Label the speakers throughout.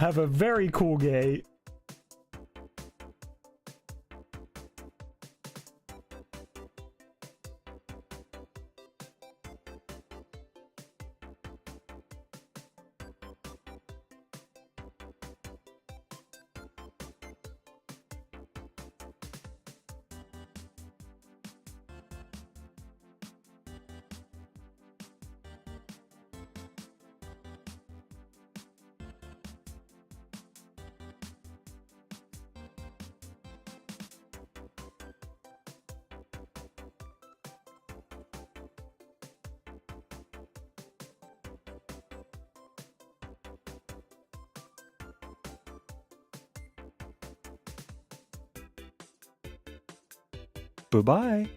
Speaker 1: have a very cool gate. Bye-bye.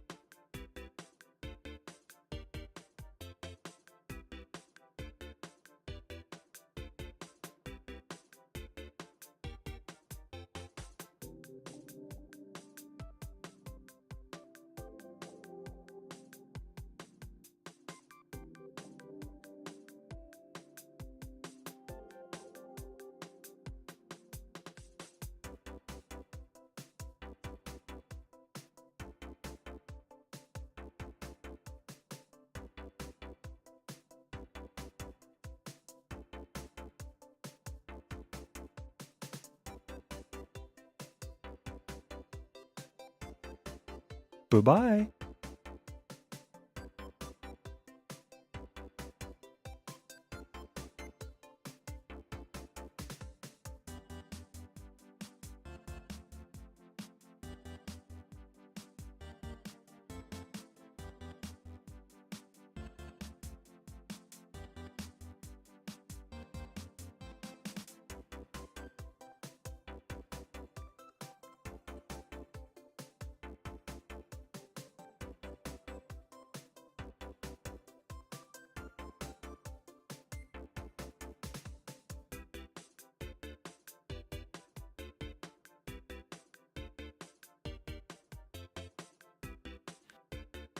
Speaker 1: Bye-bye.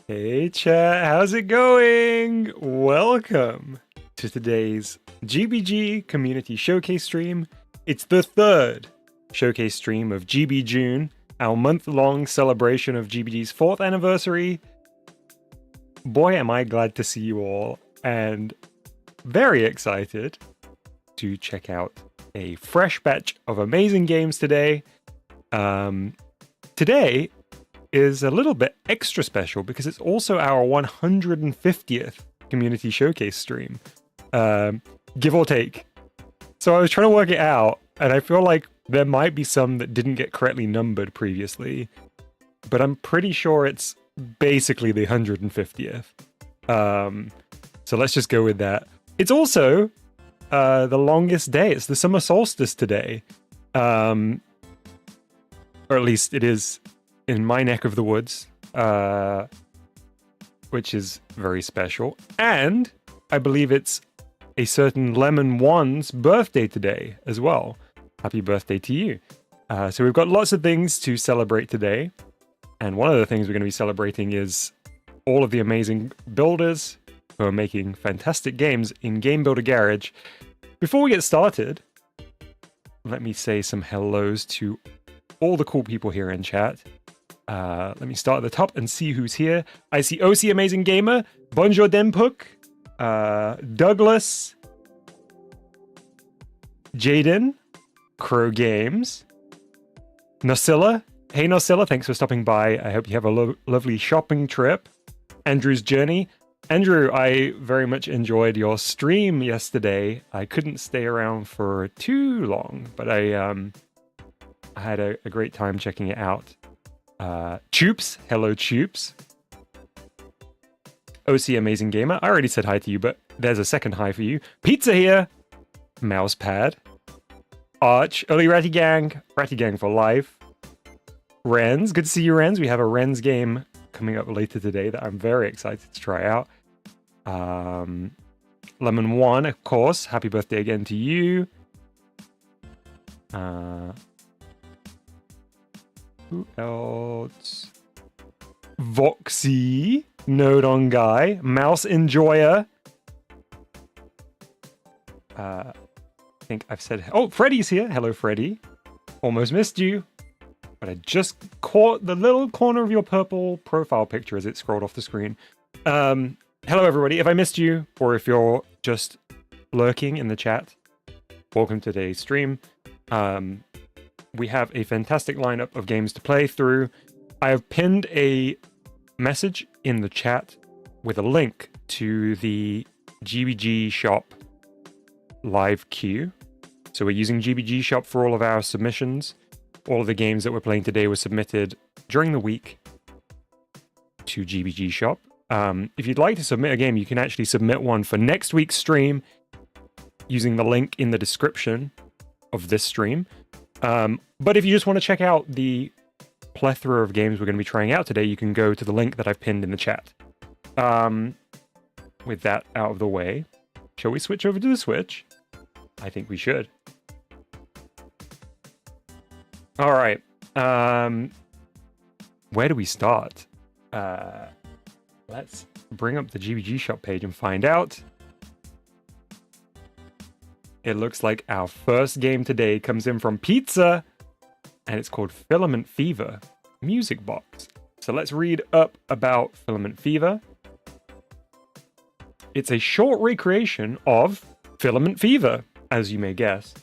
Speaker 1: Hey chat, how's it going? Welcome to today's GBG Community Showcase stream. It's the third showcase stream of GBJune, our month-long celebration of GBG's 4th anniversary. Boy, am I glad to see you all, and very excited to check out a fresh batch of amazing games today. Today is a little bit extra special because it's also our 150th community showcase stream, give or take. So I was trying to work it out, and I feel like there might be some that didn't get correctly numbered previously, but I'm pretty sure it's basically the 150th. So let's just go with that. It's also the longest day. It's the summer solstice today, or at least it is in my neck of the woods, which is very special. And I believe it's a certain Lemon One's birthday today as well. Happy birthday to you. So we've got lots of things to celebrate today. And one of the things we're going to be celebrating is all of the amazing builders who are making fantastic games in Game Builder Garage. Before we get started, let me say some hellos to all the cool people here in chat. Let me start at the top and see who's here. I see OC Amazing Gamer, Bonjour Dempuk, Douglas, Jaden, Crow Games, Nosilla. Hey Nosilla, thanks for stopping by. I hope you have a lovely shopping trip. Andrew's Journey. Andrew, I very much enjoyed your stream yesterday. I couldn't stay around for too long, but I had a great time checking it out. Choops, hello Choops. OC Amazing Gamer, I already said hi to you, but there's a second hi for you. Pizza here, Mousepad, Arch, Early Ratty Gang for life. Renz, good to see you Renz. We have a Renz game coming up later today that I'm very excited to try out. Lemon One, of course, happy birthday again to you. Who else? Voxy, Node on Guy, Mouse Enjoyer, think I've said... Oh, Freddy's here. Hello, Freddy. Almost missed you. But I just caught the little corner of your purple profile picture as it scrolled off the screen. Hello, everybody. If I missed you, or if you're just lurking in the chat, welcome to today's stream. We have a fantastic lineup of games to play through. I have pinned a message in the chat with a link to the GBG shop live queue. So we're using GBG shop for all of our submissions. All of the games that we're playing today were submitted during the week to GBG shop. If you'd like to submit a game, you can actually submit one for next week's stream using the link in the description of this stream. But if you just want to check out the plethora of games we're going to be trying out today, you can go to the link that I've pinned in the chat. With that out of the way, shall we switch over to the Switch? I think we should. All right. Where do we start? Let's bring up the GBG shop page and find out. It looks like our first game today comes in from Pizza, and it's called Filament Fever Music Box. So let's read up about Filament Fever. It's a short recreation of Filament Fever, as you may guess.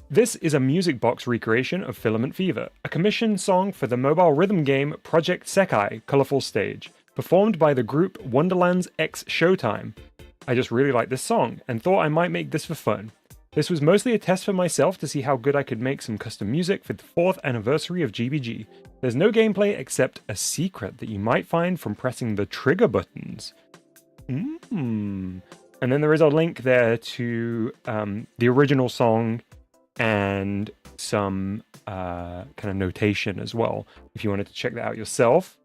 Speaker 1: This is a music box recreation of Filament Fever, a commissioned song for the mobile rhythm game Project Sekai Colorful Stage, performed by the group Wonderland's X Showtime. I just really like this song and thought I might make this for fun. This was mostly a test for myself to see how good I could make some custom music for the 4th anniversary of GBG. There's no gameplay except a secret that you might find from pressing the trigger buttons. And then there is a link there to the original song and some kind of notation as well, if you wanted to check that out yourself.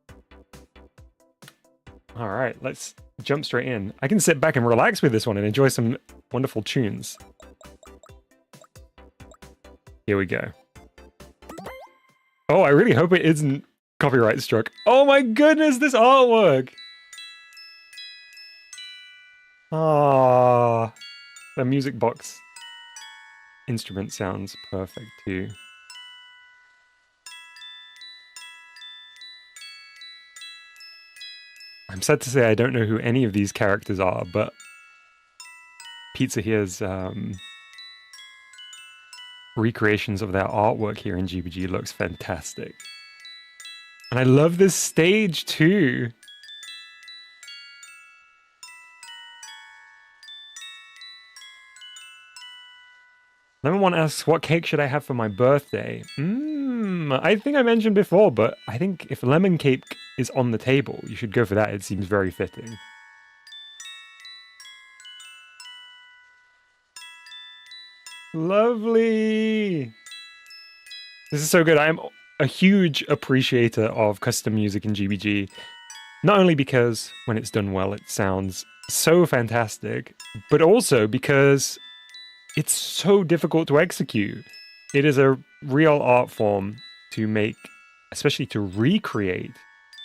Speaker 1: All right, let's jump straight in. I can sit back and relax with this one and enjoy some wonderful tunes. Here we go. Oh, I really hope it isn't copyright struck. Oh my goodness, this artwork! Ah, the music box instrument sounds perfect too. I'm sad to say I don't know who any of these characters are, but Pizza here's recreations of their artwork here in GBG looks fantastic. And I love this stage too. Number one asks, what cake should I have for my birthday? I think I mentioned before, but I think if lemon cake is on the table, you should go for that. It seems very fitting. Lovely! This is so good. I am a huge appreciator of custom music in GBG. Not only because when it's done well, it sounds so fantastic, but also because it's so difficult to execute. It is a real art form to make, especially to recreate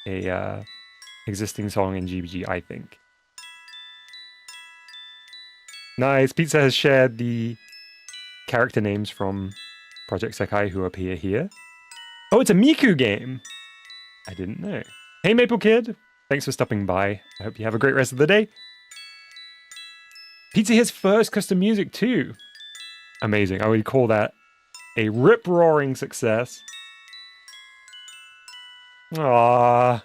Speaker 1: a existing song in GBG, I think. Nice. Pizza has shared the character names from Project Sekai who appear here. Oh, it's a Miku game. I didn't know. Hey, Maple Kid. Thanks for stopping by. I hope you have a great rest of the day. Pizza here's first custom music too. Amazing. I would call that a rip-roaring success. Ah,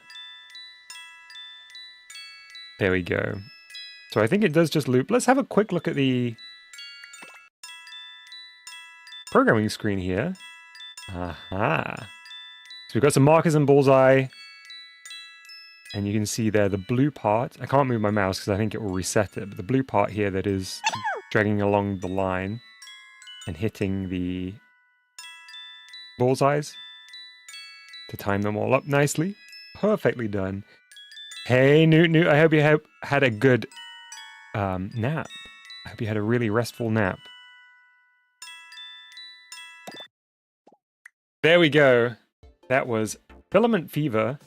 Speaker 1: there we go. So I think it does just loop. Let's have a quick look at the programming screen here. Aha. So we've got some markers and bullseye. And you can see there the blue part. I can't move my mouse because I think it will reset it. But the blue part here that is dragging along the line and hitting the bullseyes to time them all up nicely. Perfectly done. Hey, Newt, I hope you had a good nap. I hope you had a really restful nap. There we go. That was Filament Fever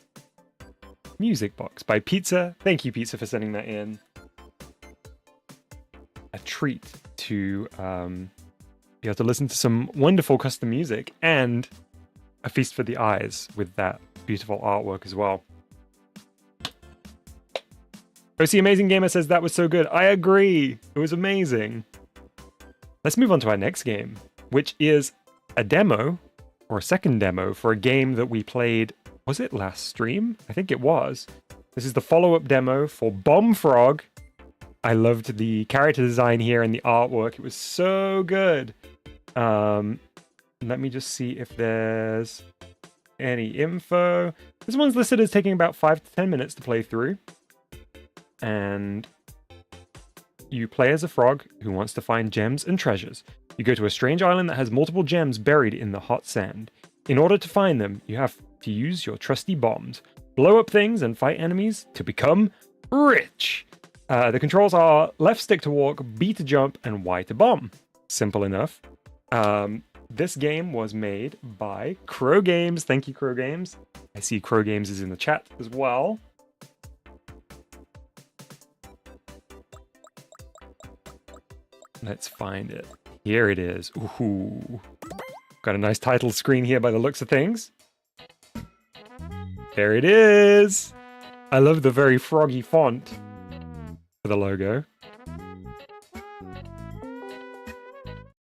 Speaker 1: Music Box by Pizza. Thank you, Pizza, for sending that in. A treat to You have to listen to some wonderful custom music and a feast for the eyes with that beautiful artwork as well. OC Amazing Gamer says that was so good. I agree. It was amazing. Let's move on to our next game, which is a demo, or a second demo, for a game that we played, was it last stream? I think it was. This is the follow-up demo for Bombfrog. I loved the character design here and the artwork. It was so good. Let me just see if there's any info. This one's listed as taking about 5 to 10 minutes to play through. And you play as a frog who wants to find gems and treasures. You go to a strange island that has multiple gems buried in the hot sand. In order to find them, you have to use your trusty bombs, blow up things and fight enemies to become rich. The controls are left stick to walk, B to jump, and Y to bomb. Simple enough. This game was made by Crow Games. Thank you, Crow Games. I see Crow Games is in the chat as well. Let's find it. Here it is. Ooh. Got a nice title screen here by the looks of things. There it is. I love the very froggy font for the logo.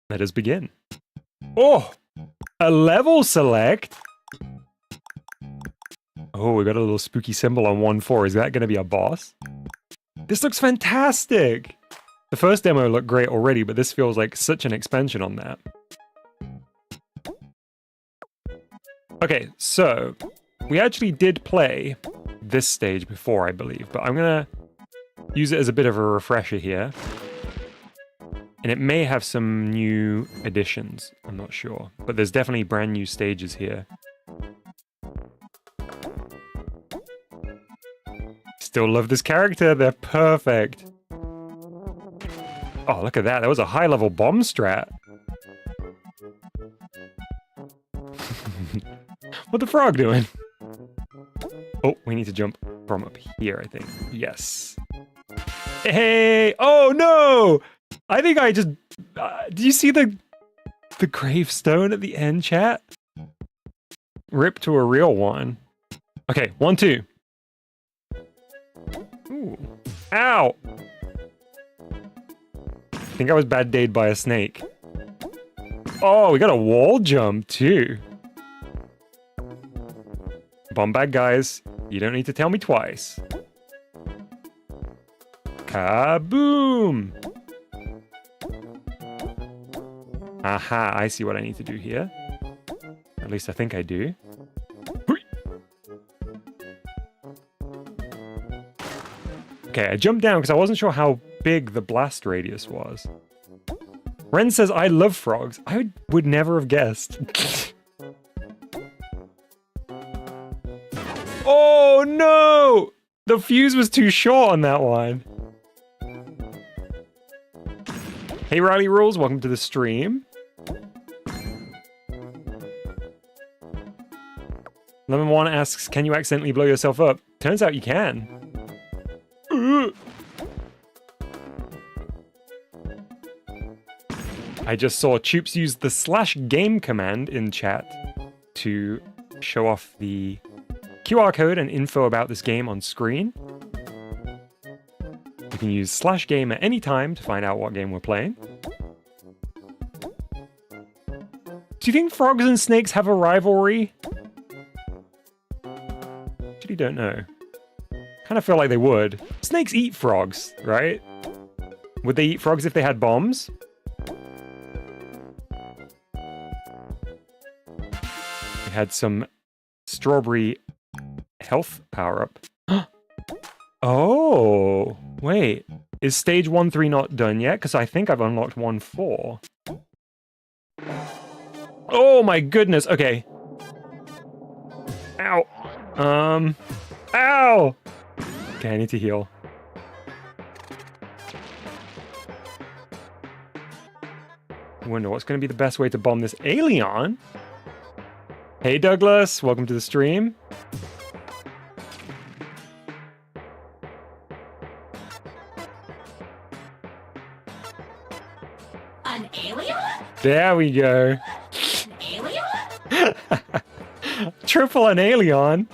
Speaker 1: Let us begin. Oh, a level select. Oh, we got a little spooky symbol on 1-4. Is that going to be a boss? This looks fantastic. The first demo looked great already, but this feels like such an expansion on that. Okay, so we actually did play this stage before, I believe, but I'm going to use it as a bit of a refresher here. And it may have some new additions, I'm not sure. But there's definitely brand new stages here. Still love this character, they're perfect. Oh, look at that, that was a high-level bomb strat. What the frog doing? Oh, we need to jump from up here, I think. Yes. Hey! Oh, no! I think I just... do you see the gravestone at the end, chat? Rip to a real one. Okay, 1, 2. Ooh. Ow! I think I was bad dayed by a snake. Oh, we got a wall jump, too. Bomb bag, guys. You don't need to tell me twice. Kaboom! Aha, I see what I need to do here. Or at least I think I do. Okay, I jumped down because I wasn't sure how big the blast radius was. Ren says, I love frogs. I would never have guessed. Oh no! The fuse was too short on that one. Hey Riley Rules, welcome to the stream. Lemon One asks, can you accidentally blow yourself up? Turns out you can. I just saw Choops use the /game command in chat to show off the QR code and info about this game on screen. You can use /game at any time to find out what game we're playing. Do you think frogs and snakes have a rivalry? Actually don't know. Kind of feel like they would. Snakes eat frogs, right? Would they eat frogs if they had bombs? We had some strawberry health power-up. Oh, wait. Is stage 1-3 not done yet? Because I think I've unlocked 1-4. Oh my goodness, okay. Ow. Ow! Okay, I need to heal. I wonder what's going to be the best way to bomb this alien? Hey Douglas, welcome to the stream.
Speaker 2: An alien?
Speaker 1: There we go.
Speaker 2: Alien?
Speaker 1: Triple an alien.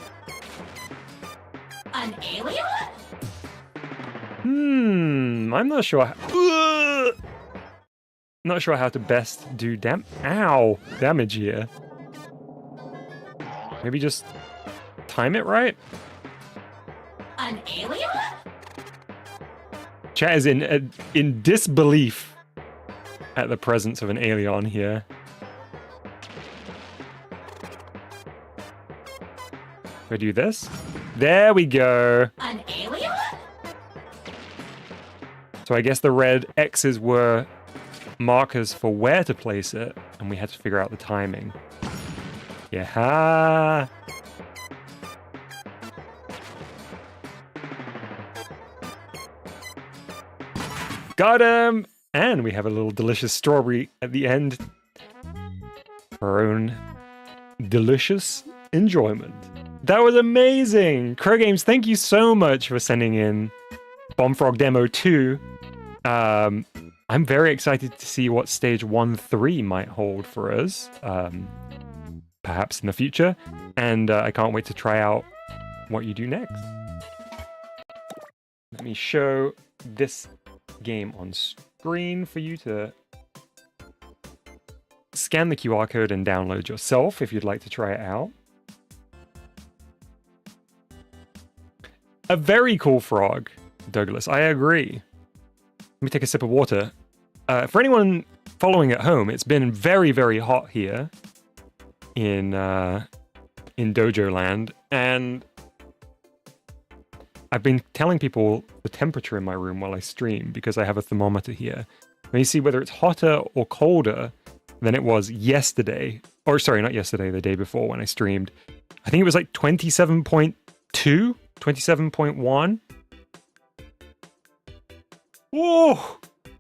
Speaker 2: An alien?
Speaker 1: I'm not sure. Not sure how to best do damage here. Maybe just time it right?
Speaker 2: An alien?
Speaker 1: Chat is in disbelief at the presence of an alien here. Do I do this? There we go.
Speaker 2: An alien?
Speaker 1: So I guess the red X's were markers for where to place it, and we had to figure out the timing. Yeah. Got him! And we have a little delicious strawberry at the end. For our own delicious enjoyment. That was amazing! Crow Games, thank you so much for sending in Bombfrog Demo 2. I'm very excited to see what stage 1-3 might hold for us. Perhaps in the future. And I can't wait to try out what you do next. Let me show this game on screen for you to scan the QR code and download yourself if you'd like to try it out. A very cool frog, Douglas. I agree. Let me take a sip of water. For anyone following at home, it's been very, very hot here in Dojo Land, and I've been telling people the temperature in my room while I stream because I have a thermometer here. When you see whether it's hotter or colder than it was yesterday, or sorry, not yesterday, the day before when I streamed. I think it was like 27.2, 27.1. Whoa!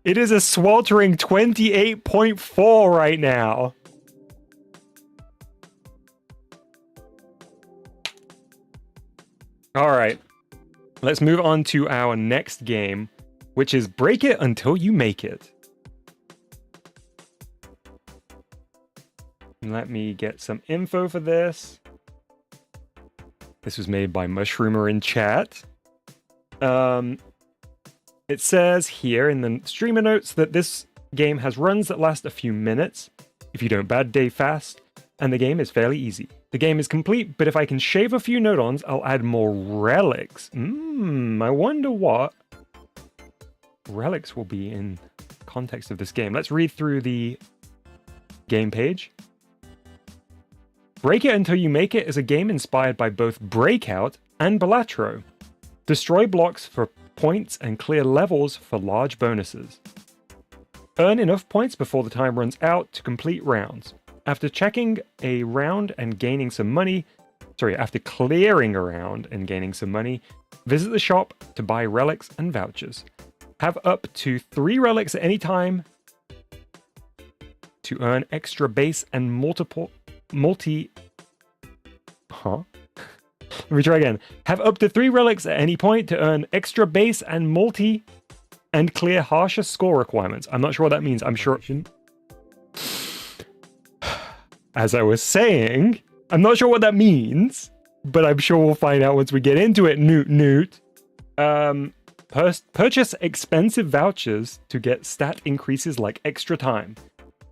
Speaker 1: It is a sweltering 28.4 right now. All right. Let's move on to our next game, which is Break It Until You Make It. Let me get some info for this. This was made by Mushroomer in chat. It says here in the streamer notes that this game has runs that last a few minutes, if you don't bad day fast, and the game is fairly easy. The game is complete, but if I can shave a few nodons, I'll add more relics. I wonder what relics will be in context of this game. Let's read through the game page. Break It Until You Make It is a game inspired by both Breakout and Balatro. Destroy blocks for points and clear levels for large bonuses. Earn enough points before the time runs out to complete rounds. After checking a round and gaining some money, after clearing a round and gaining some money, visit the shop to buy relics and vouchers. Have up to 3 relics at any time to earn extra base and multi... Huh? Let me try again. Have up to 3 relics at any point to earn extra base and multi and clear harsher score requirements. I'm not sure what that means. I'm sure... As I was saying, I'm not sure what that means, but I'm sure we'll find out once we get into it. Newt. Purchase expensive vouchers to get stat increases like extra time.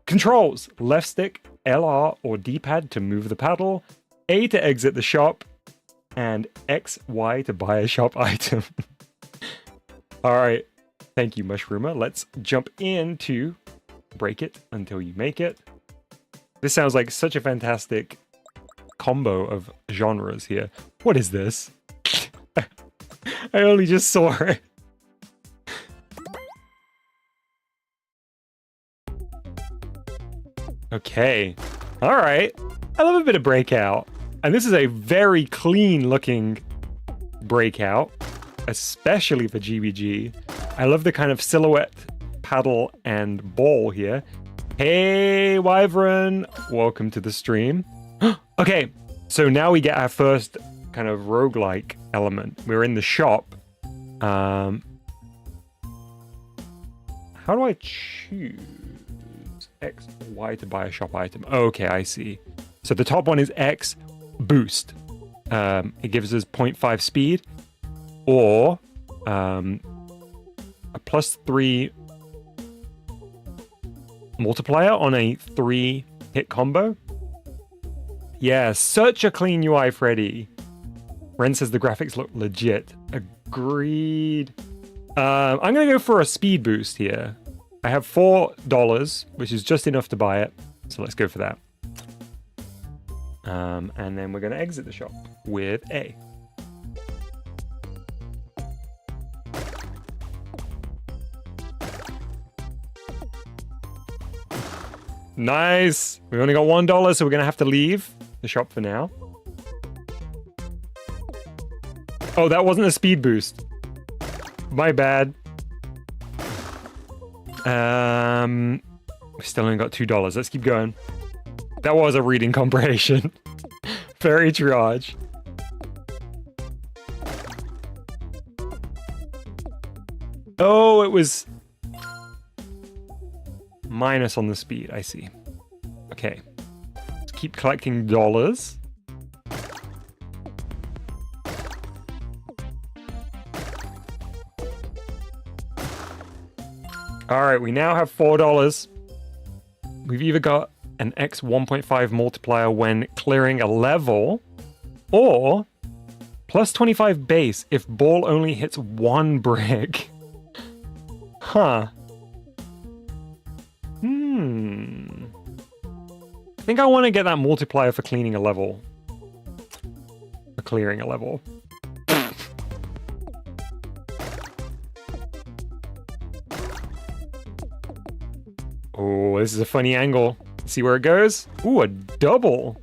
Speaker 1: Controls: left stick, LR or D-pad to move the paddle, A to exit the shop, and XY to buy a shop item. Alright, thank you, Mushroomer. Let's jump into Break It Until You Make It. This sounds like such a fantastic combo of genres here. What is this? I only just saw it. Okay. Alright. I love a bit of Breakout. And this is a very clean looking Breakout, especially for GBG. I love the kind of silhouette paddle and ball here. Hey, Wyvern! Welcome to the stream. Okay, so now we get our first kind of roguelike element. We're in the shop. How do I choose? X, Y to buy a shop item. Okay, I see. So the top one is X boost. It gives us 0.5 speed or a +3 multiplier on a 3-hit combo. Yeah, such a clean UI, Freddy. Ren says the graphics look legit. Agreed. I'm going to go for a speed boost here. I have $4, which is just enough to buy it. So let's go for that. And then we're going to exit the shop with A. Nice. We only got $1, so we're going to have to leave the shop for now. Oh, that wasn't a speed boost. My bad. We still only got $2. Let's keep going. That was a reading comprehension. Very triage. Oh, it was minus on the speed. I see. Okay. Let's keep collecting dollars. All right, we now have $4. We've either got an X 1.5 multiplier when clearing a level, or plus 25 base if ball only hits one brick. Huh. I think I want to get that multiplier for cleaning a level. For clearing a level. Oh, this is a funny angle. See where it goes? Ooh, a double.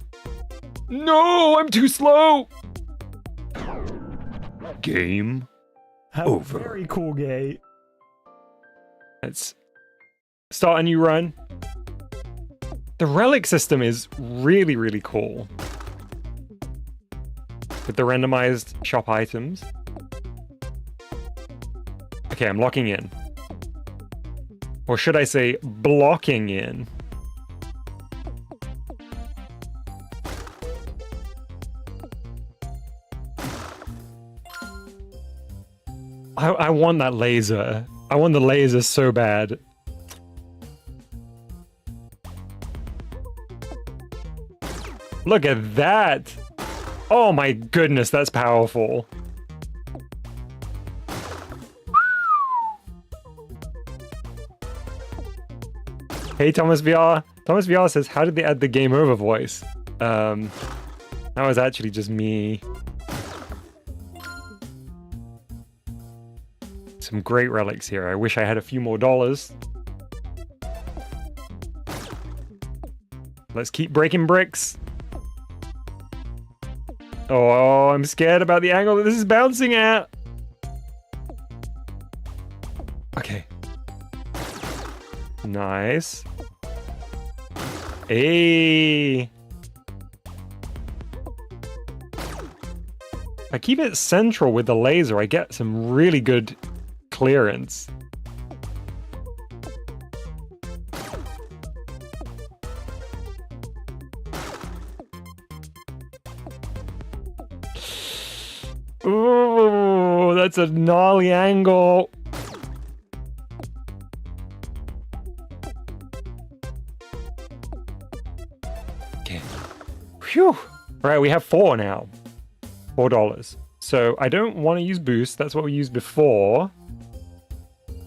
Speaker 1: No, I'm too slow. Game over.
Speaker 3: Very cool gate.
Speaker 1: Let's start a new run. The relic system is really, really cool. With the randomized shop items. Okay, I'm locking in. Or should I say, blocking in? I want that laser. I want the laser so bad. Look at that! Oh my goodness, that's powerful. Hey, Thomas VR. Thomas VR says, how did they add the game over voice? That was actually just me. Some great relics here. I wish I had a few more dollars. Let's keep breaking bricks. Oh, I'm scared about the angle that this is bouncing at. Okay. Nice. Hey. I keep it central with the laser. I get some really good clearance. Ooh, that's a gnarly angle. Okay. Phew. All right, we have 4 now. $4. So I don't want to use boost. That's what we used before.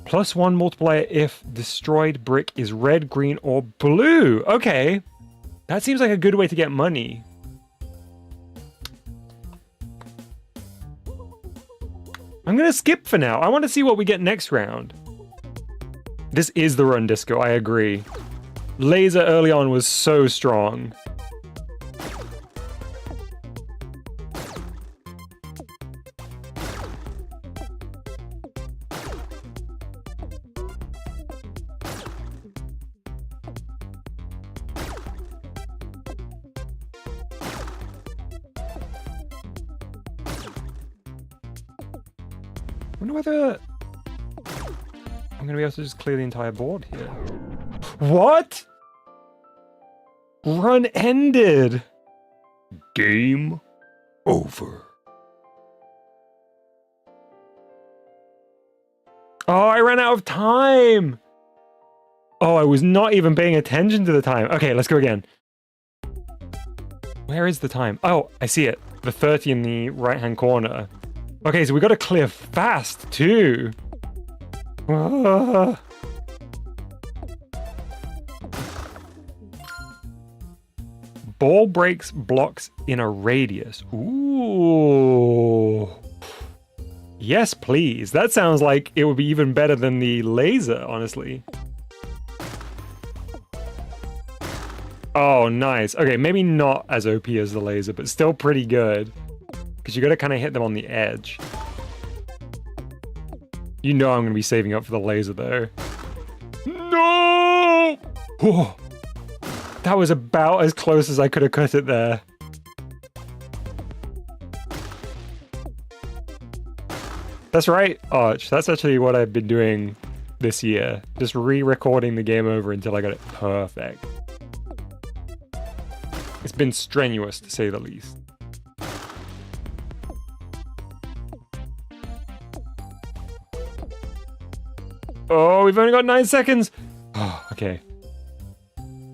Speaker 1: +1 multiplier if destroyed brick is red, green, or blue. Okay. That seems like a good way to get money. I'm going to skip for now. I want to see what we get next round. This is the run disco, I agree. Laser early on was so strong. I wonder whether I'm going to be able to just clear the entire board here. What? run ended. Game over. Oh, I ran out of time. Oh, I was not even paying attention to the time. Okay, let's go again. Where is the time? Oh, I see it. The 30 in the right-hand corner. Okay, so we got to clear fast, too. Ball breaks blocks in a radius. Ooh. Yes, please. That sounds like it would be even better than the laser, honestly. Oh, nice. Okay, maybe not as OP as the laser, but still pretty good. Because you got to kind of hit them on the edge. You know I'm going to be saving up for the laser, though. No! Whoa. That was about as close as I could have cut it there. That's right, Arch. That's actually what I've been doing this year. Just re-recording the game over until I got it perfect. It's been strenuous, to say the least. Oh, we've only got 9 seconds. Oh, okay.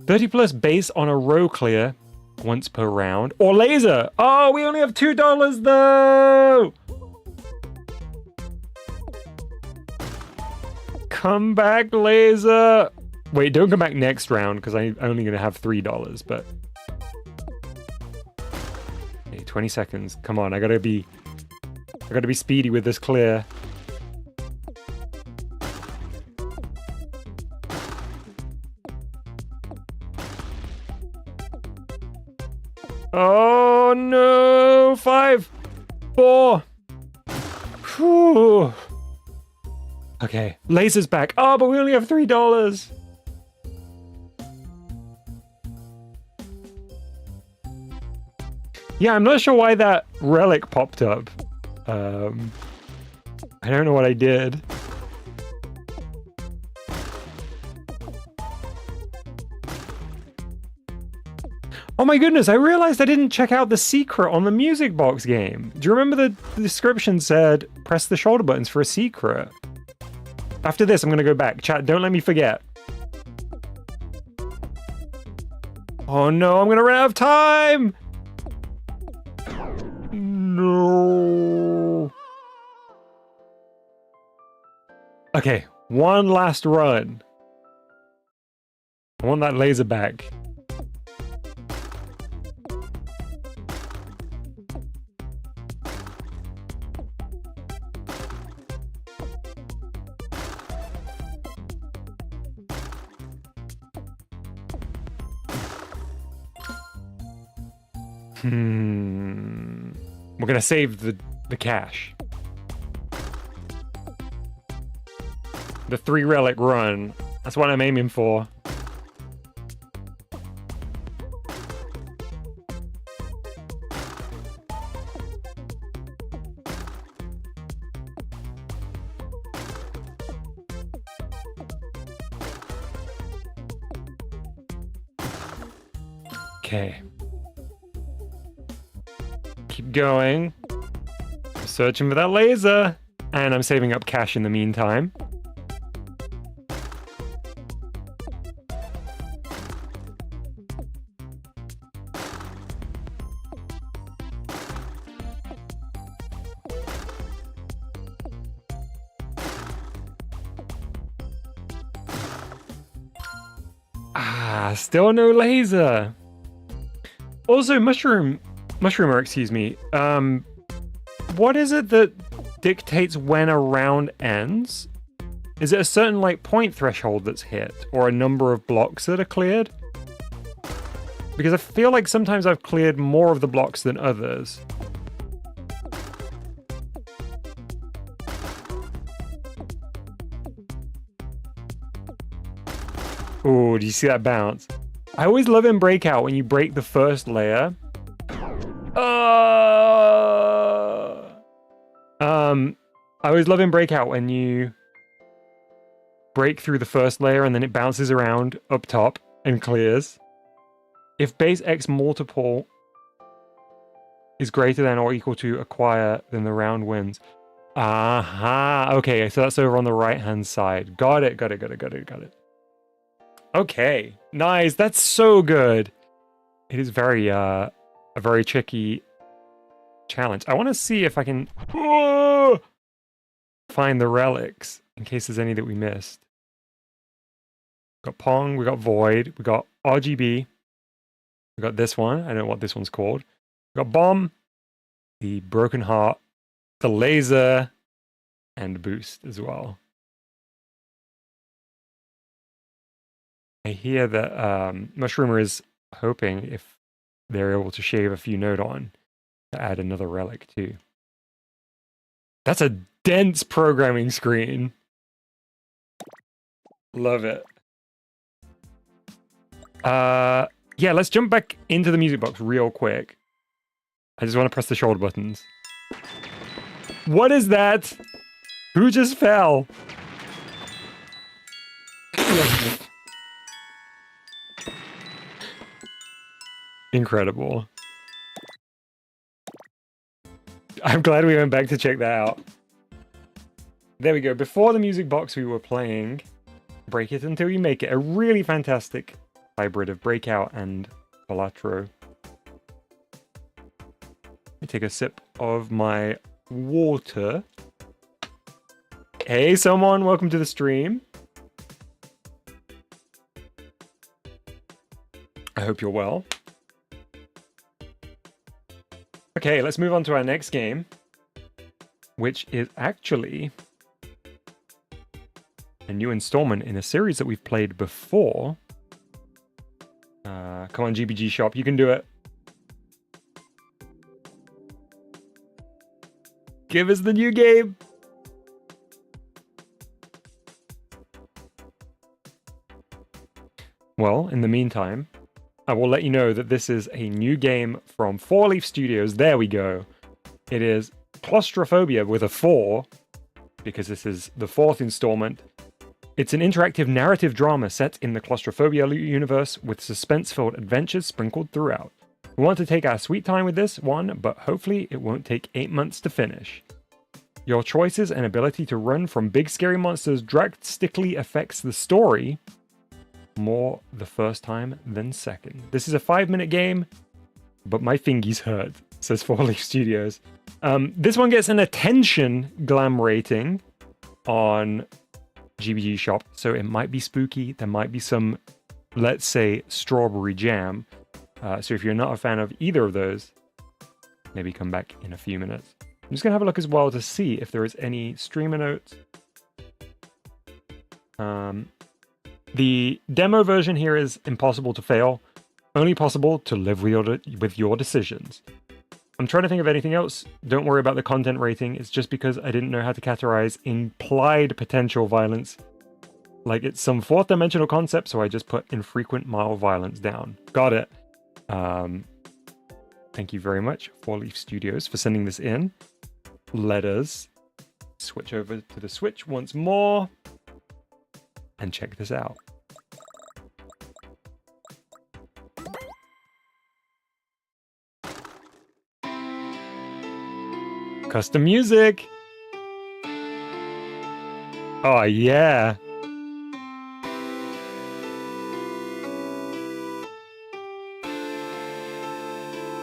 Speaker 1: 30 plus base on a row clear once per round. Or laser. Oh, we only have $2 though. Come back, laser. Wait, don't come back next round because I'm only going to have $3, but... Okay, 20 seconds. Come on, I gotta be speedy with this clear. Oh no! 5, 4. Whew. Okay, laser's back. Oh, but we only have $3. Yeah, I'm not sure why that relic popped up. I don't know what I did. Oh my goodness, I realized I didn't check out the secret on the music box game. Do you remember the description said, press the shoulder buttons for a secret? After this, I'm going to go back. Chat, don't let me forget. Oh no, I'm going to run out of time! No. Okay, one last run. I want that laser back. We're gonna save the cash. The 3 relic run. That's what I'm aiming for. Okay. Keep going. I'm searching for that laser. And I'm saving up cash in the meantime. Still no laser. Also, Mushroomer, excuse me. What is it that dictates when a round ends? Is it a certain like point threshold that's hit, or a number of blocks that are cleared? Because I feel like sometimes I've cleared more of the blocks than others. Oh, do you see that bounce? I always love in Breakout when you break the first layer. I always love in Breakout when you break through the first layer and then it bounces around up top and clears. If base X multiple is greater than or equal to acquire, then the round wins. Aha. Okay, so that's over on the right-hand side. Got it. Okay. Nice. That's so good. It is very, a very tricky challenge. I want to see if I can find the relics in case there's any that we missed. We got Pong, we got Void, we got RGB, we got this one. I don't know what this one's called. We got Bomb, the Broken Heart, the Laser, and Boost as well. I hear that Mushroomer is hoping if they're able to shave a few node on to add another relic too. That's a dense programming screen. Love it. Yeah, let's jump back into the music box real quick. I just want to press the shoulder buttons. What is that? Who just fell? Incredible. I'm glad we went back to check that out. There we go. Before the music box, we were playing Break It Until You Make It, a really fantastic hybrid of Breakout and Balatro. Let me take a sip of my water. Hey, someone, welcome to the stream. I hope you're well. Okay, let's move on to our next game, which is actually a new installment in a series that we've played before. Come on, GBG Shop, you can do it. Give us the new game. Well, in the meantime, I will let you know that this is a new game from 4 Leaf Studios. There we go. It is Claustrophobia with a 4, because this is the 4th installment. It's an interactive narrative drama set in the Claustrophobia universe with suspense-filled adventures sprinkled throughout. We want to take our sweet time with this one, but hopefully it won't take 8 months to finish. Your choices and ability to run from big scary monsters drastically affects the story more the first time than second. This is a 5-minute game, but my fingies hurt, says 4 Leaf Studios. This one gets an attention glam rating on GBG Shop, so it might be spooky. There might be some, let's say, strawberry jam. So if you're not a fan of either of those, maybe come back in a few minutes. I'm just going to have a look as well to see if there is any streamer notes. The demo version here is impossible to fail. Only possible to live with your decisions. I'm trying to think of anything else. Don't worry about the content rating. It's just because I didn't know how to categorize implied potential violence. Like it's some 4th dimensional concept, so I just put infrequent mild violence down. Got it. Thank you very much, 4 Leaf Studios, for sending this in. Let us switch over to the Switch once more and check this out. Custom music. Oh, yeah.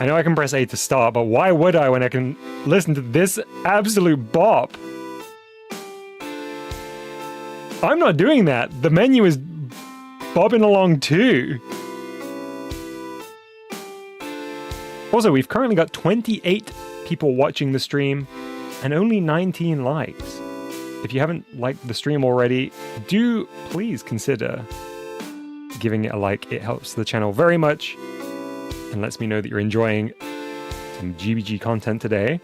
Speaker 1: I know I can press A to start, but why would I when I can listen to this absolute bop? I'm not doing that. The menu is bobbing along too. Also, we've currently got 28 people watching the stream and only 19 likes. If you haven't liked the stream already, do please consider giving it a like. It helps the channel very much and lets me know that you're enjoying some GBG content today.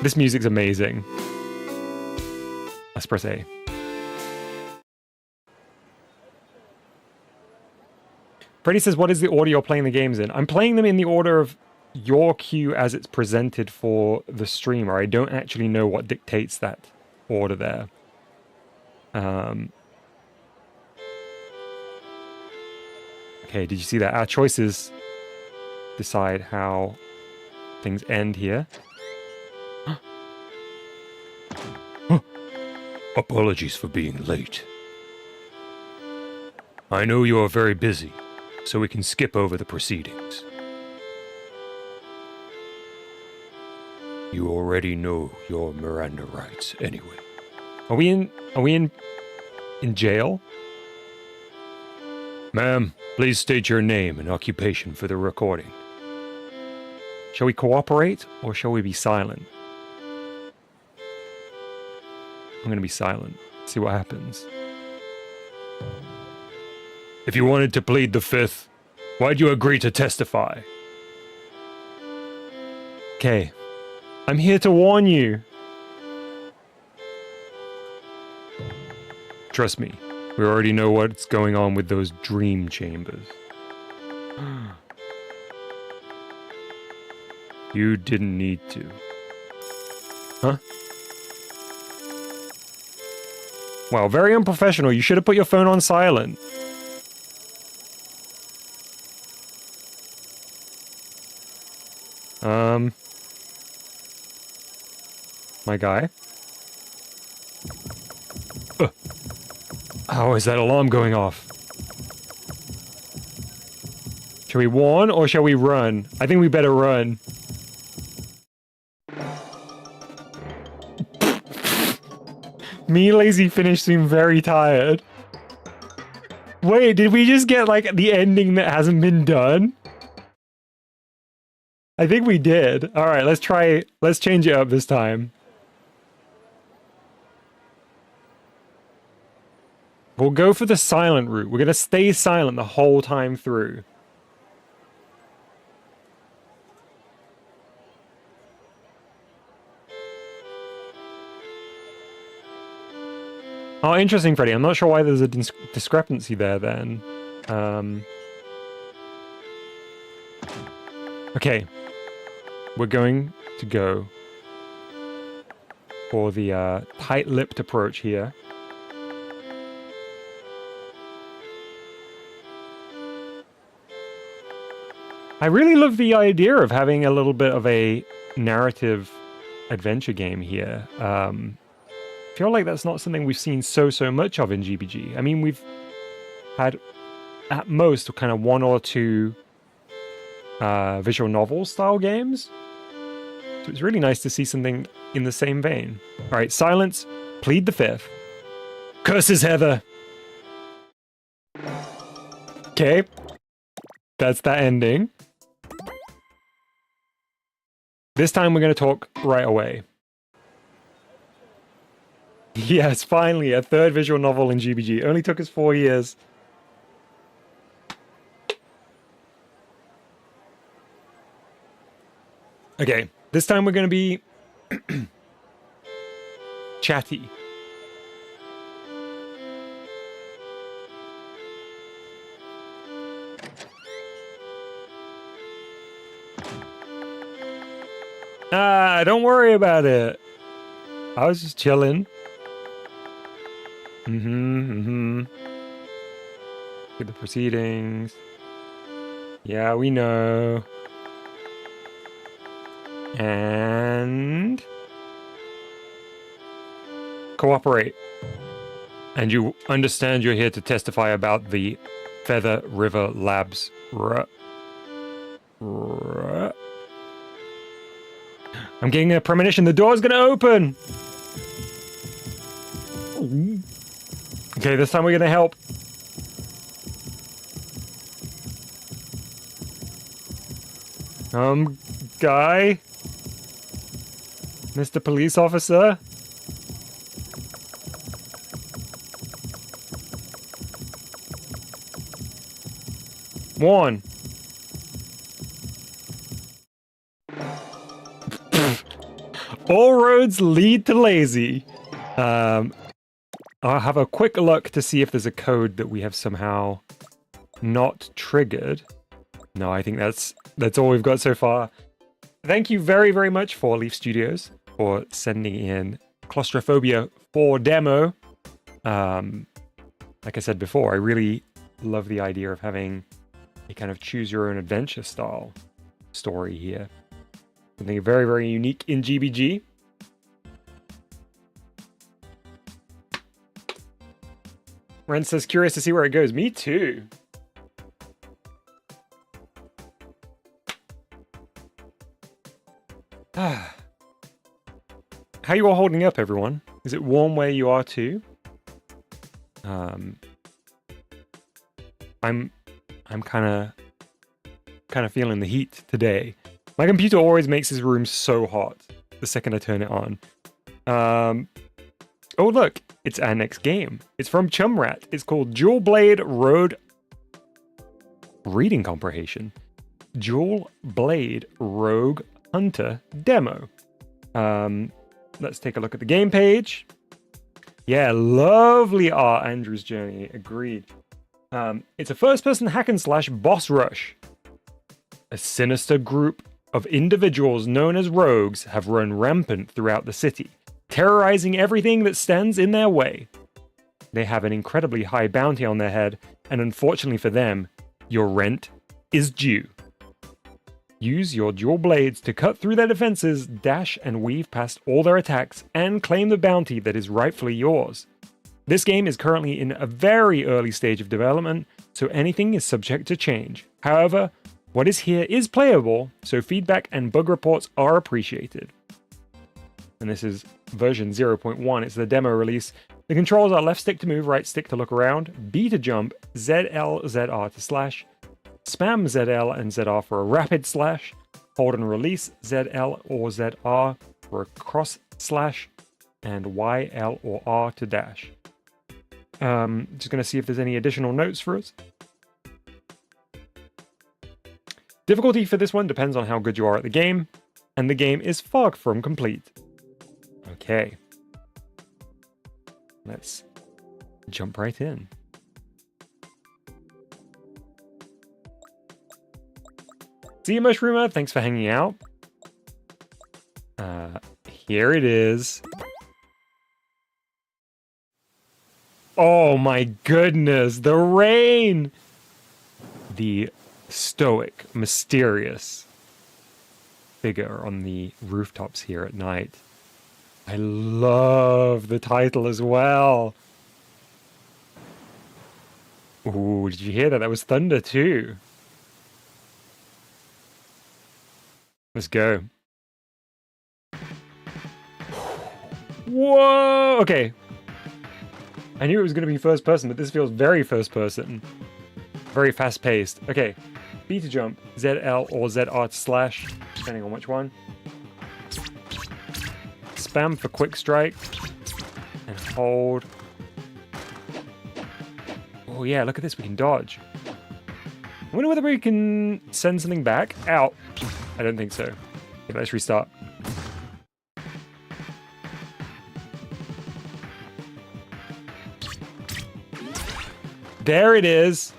Speaker 1: This music's amazing. Let's press A. Freddy says, what is the order you're playing the games in? I'm playing them in the order of your queue as it's presented for the streamer. I don't actually know what dictates that order there. Okay, did you see that? Our choices decide how things end here.
Speaker 3: Apologies for being late. I know you are very busy, so we can skip over the proceedings. You already know your Miranda rights anyway.
Speaker 1: Are we in jail?
Speaker 3: Ma'am, please state your name and occupation for the recording.
Speaker 1: Shall we cooperate or shall we be silent? I'm going to be silent. See what happens.
Speaker 3: If you wanted to plead the fifth, why'd you agree to testify?
Speaker 1: Okay. I'm here to warn you.
Speaker 3: Trust me, we already know what's going on with those dream chambers. You didn't need to.
Speaker 1: Huh? Wow, very unprofessional. You should have put your phone on silent. My guy.
Speaker 3: How is that alarm going off?
Speaker 1: Shall we warn or shall we run? I think we better run. Me, Lazy Finish, seem very tired. Wait, did we just get, like, the ending that hasn't been done? I think we did. Alright, let's change it up this time. We'll go for the silent route. We're gonna stay silent the whole time through. Oh, interesting, Freddy. I'm not sure why there's a discrepancy there then. Okay. We're going to go for the tight-lipped approach here. I really love the idea of having a little bit of a narrative adventure game here. I feel like that's not something we've seen so much of in GBG. I mean, we've had at most kind of one or two visual novel style games. So it's really nice to see something in the same vein. All right, silence, plead the fifth.
Speaker 3: Curses, Heather!
Speaker 1: Okay. That's that ending. This time we're going to talk right away. Yes, finally, a third visual novel in GBG. Only took us 4 years. Okay, this time we're going to be chatty. Ah, don't worry about it. I was just chilling. Get the proceedings. Yeah, we know. And cooperate. And you understand you're here to testify about the Feather River Labs. I'm getting a premonition. The door's gonna open. Okay, this time we're gonna help. Guy? Mr. Police Officer? One. All roads lead to Lazy. I'll have a quick look to see if there's a code that we have somehow not triggered. No, I think that's all we've got so far. Thank you very, very much for Leaf Studios for sending in Claustrophobia 4 demo. Like I said before, I really love the idea of having a kind of choose your own adventure style story here. Something very, very unique in GBG. Ren says, curious to see where it goes. Me too. How you all holding up, everyone? Is it warm where you are too? I'm kind of feeling the heat today. My computer always makes this room so hot the second I turn it on. Oh look, it's our next game. It's from Chumrat. It's called Dual Blade Road Reading Comprehension. Dual Blade Rogue Hunter Demo. Let's take a look at the game page. Yeah, lovely art, Andrew's Journey. Agreed. It's a first-person hack-and-slash boss rush. A sinister group of individuals known as rogues have run rampant throughout the city, terrorizing everything that stands in their way. They have an incredibly high bounty on their head, and unfortunately for them, your rent is due. Use your dual blades to cut through their defenses, dash and weave past all their attacks, and claim the bounty that is rightfully yours. This game is currently in a very early stage of development, so anything is subject to change. However, what is here is playable, so feedback and bug reports are appreciated. And this is version 0.1, it's the demo release. The controls are left stick to move, right stick to look around, B to jump, ZL, ZR to slash, spam ZL and ZR for a rapid slash, hold and release ZL or ZR for a cross slash, and YL or R to dash. Just going to see if there's any additional notes for us. Difficulty for this one depends on how good you are at the game, and the game is far from complete. Okay. Let's jump right in. See you, Mushroomer. Thanks for hanging out. Here it is. Oh my goodness, the rain! The stoic, mysterious figure on the rooftops here at night. I love the title as well. Ooh, did you hear that? That was thunder too. Let's go. Whoa! Okay. I knew it was going to be first person, but this feels very first person. Very fast paced. Okay. B to jump, ZL or ZR to slash, depending on which one. Spam for quick strike. And hold. Oh yeah, look at this, we can dodge. I wonder whether we can send something back. Out. I don't think so. Okay, let's restart. There it is.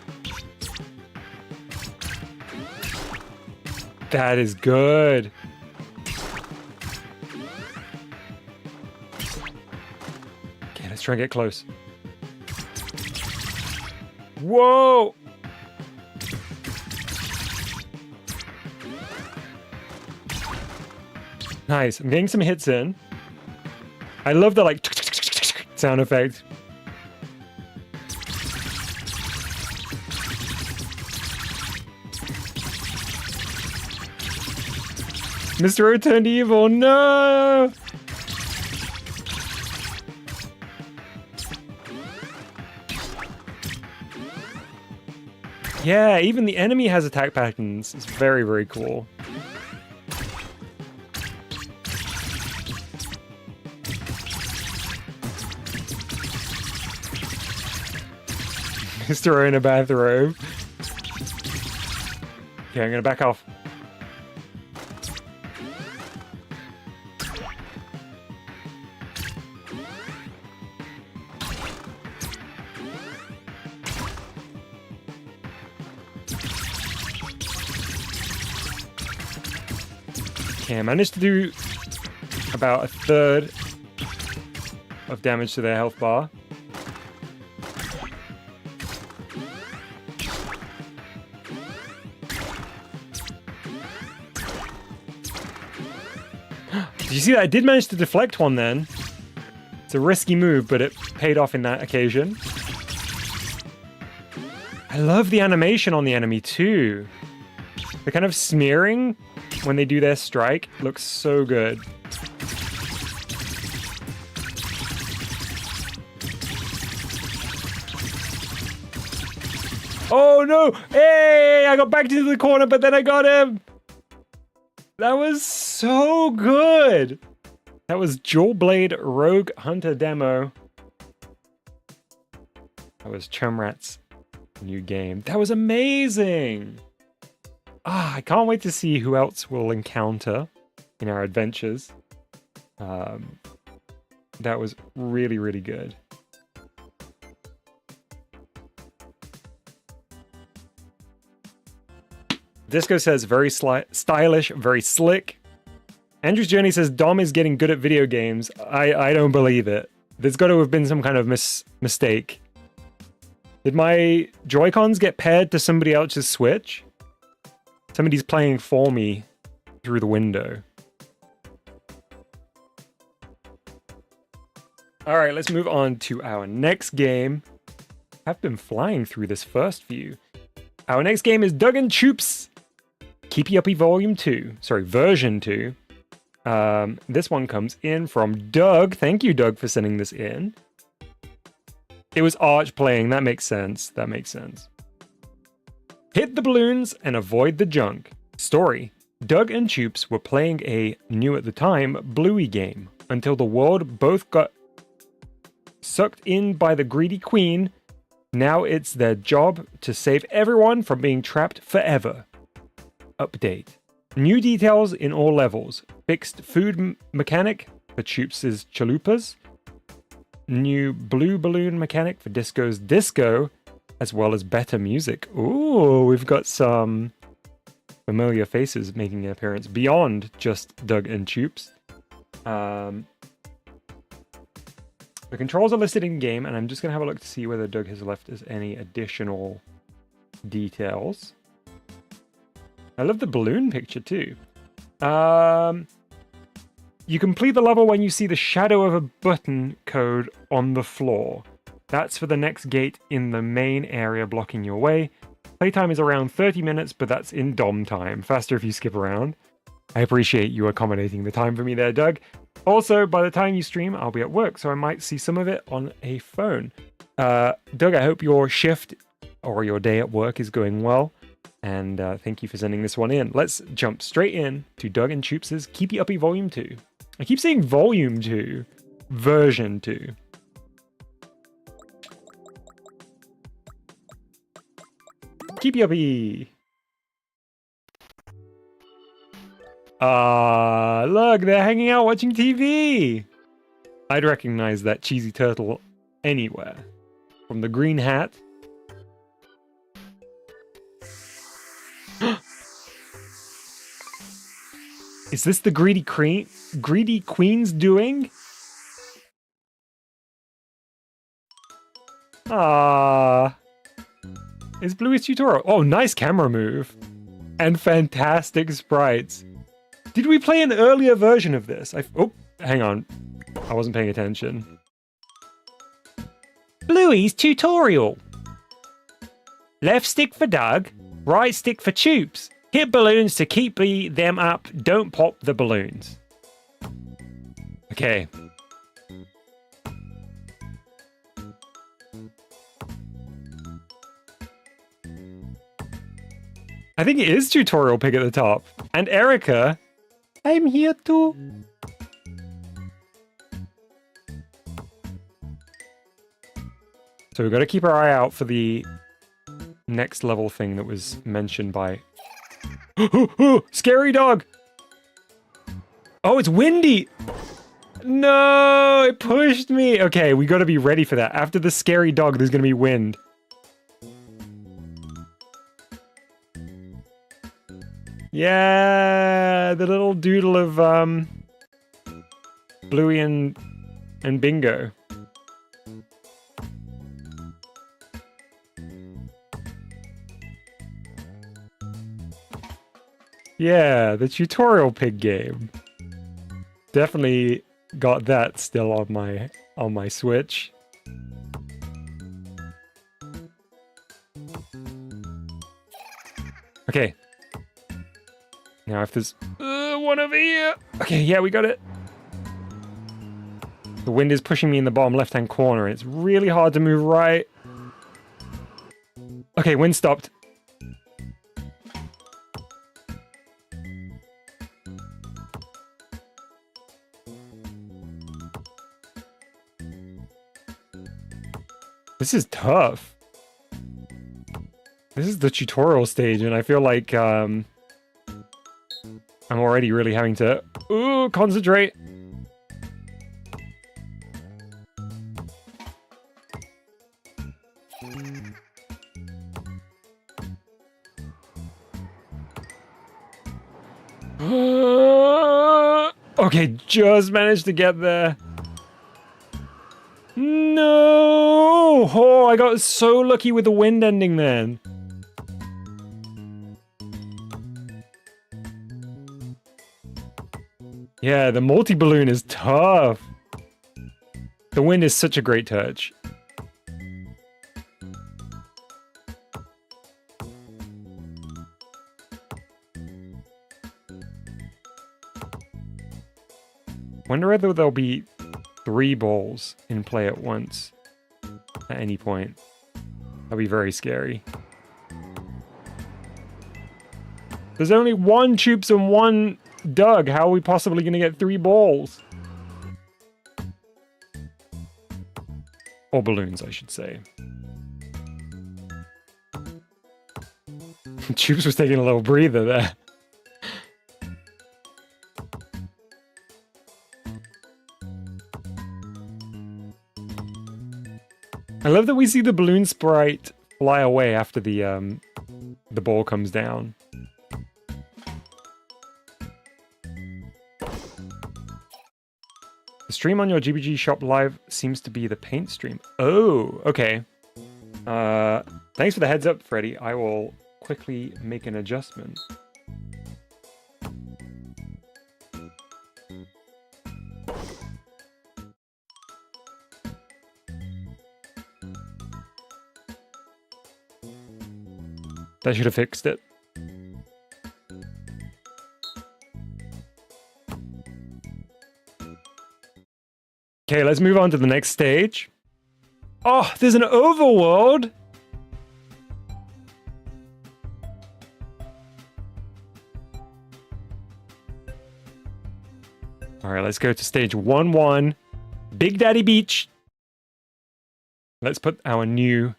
Speaker 1: That is good. Okay, let's try and get close. Whoa! Nice. I'm getting some hits in. I love the like sound effect. Mr. O turned evil, no! Yeah, even the enemy has attack patterns. It's very, very cool. Mr. O in a bathrobe. Okay, I'm gonna back off. Okay, I managed to do about 1/3 of damage to their health bar. Did you see that? I did manage to deflect one then. It's a risky move, but it paid off in that occasion. I love the animation on the enemy too. The kind of smearing when they do their strike looks so good. Oh no! Hey! I got back into the corner, but then I got him! That was so good! That was Jewel Blade Rogue Hunter demo. That was Chumrat's new game. That was amazing! Ah, I can't wait to see who else we'll encounter in our adventures. That was really, really good. Disco says very stylish, very slick. Andrew's Journey says Dom is getting good at video games. I don't believe it. There's got to have been some kind of mistake. Did my Joy-Cons get paired to somebody else's Switch? Somebody's playing for me through the window. Alright, let's move on to our next game. I've been flying through this first few. Our next game is Doug and Choops Keepy Uppy Volume 2. Sorry, Version 2. This one comes in from Doug. Thank you, Doug, for sending this in. It was Arch playing. That makes sense. That makes sense. Hit the balloons and avoid the junk. Story. Doug and Choops were playing a, new at the time, Bluey game until the world both got sucked in by the greedy queen. Now it's their job to save everyone from being trapped forever. Update. New details in all levels. Fixed food mechanic for Choops' chalupas. New blue balloon mechanic for Disco's disco, as well as better music. Ooh, we've got some familiar faces making an appearance beyond just Doug and Choops. The controls are listed in game, and I'm just going to have a look to see whether Doug has left us any additional details. I love the balloon picture too. You complete the level when you see the shadow of a button code on the floor. That's for the next gate in the main area blocking your way. Playtime is around 30 minutes, but that's in DOM time. Faster if you skip around. I appreciate you accommodating the time for me there, Doug. Also, by the time you stream, I'll be at work, so I might see some of it on a phone. Doug, I hope your shift or your day at work is going well. And thank you for sending this one in. Let's jump straight in to Doug and Choops' Keepy Uppy Volume 2. I keep saying Volume 2. Version 2. Keepy Uppy! Look, they're hanging out watching TV! I'd recognize that cheesy turtle anywhere. From the green hat. Is this the greedy queen's doing? It's Bluey's tutorial. Oh, nice camera move. And fantastic sprites. Did we play an earlier version of this? Oh, hang on. I wasn't paying attention. Bluey's tutorial. Left stick for Doug, right stick for Choops. Hit balloons to keep them up. Don't pop the balloons. Okay. I think it is Tutorial Pig at the top. And Erica. I'm here too. So we've got to keep our eye out for the next level thing that was mentioned by... Scary dog! Oh, it's windy! No, it pushed me! Okay, we gotta be ready for that. After the scary dog, there's gonna be wind. Yeah, the little doodle of, Bluey and Bingo. Yeah, the tutorial pig game. Definitely got that still on my Switch. Okay. Now if there's one over here. Okay, yeah, we got it. The wind is pushing me in the bottom left-hand corner. It's really hard to move right. Okay, wind stopped. This is tough. This is the tutorial stage, and I feel like I'm already really having to concentrate. Okay, just managed to get there. No! Oh, I got so lucky with the wind ending then. Yeah, the multi-balloon is tough. The wind is such a great touch. Wonder whether there'll be 3 balls in play at once at any point. That'd be very scary. There's only 1 Choops and 1 Doug. How are we possibly going to get 3 balls? Or balloons, I should say. Choops was taking a little breather there. I love that we see the balloon sprite fly away after the ball comes down. The stream on your GBG shop live seems to be the paint stream. Oh, okay. Thanks for the heads up, Freddy. I will quickly make an adjustment. That should have fixed it. Okay, let's move on to the next stage. Oh, there's an overworld! Alright, let's go to stage 1-1. Big Daddy Beach. Let's put our new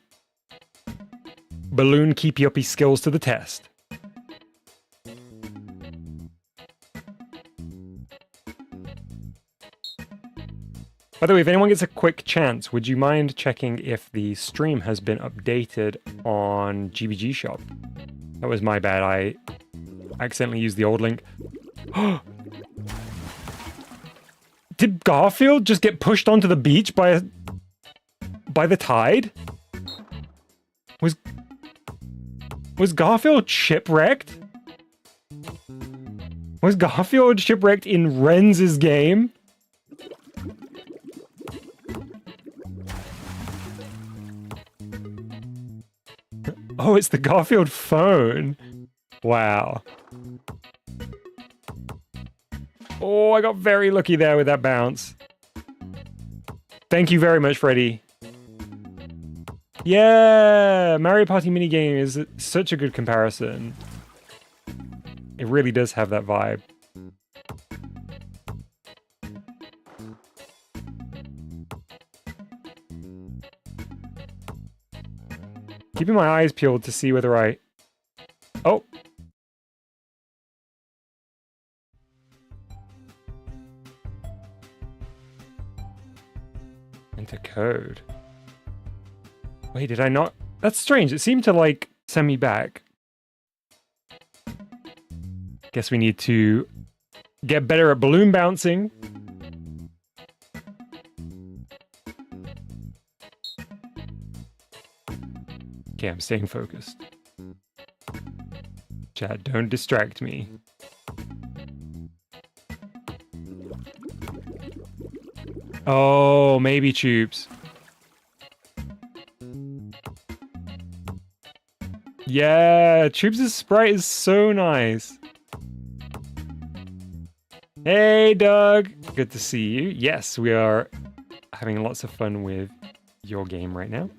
Speaker 1: balloon Keepy Uppy skills to the test. By the way, if anyone gets a quick chance, would you mind checking if the stream has been updated on GBG Shop? That was my bad. I accidentally used the old link. Did Garfield just get pushed onto the beach by the tide? Was Garfield shipwrecked? Was Garfield shipwrecked in Renz's game? Oh, it's the Garfield phone. Wow. Oh, I got very lucky there with that bounce. Thank you very much, Freddy. Yeah, Mario Party minigame is such a good comparison. It really does have that vibe. Keeping my eyes peeled to see whether I... Oh! Enter code. Wait, did I not? That's strange. It seemed to, like, send me back. Guess we need to get better at balloon bouncing. Okay, I'm staying focused. Chat, don't distract me. Oh, maybe tubes. Yeah, Tubes' sprite is so nice. Hey, Doug. Good to see you. Yes, we are having lots of fun with your game right now.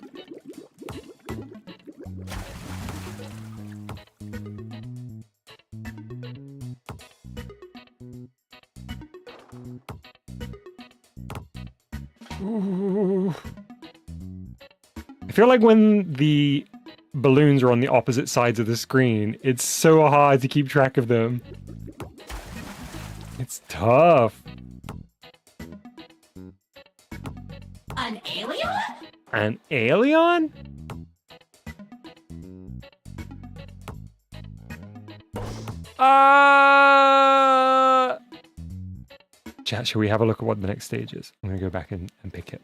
Speaker 1: Ooh. I feel like when the balloons are on the opposite sides of the screen, it's so hard to keep track of them. It's tough.
Speaker 2: An alien?
Speaker 1: An alien? Chat, shall we have a look at what the next stage is? I'm gonna go back and pick it.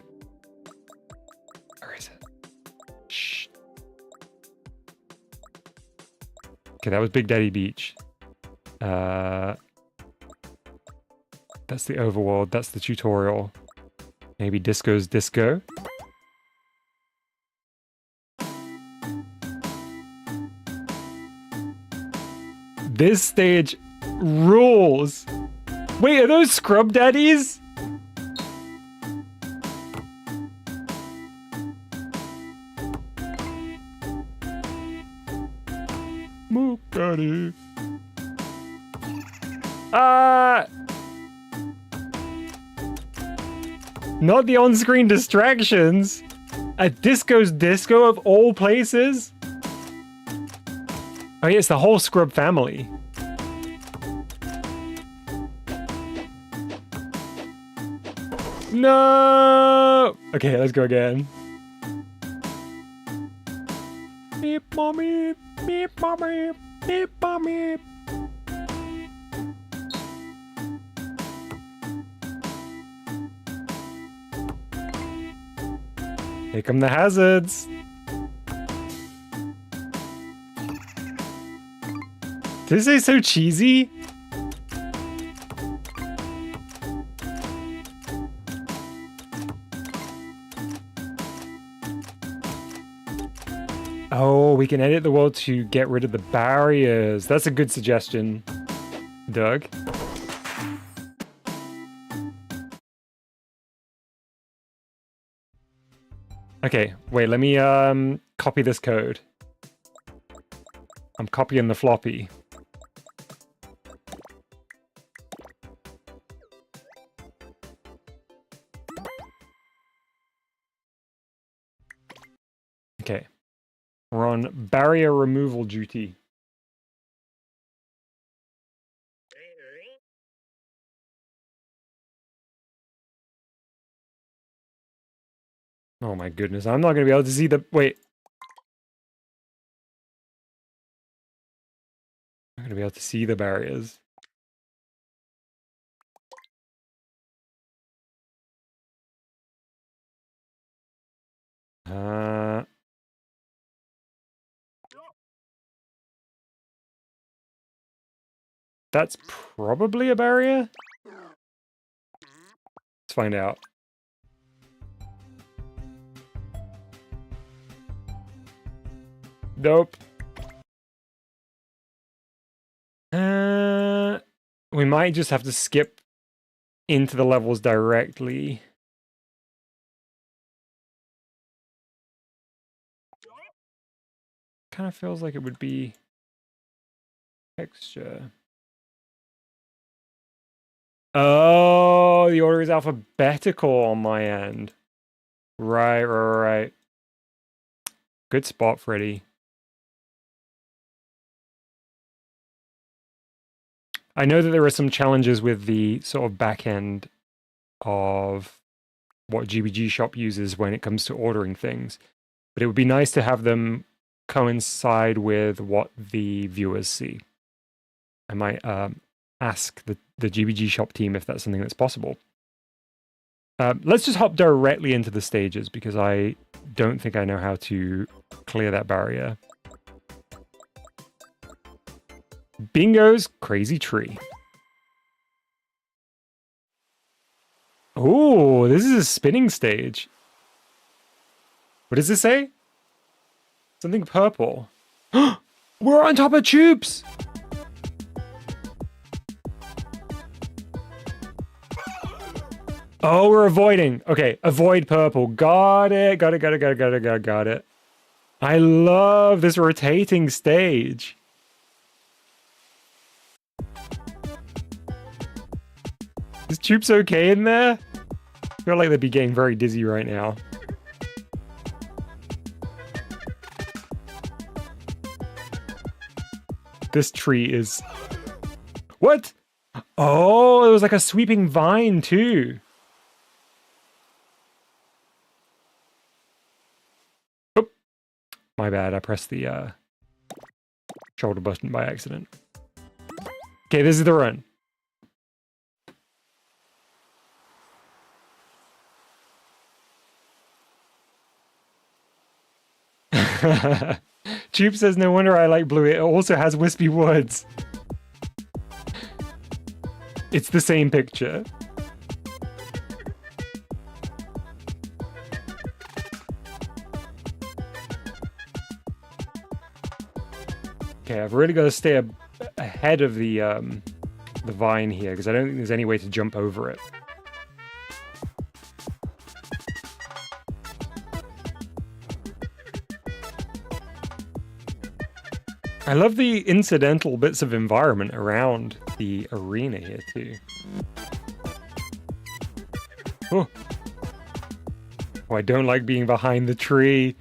Speaker 1: Where is it? Shh. Okay, that was Big Daddy Beach. That's the overworld. That's the tutorial. Maybe Disco's Disco. This stage rules. Wait, are those Scrub Daddies? Mook Daddy. Not the on-screen distractions. At Disco's Disco of all places? Oh yeah, it's the whole Scrub family. No! Okay, let's go again. Beep, mommy, beep, mommy, beep, mommy. Here come the hazards. Did it say so cheesy? Oh, we can edit the world to get rid of the barriers. That's a good suggestion, Doug. Okay, wait, let me copy this code. I'm copying the floppy. Okay. We're on barrier removal duty. Oh my goodness, I'm not going to be able to see the... Wait. I'm going to be able to see the barriers. That's probably a barrier? Let's find out. Nope. We might just have to skip into the levels directly. Kind of feels like it would be texture. Oh, the order is alphabetical on my end. Right. Good spot, Freddy. I know that there are some challenges with the sort of back end of what GBG Shop uses when it comes to ordering things, but it would be nice to have them coincide with what the viewers see. I might ask the GBG Shop team if that's something that's possible. Let's just hop directly into the stages because I don't think I know how to clear that barrier. Bingo's Crazy Tree. Oh, this is a spinning stage. What does this say? Something purple. We're on top of tubes! Oh, we're avoiding. Okay, avoid purple. Got it. Got it. I love this rotating stage. Is Tubes okay in there? I feel like they'd be getting very dizzy right now. This tree is... What? Oh, it was like a sweeping vine too. Oop. My bad, I pressed the shoulder button by accident. Okay, this is the run. Tube says, no wonder I like blue. It also has wispy woods. It's the same picture. Okay, I've really got to stay ahead of the vine here because I don't think there's any way to jump over it. I love the incidental bits of environment around the arena here too. Oh. Oh, I don't like being behind the tree.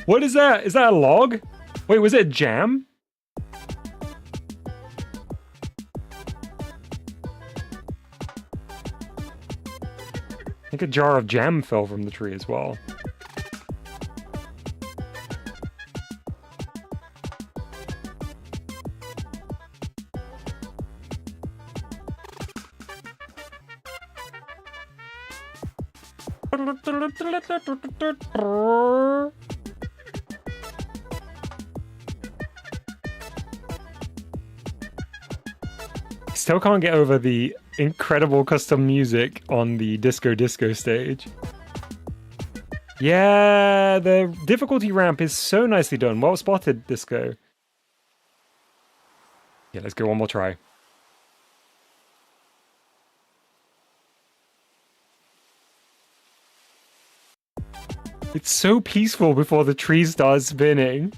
Speaker 1: What is that? Is that a log? Wait, was it jam? I think a jar of jam fell from the tree as well. Still can't get over the incredible custom music on the Disco Disco stage. Yeah, the difficulty ramp is so nicely done. Well spotted, Disco. Yeah, let's go one more try. It's so peaceful before the tree starts spinning.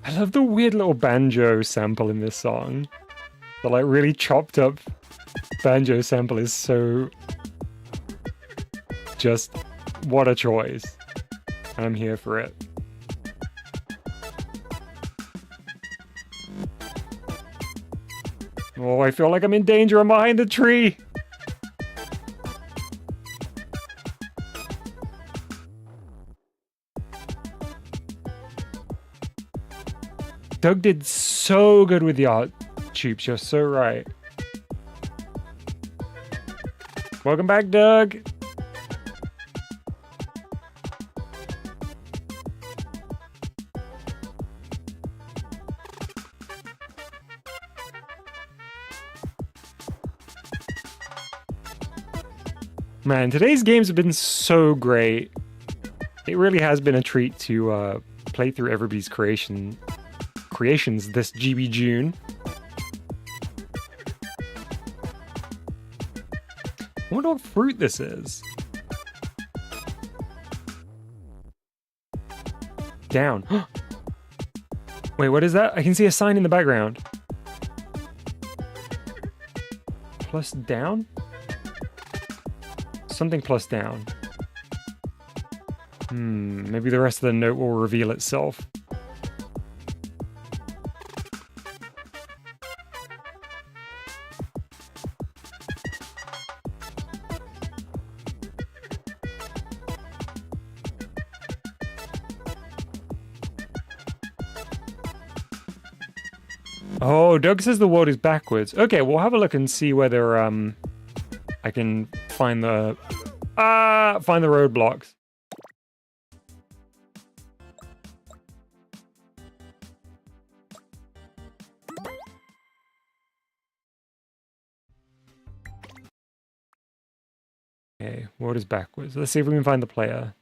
Speaker 1: I love the weird little banjo sample in this song. The like really chopped up banjo sample is so... just what a choice. I'm here for it. Oh, I feel like I'm in danger. I'm behind the tree. Doug did so good with the art, Tubes. You're so right. Welcome back, Doug. Man, today's games have been so great. It really has been a treat to play through everybody's creations this GBJune. I wonder what fruit this is. Down. Wait, what is that? I can see a sign in the background. Plus down? Something plus down. Maybe the rest of the note will reveal itself. Oh, Doug says the world is backwards. Okay, we'll have a look and see whether I can find the Find the roadblocks. Okay, what is backwards? Let's see if we can find the player.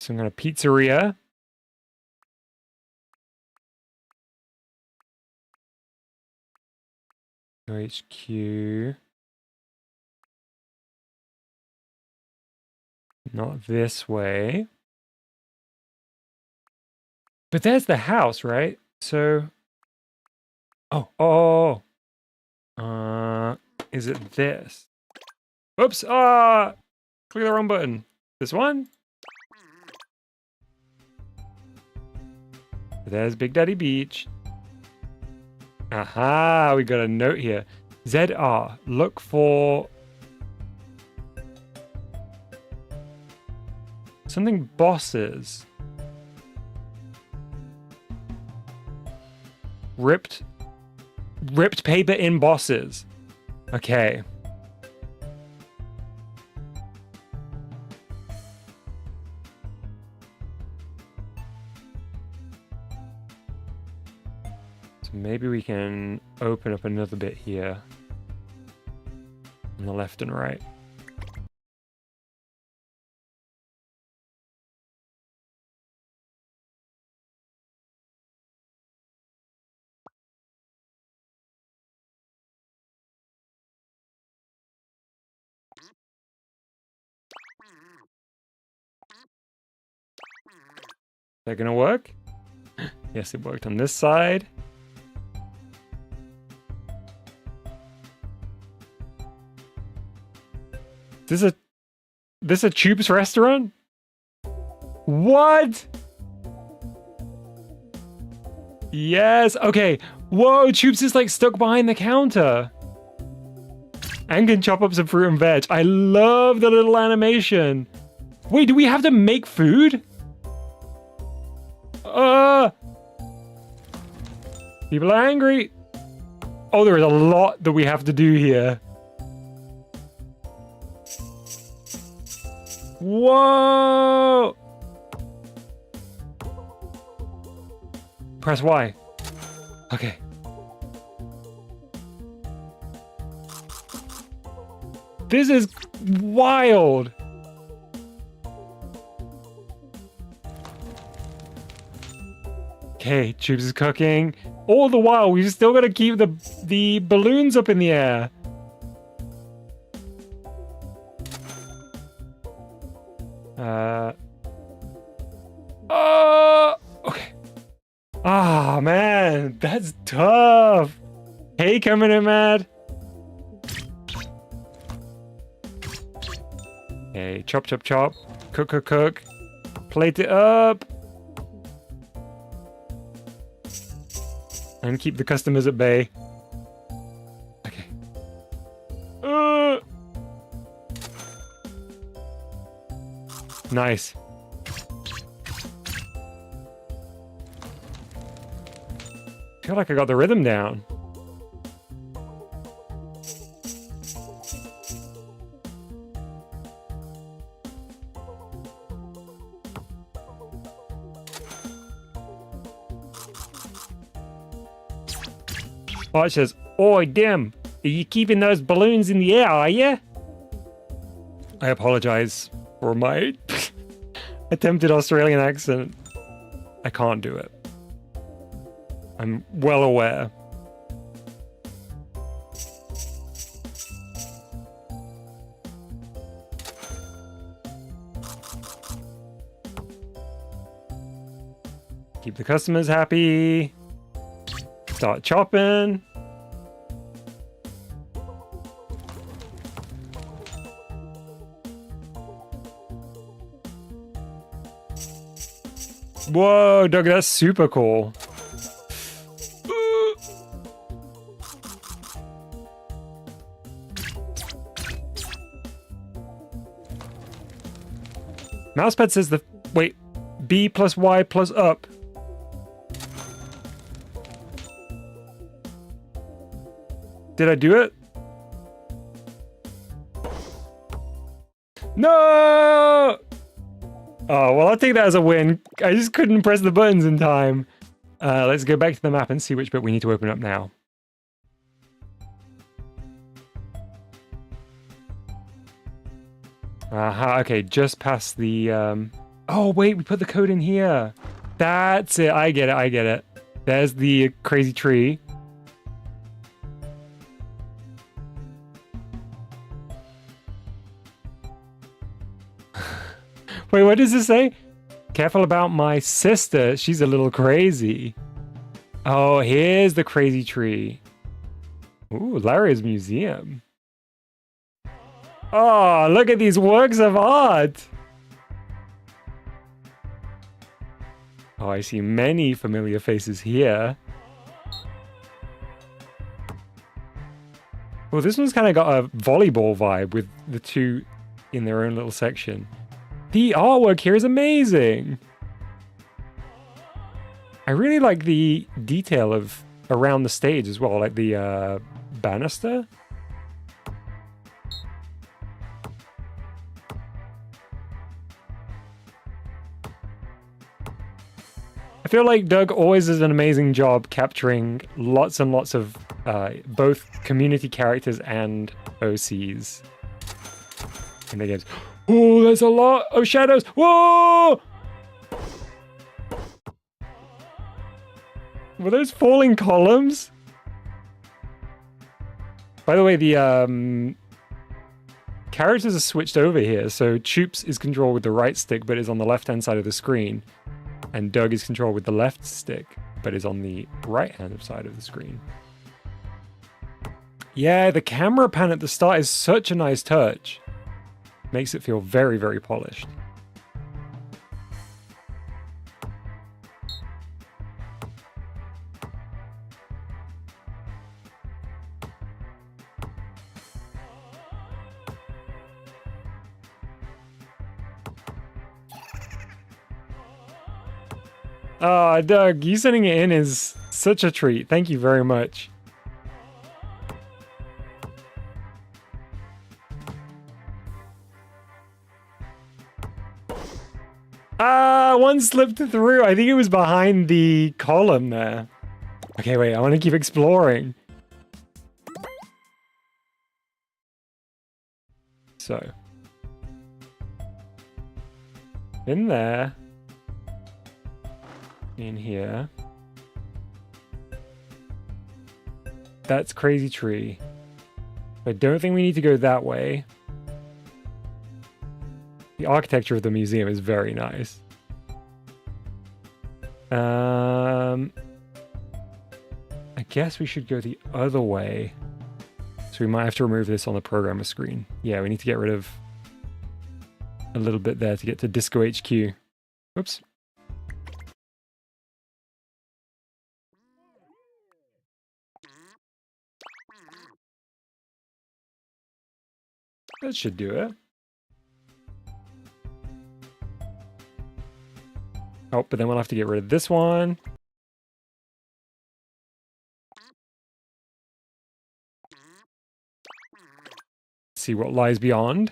Speaker 1: So I'm going to pizzeria. HQ. Not this way. But there's the house, right? So... Oh. Is it this? Oops! Click the wrong button. This one? There's Big Daddy Beach. Aha! We got a note here. ZR. Look for... something bosses. Ripped paper in bosses. Okay. So maybe we can open up another bit here. On the left and right. Is that gonna work? Yes, it worked on this side. This a Tubes restaurant? What? Yes, okay. Whoa, Tubes is like stuck behind the counter. And can chop up some fruit and veg. I love the little animation. Wait, do we have to make food? People are angry. Oh, there is a lot that we have to do here. Whoa! Press Y. Okay. This is wild. Okay, Tubes is cooking. All the while, we've still got to keep the balloons up in the air. Okay. Ah, man, that's tough. Hey, coming in, Mad. Okay, chop, chop, chop. Cook, cook, cook. Plate it up. And keep the customers at bay. Okay. Nice. I feel like I got the rhythm down. Bart says, "Oi, Dim, are you keeping those balloons in the air, are you?" I apologize for my attempted Australian accent. I can't do it. I'm well aware. Keep the customers happy. Start chopping. Whoa, Doug, that's super cool. Mousepad says wait, B plus Y plus up. Did I do it? No! Oh, well, I'll take that as a win. I just couldn't press the buttons in time. Let's go back to the map and see which bit we need to open up now. Aha, okay, just past the... Oh, wait, we put the code in here. That's it, I get it, I get it. There's the crazy tree. Wait, what does this say? Careful about my sister. She's a little crazy. Oh, here's the crazy tree. Ooh, Larry's museum. Oh, look at these works of art. Oh, I see many familiar faces here. Well, this one's kind of got a volleyball vibe with the two in their own little section. The artwork here is amazing. I really like the detail of around the stage as well, like the banister. I feel like Doug always does an amazing job capturing lots and lots of both community characters and OCs in the games. Oh, there's a lot of shadows. Whoa! Were those falling columns? By the way, the characters are switched over here. So Choops is controlled with the right stick, but is on the left-hand side of the screen. And Doug is controlled with the left stick, but is on the right-hand side of the screen. Yeah, the camera pan at the start is such a nice touch. Makes it feel very, very polished. Oh, Doug, you sending it in is such a treat. Thank you very much. One slipped through. I think it was behind the column there. Okay, wait, I want to keep exploring. So. In there. In here. That's Crazy Tree. I don't think we need to go that way. The architecture of the museum is very nice. I guess we should go the other way. So we might have to remove this on the programmer screen. Yeah, we need to get rid of a little bit there to get to Disco HQ. Whoops. That should do it. Oh, but then we'll have to get rid of this one. See what lies beyond.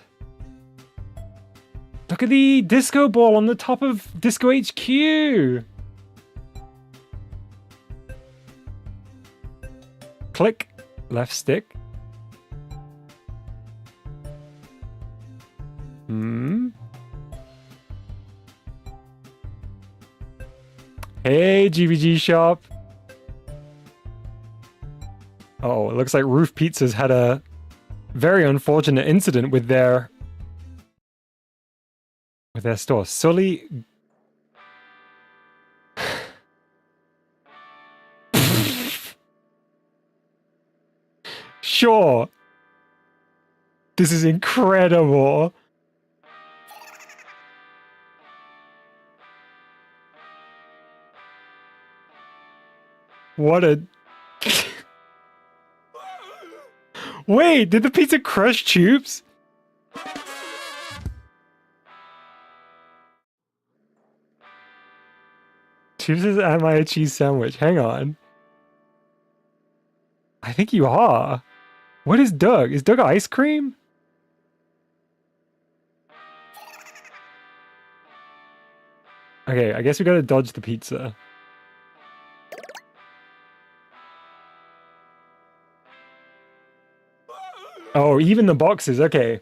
Speaker 1: Look at the disco ball on the top of Disco HQ. Click, left stick. Hey, GBG shop. Oh, it looks like Roof Pizzas had a very unfortunate incident with their store. Sully. Sure. This is incredible. What a... Wait, did the pizza crush Tubes? Tubes says, am I a cheese sandwich? Hang on. I think you are. What is Doug? Is Doug ice cream? Okay, I guess we gotta dodge the pizza. Oh, even the boxes, okay.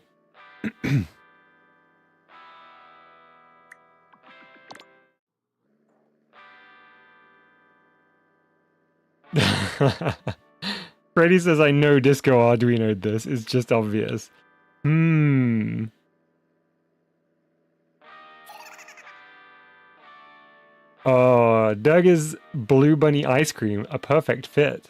Speaker 1: Freddy says, I know Disco Arduino'd this. It's just obvious. Hmm. Oh, Doug is Blue Bunny ice cream. A perfect fit.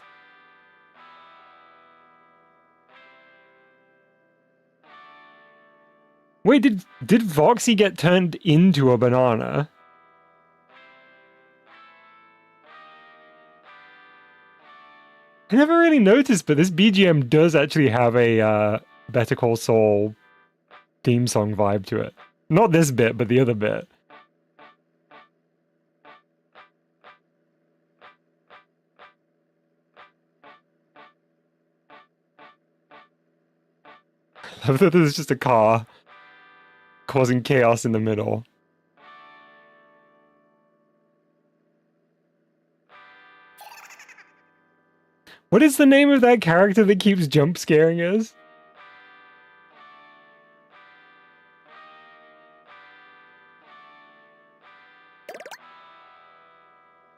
Speaker 1: Wait, did Voxy get turned into a banana? I never really noticed, but this BGM does actually have a Better Call Saul theme song vibe to it. Not this bit, but the other bit. I love that there's just a car causing chaos in the middle. What is the name of that character that keeps jump scaring us?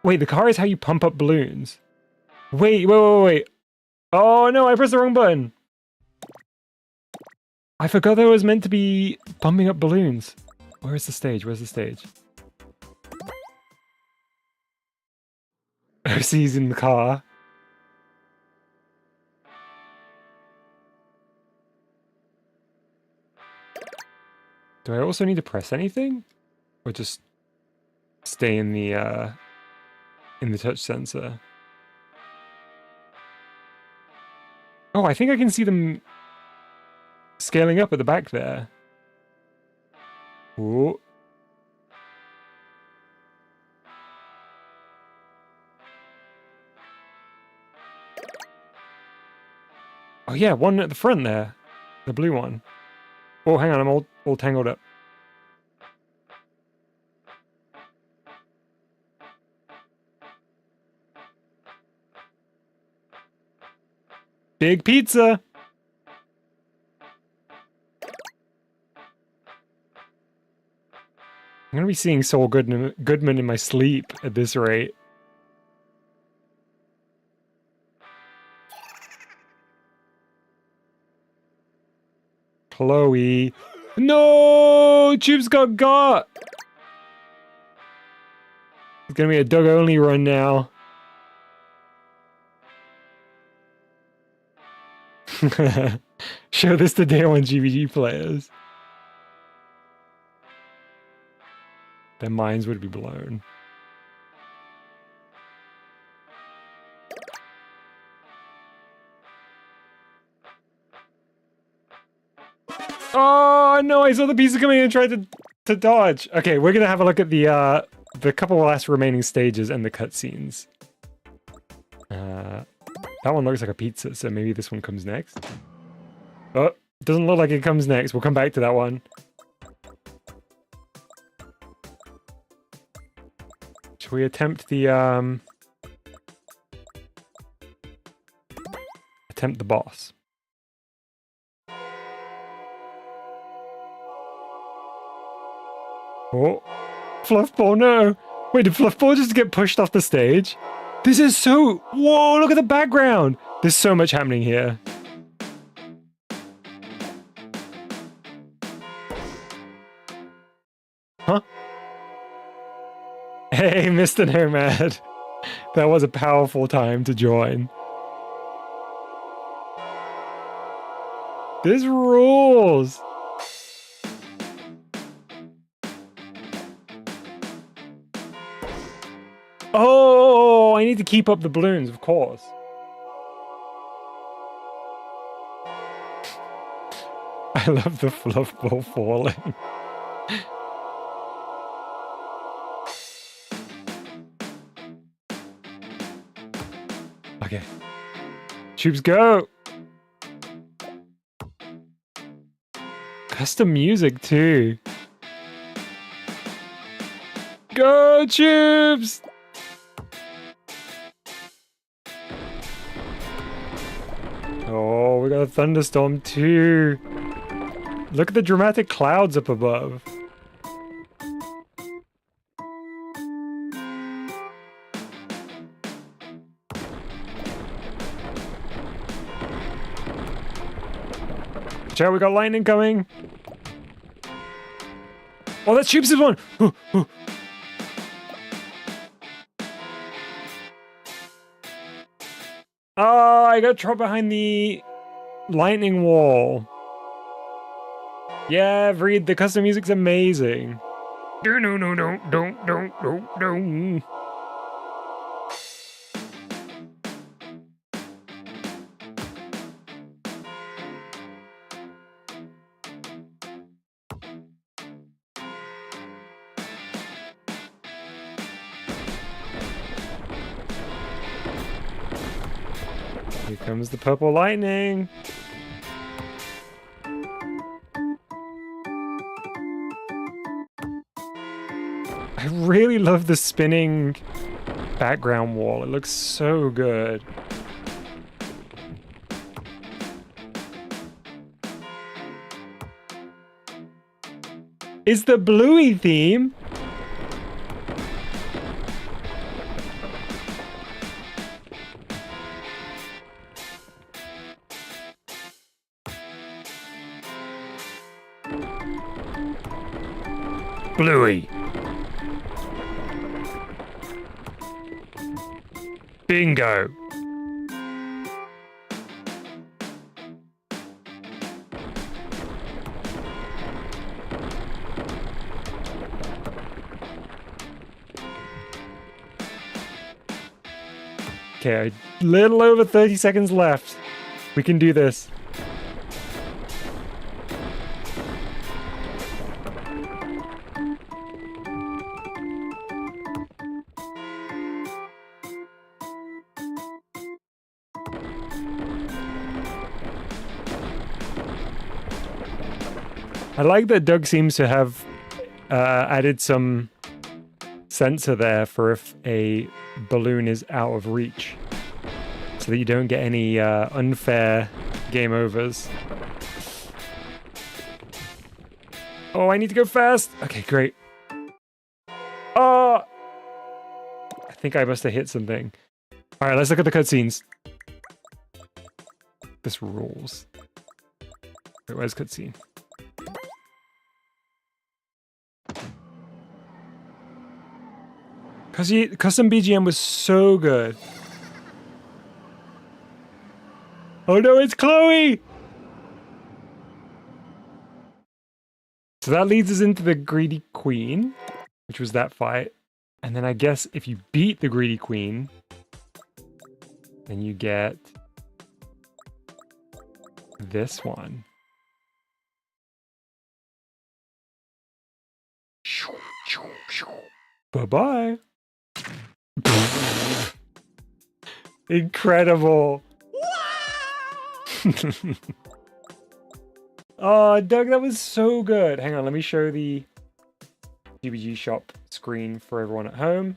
Speaker 1: Wait, the car is how you pump up balloons. Wait. Oh no, I pressed the wrong button. I forgot that it was meant to be pumping up balloons. Where's the stage? Where's the stage? OC's in the car. Do I also need to press anything? Or just stay in the touch sensor? Oh, I think I can see them scaling up at the back there. Ooh. Oh yeah, one at the front there. The blue one. Oh, hang on, I'm all tangled up. Big pizza! I'm gonna be seeing Saul Goodman in my sleep at this rate. Chloe. No! Tubes got! It's gonna be a Doug only run now. Show this to day one GBG players. Their minds would be blown. Oh no, I saw the pizza coming in and tried to dodge. Okay, we're gonna have a look at the couple last remaining stages and the cutscenes. That one looks like a pizza, so maybe this one comes next. Oh, doesn't look like it comes next. We'll come back to that one. Should we attempt the boss? Oh, Fluffball, no! Wait, did Fluffball just get pushed off the stage? This is so... Whoa, look at the background! There's so much happening here. Huh? Hey, Mr. Nomad. That was a powerful time to join. This rules! Oh, I need to keep up the balloons, of course. I love the fluff ball falling. Okay. Tubes go! custom music too. Go Tubes! Oh, we got a thunderstorm too. Look at the dramatic clouds up above. Watch out, we got lightning coming. Oh, that's Tubes' one. Oh, I got trapped behind the lightning wall. Yeah, Vreed, the custom music's amazing. No. Here comes the purple lightning. I really love the spinning background wall. It looks so good. It's the Bluey theme.
Speaker 3: Bluey. Bingo.
Speaker 1: Okay, a little over 30 seconds left. We can do this. I like that Doug seems to have added some sensor there for if a balloon is out of reach, so that you don't get any unfair game overs. Oh, I need to go fast. Okay, great. Oh, I think I must have hit something. All right, let's look at the cutscenes. This rules. Wait, where's cutscene? Custom BGM was so good. Oh no, it's Chloe! So that leads us into the Greedy Queen, which was that fight. And then I guess if you beat the Greedy Queen, then you get this one. Bye-bye. Incredible. Oh, Doug, that was so good. Hang on, let me show the GBG shop screen for everyone at home.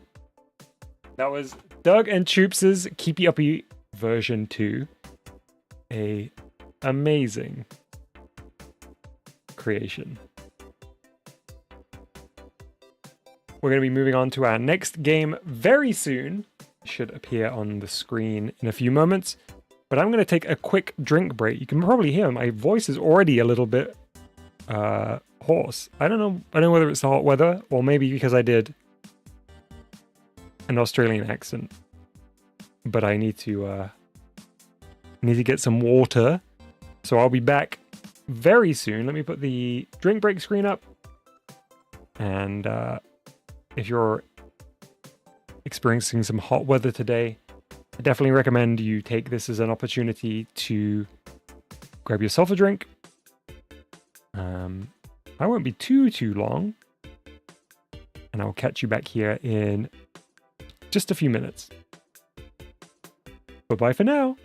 Speaker 1: That was Doug and Choops' Keepy Uppy version 2. A amazing creation. We're going to be moving on to our next game very soon. It should appear on the screen in a few moments. But I'm going to take a quick drink break. You can probably hear my voice is already a little bit hoarse. I don't know whether it's the hot weather or maybe because I did an Australian accent. But I need to get some water. So I'll be back very soon. Let me put the drink break screen up. And if you're experiencing some hot weather today, I definitely recommend you take this as an opportunity to grab yourself a drink. I won't be too long, and I'll catch you back here in just a few minutes. Bye-bye for now.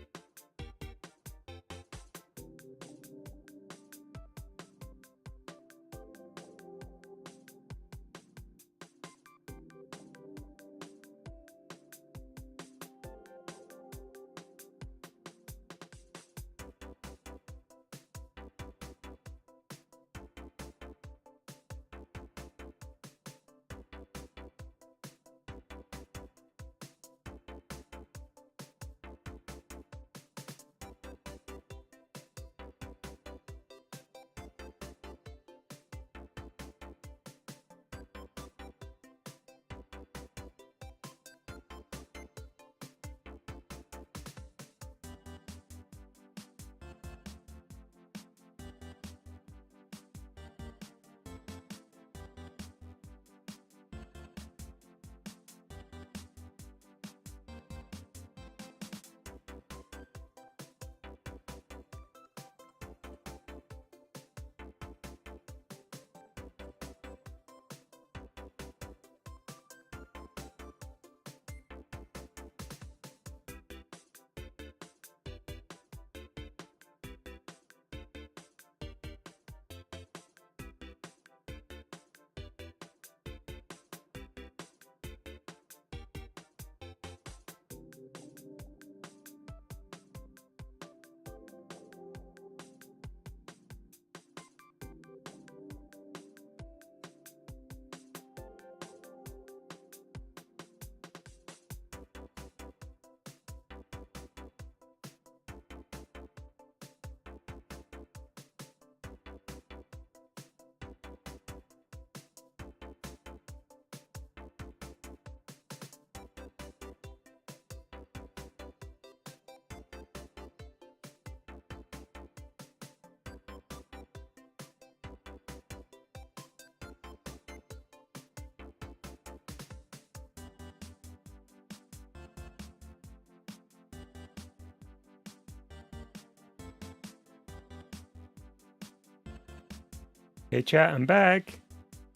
Speaker 1: Hey chat, I'm back.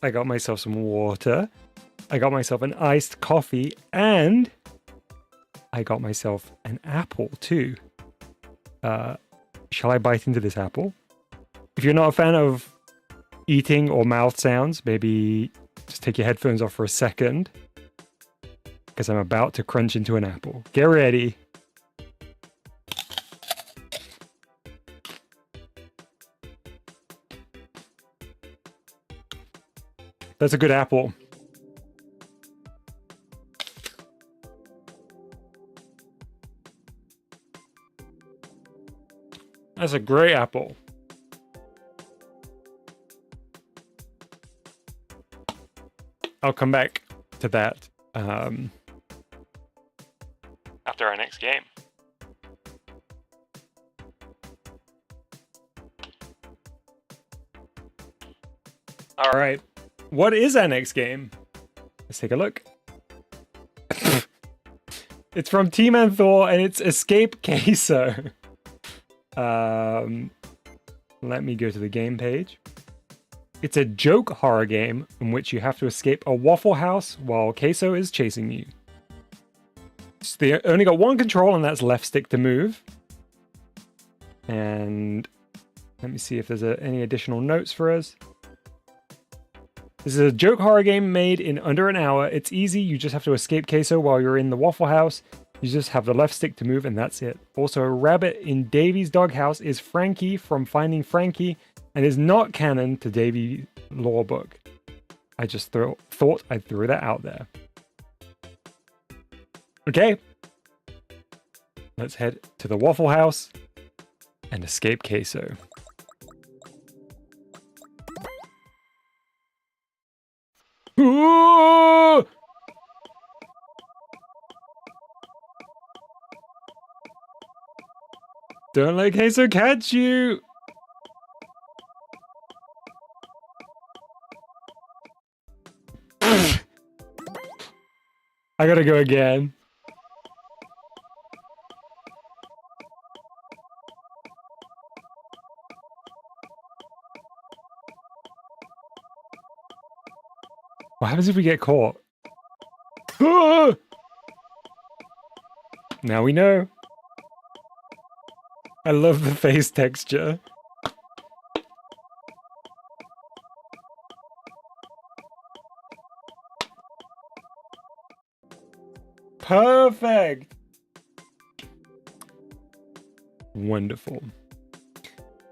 Speaker 1: I got myself some water. I got myself an iced coffee, and I got myself an apple too. Shall I bite into this apple? If you're not a fan of eating or mouth sounds, maybe just take your headphones off for a second, because I'm about to crunch into an apple. Get ready. That's a good apple. That's a great apple. I'll come back to that after our next game. All right. What is our next game? Let's take a look. It's from Team and Thor, and it's Escape Queso. Let me go to the game page. It's a joke horror game in which you have to escape a Waffle House while Queso is chasing you. So they only got one control, and that's left stick to move. And let me see if there's any additional notes for us. This is a joke horror game made in under an hour. It's easy. You just have to escape Queso while you're in the Waffle House. You just have the left stick to move, and that's it. Also, a rabbit in Davy's doghouse is Frankie from Finding Frankie, and is not canon to Davy lore book. I just thought I'd throw that out there. Okay. Let's head to the Waffle House and escape Queso. Ooh! Don't let Queso catch you! I gotta go again. What happens if we get caught? Ah! Now we know. I love the face texture. Perfect. Wonderful.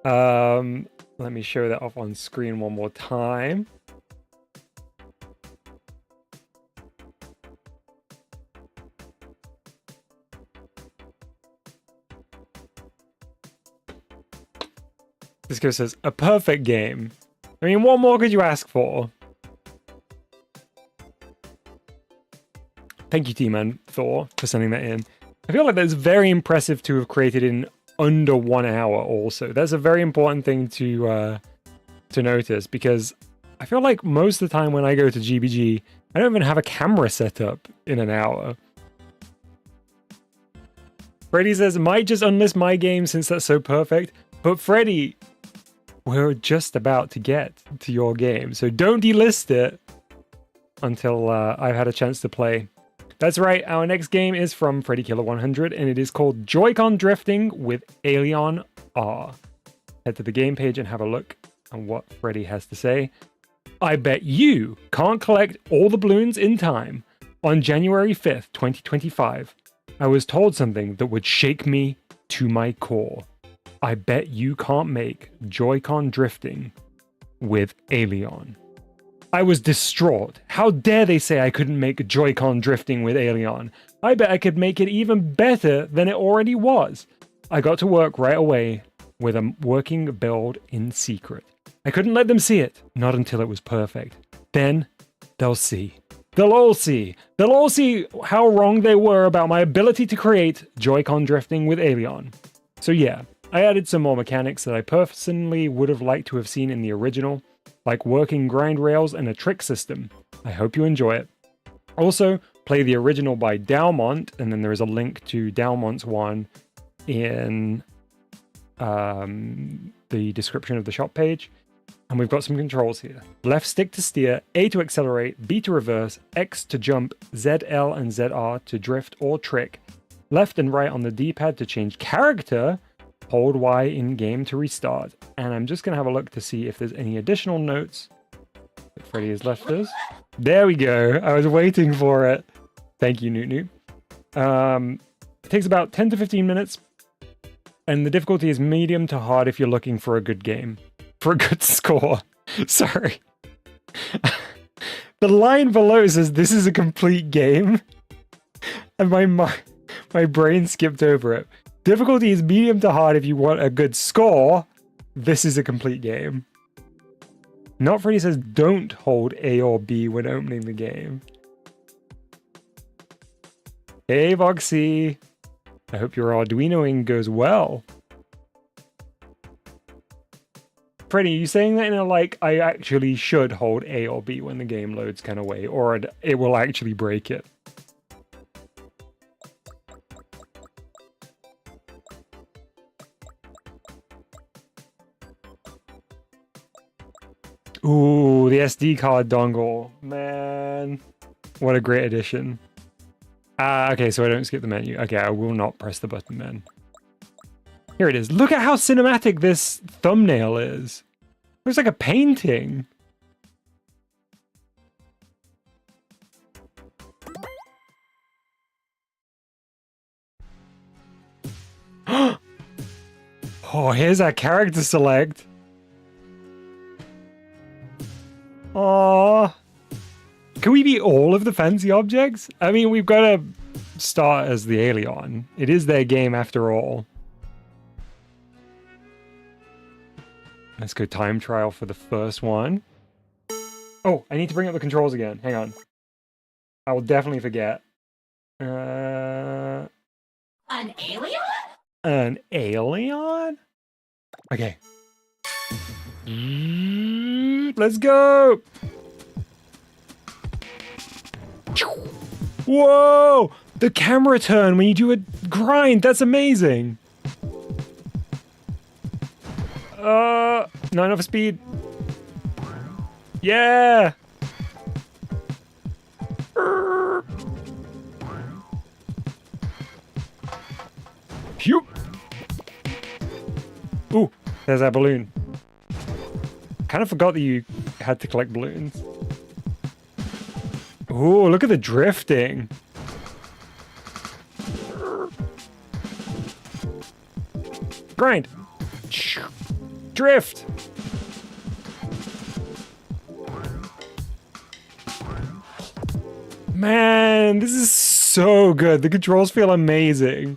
Speaker 1: Let me show that off on screen one more time. This guy says, a perfect game. I mean, what more could you ask for? Thank you, T-Man Thor, for sending that in. I feel like that's very impressive to have created in under 1 hour also. That's a very important thing to notice, because I feel like most of the time when I go to GBG, I don't even have a camera set up in an hour. Freddy says, might just unlist my game since that's so perfect. But Freddy, we're just about to get to your game, so don't delist it until I've had a chance to play. That's right, our next game is from Freddy Killer 100, and it is called Joycon Drifting with Alon R. Head to the game page and have a look on what Freddy has to say. I bet you can't collect all the balloons in time. On January 5th, 2025, I was told something that would shake me to my core. I bet you can't make Joycon Drifting with Alon. I was distraught. How dare they say I couldn't make Joycon Drifting with Alon? I bet I could make it even better than it already was. I got to work right away with a working build in secret. I couldn't let them see it, not until it was perfect. Then they'll see. They'll all see. They'll all see how wrong they were about my ability to create Joycon Drifting with Alon. So yeah, I added some more mechanics that I personally would have liked to have seen in the original, like working grind rails and a trick system. I hope you enjoy it. Also, play the original by Dalmont, and then there is a link to Dalmont's one in the description of the shop page. And we've got some controls here. Left stick to steer, A to accelerate, B to reverse, X to jump, ZL and ZR to drift or trick. Left and right on the D-pad to change character. Hold Y in game to restart. And I'm just going to have a look to see if there's any additional notes that Freddy has left us. There we go. I was waiting for it. Thank you, Newt. It takes about 10 to 15 minutes. And the difficulty is medium to hard if you're looking for a good game. For a good score. Sorry. The line below says this is a complete game. And my brain skipped over it. Difficulty is medium to hard if you want a good score. This is a complete game. Not Freddy says don't hold A or B when opening the game. Hey, Voxy. I hope your Arduinoing goes well. Freddy, are you saying that in a like, I actually should hold A or B when the game loads kind of way, or it will actually break it? Ooh, the SD card dongle. Man, what a great addition. Okay, so I don't skip the menu. Okay, I will not press the button then. Here it is. Look at how cinematic this thumbnail is. Looks like a painting. Oh, here's our character select. Aww. Can we be all of the fancy objects? I mean, we've got to start as the Alon. It is their game after all. Let's go time trial for the first one. Oh, I need to bring up the controls again. Hang on. I will definitely forget.
Speaker 2: An alien?
Speaker 1: An alien? Okay. Let's go! Whoa! The camera turn when you do a grind, that's amazing! Not enough speed. Yeah! Phew! Ooh, there's that balloon. Kind of forgot that you had to collect balloons. Ooh, look at the drifting. Grind. Drift. Man, this is so good. The controls feel amazing.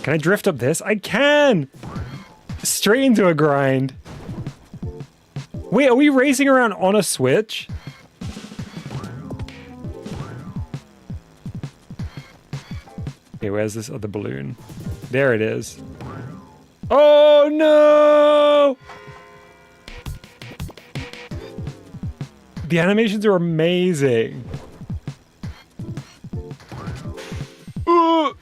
Speaker 1: Can I drift up this? I can! Straight into a grind. Wait, are we racing around on a Switch? Okay, where's this other balloon? There it is. Oh no! The animations are amazing. Ooh!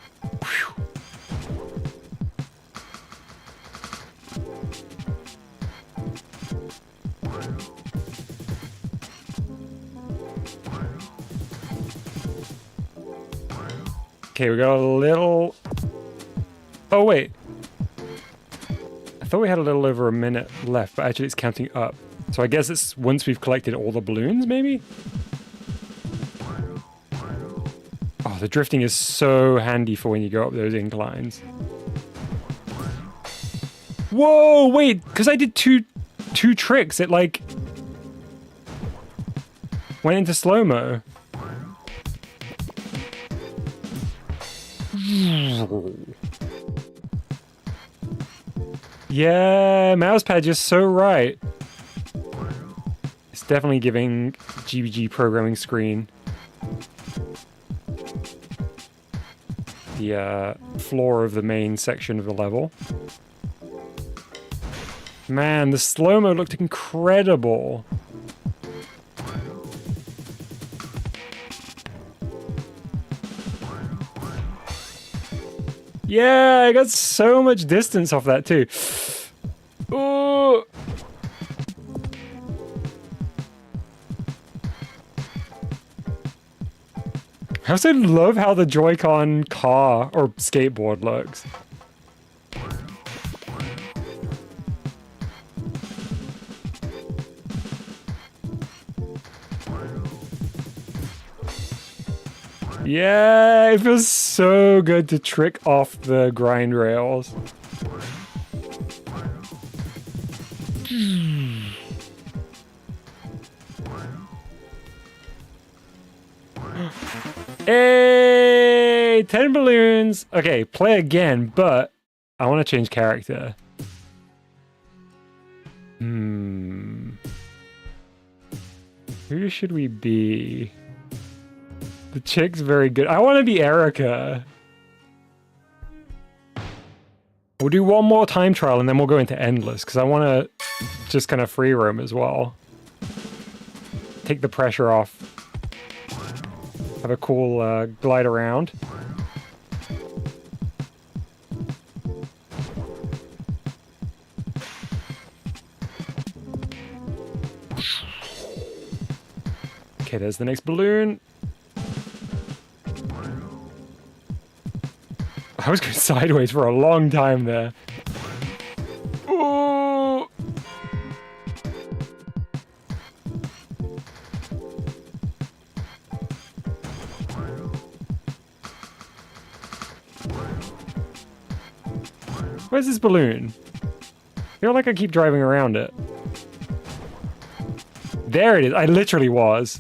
Speaker 1: Okay, we got a little... Oh, wait. I thought we had a little over a minute left, but actually it's counting up. So I guess it's once we've collected all the balloons, maybe? Oh, the drifting is so handy for when you go up those inclines. Whoa, wait, because I did two tricks. It, like, went into slow-mo. Yeah, mousepad just so right. It's definitely giving GBG programming screen the floor of the main section of the level. Man, the slow-mo looked incredible. Yeah, I got so much distance off that too. Ooh. I also love how the Joy-Con car or skateboard looks. Yeah, it feels so good to trick off the grind rails. Hey, 10 balloons. Okay, play again, but I want to change character. Who should we be? The chick's very good. I want to be Erica. We'll do one more time trial and then we'll go into endless because I want to just kind of free roam as well. Take the pressure off. Have a cool glide around. Okay, there's the next balloon. I was going sideways for a long time there. Oh! Where's this balloon? I feel like I keep driving around it. There it is. I literally was.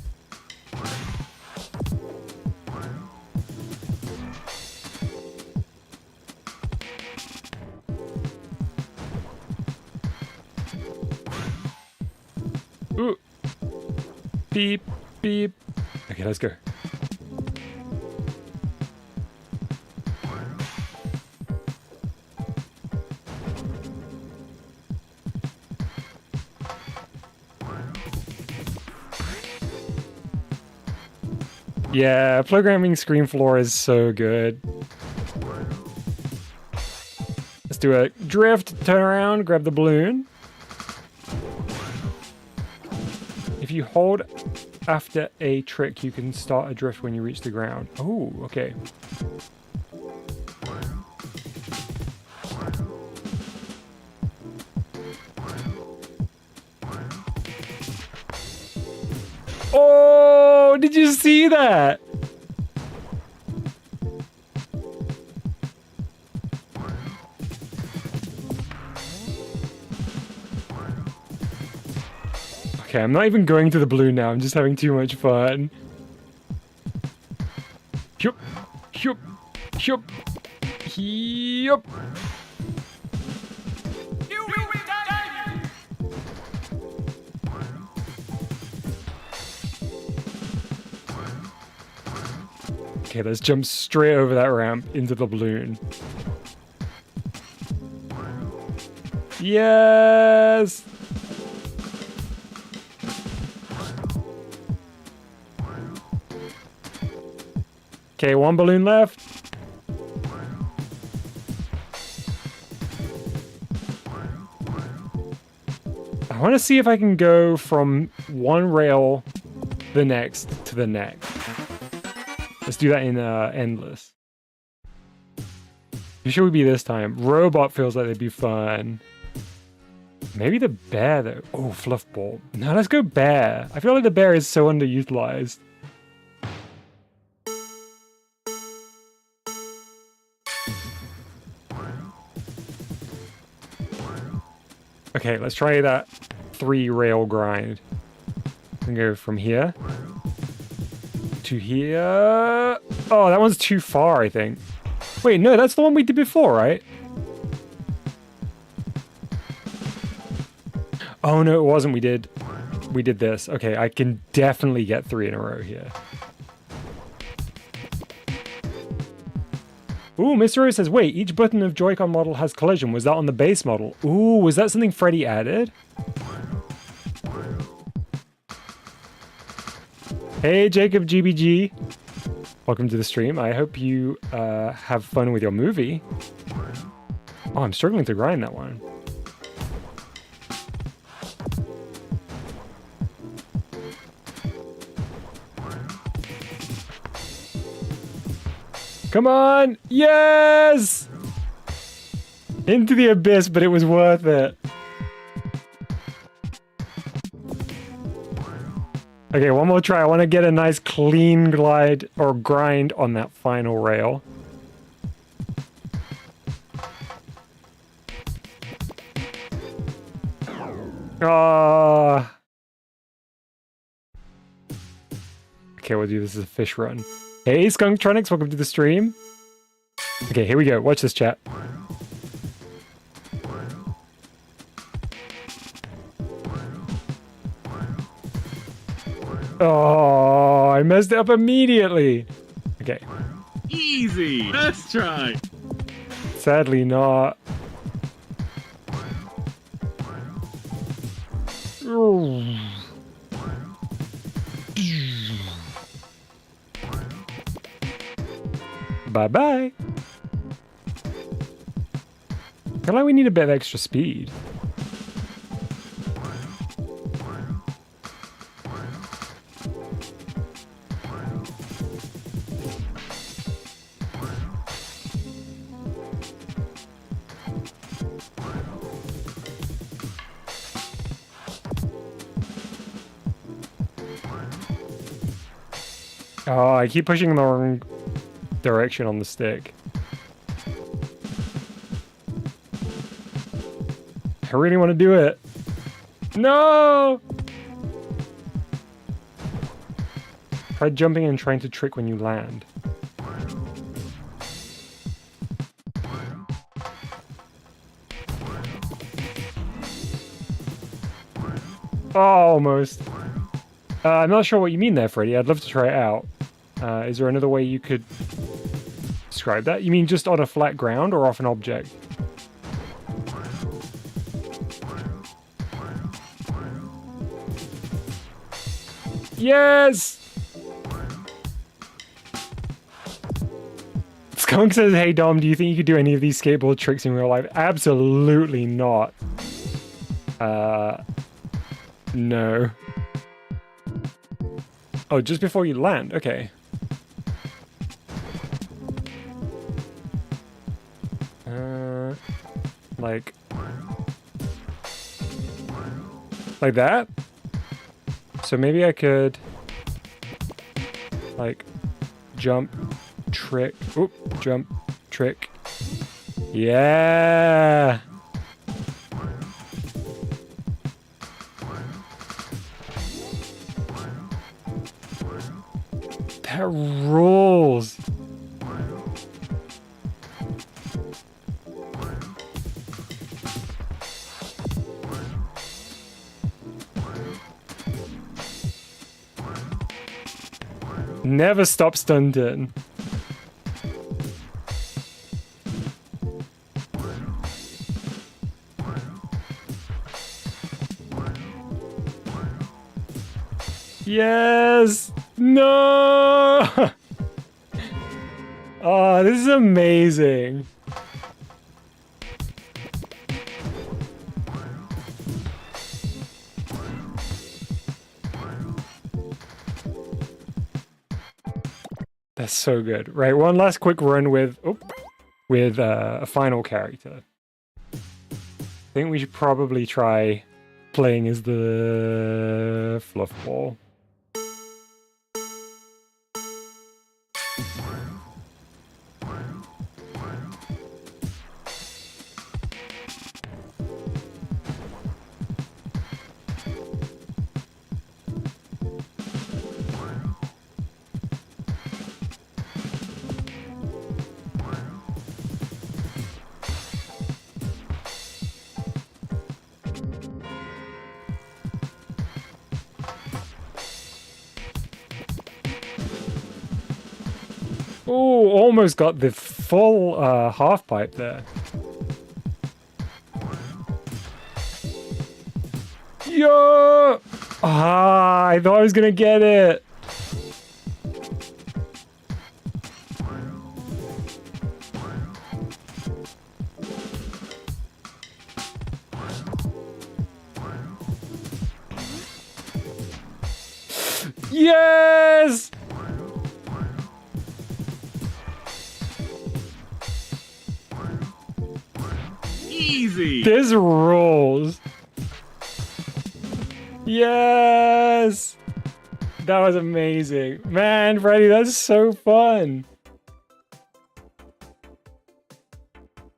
Speaker 1: Ooh. Beep, beep. Okay, let's go. Yeah, programming screen floor is so good. Let's do a drift, turn around, grab the balloon. If you hold after a trick, you can start a drift when you reach the ground. Oh, okay. Oh, did you see that? Okay, I'm not even going to the balloon now. I'm just having too much fun. Hup, hup, hup, hup. Okay, let's jump straight over that ramp into the balloon. Yes! Okay, one balloon left. I want to see if I can go from one rail the next to the next. Let's do that in endless. Who should we be this time? Robot feels like they'd be fun. Maybe the bear though. Oh, fluff ball. No, let's go bear. I feel like the bear is so underutilized. Okay, let's try that 3-rail grind. And go from here to here. Oh, that one's too far, I think. Wait, no, that's the one we did before, right? Oh, no, it wasn't. We did this. Okay, I can definitely get 3 in a row here. Ooh, Mr. Rose says, wait, each button of Joy-Con model has collision. Was that on the base model? Ooh, was that something Freddy added? Hey, Jacob GBG. Welcome to the stream. I hope you have fun with your movie. Oh, I'm struggling to grind that one. Come on! Yes! Into the abyss, but it was worth it. Okay, one more try. I want to get a nice clean glide or grind on that final rail. Ah. Okay, we'll do this as a fish run. Hey, Skunktronics, welcome to the stream. Okay, here we go. Watch this, chat. Oh, I messed it up immediately. Okay.
Speaker 4: Easy. Let's try.
Speaker 1: Sadly not. Bye-bye. I feel like we need a bit of extra speed. Oh, I keep pushing in the wrong direction on the stick. I really want to do it. No! Try jumping and trying to trick when you land. Oh, almost. I'm not sure what you mean there, Freddy. I'd love to try it out. Is there another way you could describe that? You mean just on a flat ground or off an object? Yes! Skunk says, hey Dom, do you think you could do any of these skateboard tricks in real life? Absolutely not. No. Oh, just before you land, okay. Like that? So maybe I could, like, jump, trick, oop, jump, trick. Yeah! That rules! Never stop stunting. Yes! No! Oh, this is amazing. That's so good. Right, one last quick run with a final character. I think we should probably try playing as the fluff ball. Oh, almost got the full half pipe there. Yo! Ah, I thought I was gonna get it. Yes!
Speaker 4: Easy.
Speaker 1: This rules. Yes! That was amazing. Man, Freddy, that's so fun.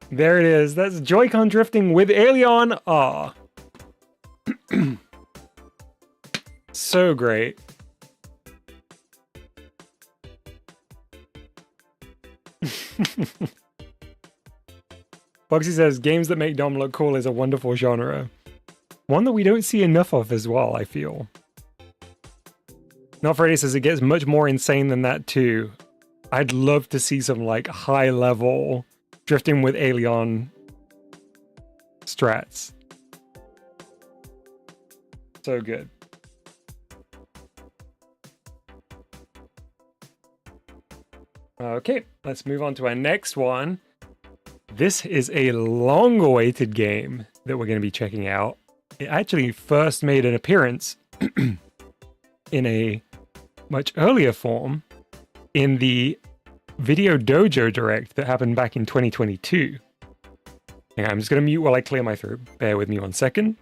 Speaker 1: There it is. That's Joycon Drifting with Alon. Ah. So great. Foxy says, games that make Dom look cool is a wonderful genre. One that we don't see enough of as well, I feel. Not Freddy says it gets much more insane than that too. I'd love to see some like high level drifting with Alon strats. So good. Okay, let's move on to our next one. This is a long-awaited game that we're going to be checking out. It actually first made an appearance in a much earlier form in the VideoDojo Direct that happened back in 2022. Hang on, I'm just going to mute while I clear my throat. Bear with me 1 second.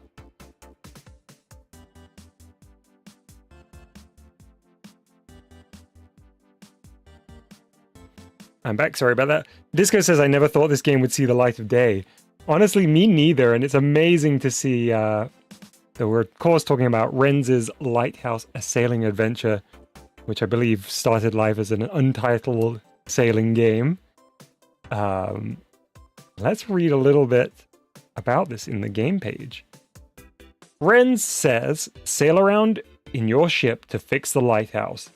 Speaker 1: I'm back, sorry about that. Disco says, I never thought this game would see the light of day. Honestly, me neither, and it's amazing to see that we're, of course, talking about Renz's Lighthouse, a sailing adventure, which I believe started life as an untitled sailing game. Let's read a little bit about this in the game page. Renz says, sail around in your ship to fix the lighthouse.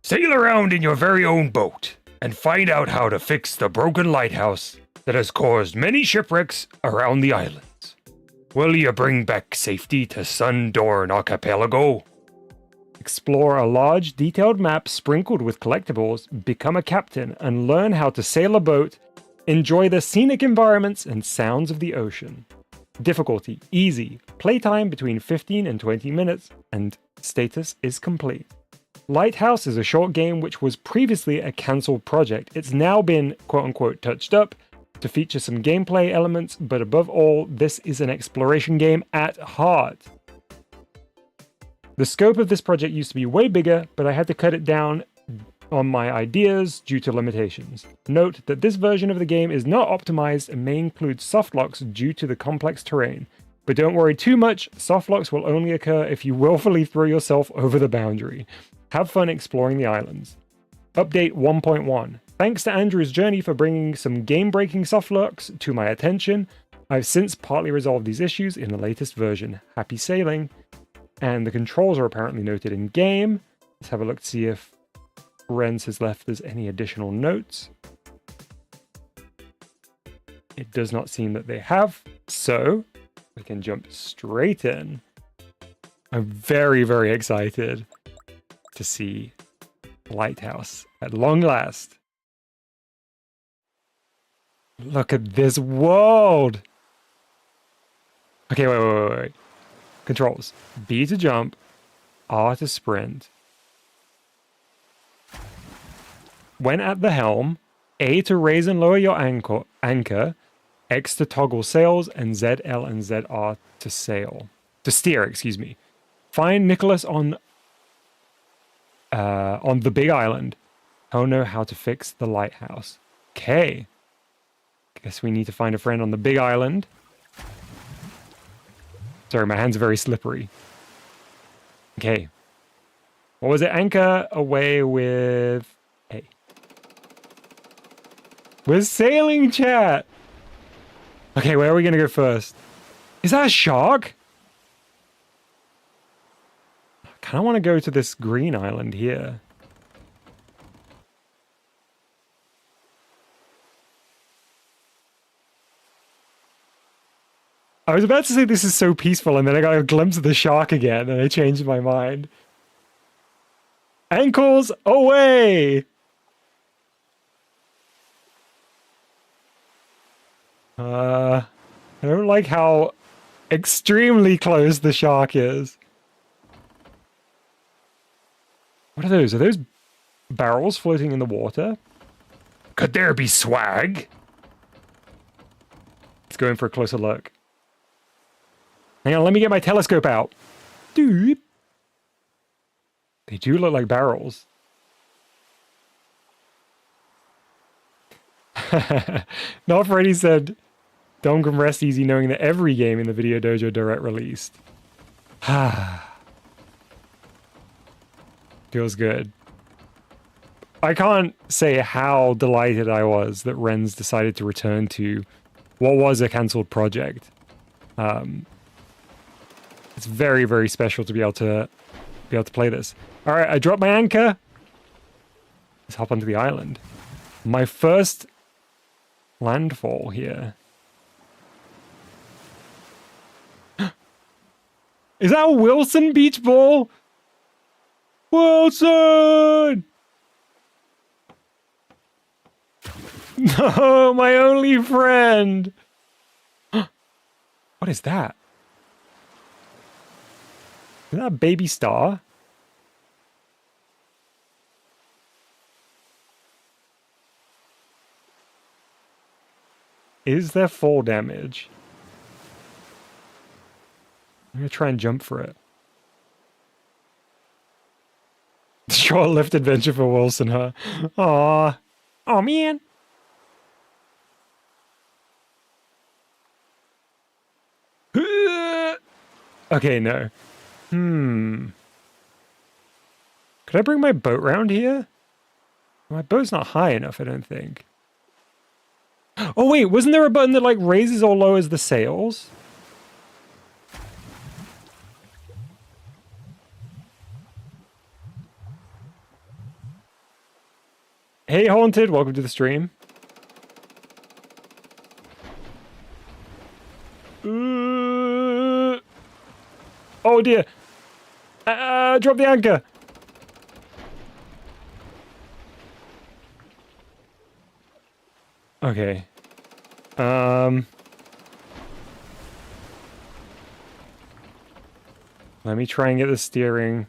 Speaker 3: Sail around in your very own boat and find out how to fix the broken lighthouse that has caused many shipwrecks around the islands. Will you bring back safety to Sundorn Archipelago?
Speaker 1: Explore a large, detailed map sprinkled with collectibles, become a captain, and learn how to sail a boat, enjoy the scenic environments and sounds of the ocean. Difficulty, easy, playtime between 15 and 20 minutes, and status is complete. Lighthouse is a short game which was previously a cancelled project. It's now been quote-unquote touched up to feature some gameplay elements, but above all, this is an exploration game at heart. The scope of this project used to be way bigger, but I had to cut it down on my ideas due to limitations. Note that this version of the game is not optimized and may include softlocks due to the complex terrain. But don't worry too much, softlocks will only occur if you willfully throw yourself over the boundary. Have fun exploring the islands. Update 1.1. Thanks to Andrew's journey for bringing some game-breaking softlocks to my attention. I've since partly resolved these issues in the latest version. Happy sailing. And the controls are apparently noted in game. Let's have a look to see if Renz has left us any additional notes. It does not seem that they have, so we can jump straight in. I'm very, very excited to see Lighthouse at long last. Look at this world! Okay, wait. Controls. B to jump, R to sprint. When at the helm, A to raise and lower your anchor, X to toggle sails, and ZL and ZR to sail. To steer, excuse me. Find Nicholas on the big island. He'll know how to fix the lighthouse. Okay. Guess we need to find a friend on the big island. Sorry, my hands are very slippery. Okay. What was it? Anchor away with A. We're sailing, chat! Okay, where are we gonna go first? Is that a shark? I kinda wanna go to this green island here. I was about to say this is so peaceful, and then I got a glimpse of the shark again, and I changed my mind. Ankles away! I don't like how extremely close the shark is. What are those? Are those barrels floating in the water?
Speaker 3: Could there be swag?
Speaker 1: Let's go in for a closer look. Hang on, let me get my telescope out. Dude. They do look like barrels. Not Freddy said, Dom can rest easy knowing that every game in the VideoDojo Direct released. Feels good. I can't say how delighted I was that Ren's decided to return to what was a cancelled project. It's very, very special to be able to play this. All right, I dropped my anchor. Let's hop onto the island. My first landfall here. Is that a Wilson beach ball? Wilson! No, my only friend. What is that? Is that a baby star? Is there fall damage? I'm gonna try and jump for it. Short-lived adventure for Wilson, huh? Aww. Oh man. Okay, no. Could I bring my boat round here? My boat's not high enough, I don't think. Oh wait, wasn't there a button that like raises or lowers the sails? Hey Haunted, welcome to the stream. Oh dear. Drop the anchor. Okay. Let me try and get the steering.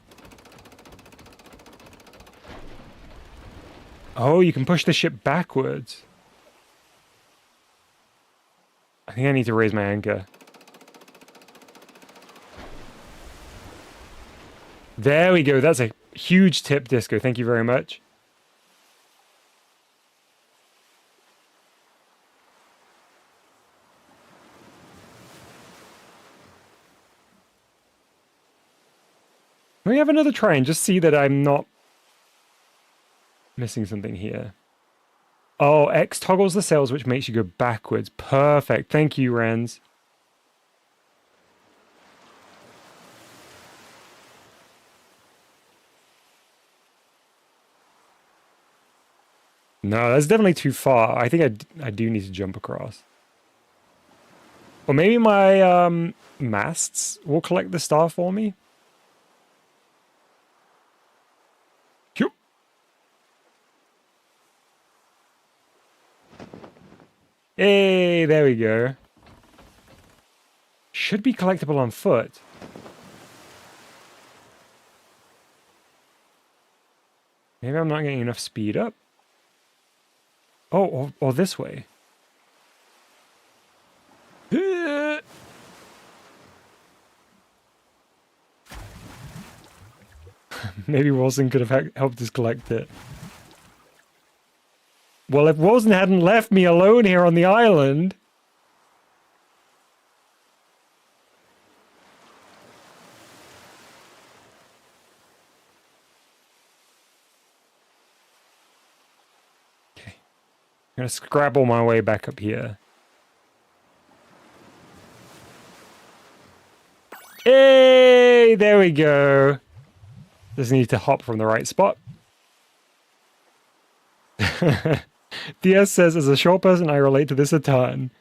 Speaker 1: Oh, you can push the ship backwards. I think I need to raise my anchor. There we go. That's a huge tip, Disco. Thank you very much. Let me have another try and just see that I'm not missing something here. Oh, X toggles the sails, which makes you go backwards. Perfect. Thank you, Rens. No, that's definitely too far. I think I do need to jump across. Or maybe my masts will collect the star for me. Phew. Hey, there we go. Should be collectible on foot. Maybe I'm not getting enough speed up. Oh, or this way. Maybe Wilson could have helped us collect it. Well, if Wilson hadn't left me alone here on the island... I'm gonna scrabble my way back up here. Hey, there we go. Just need to hop from the right spot. DS says, as a short person, I relate to this a ton.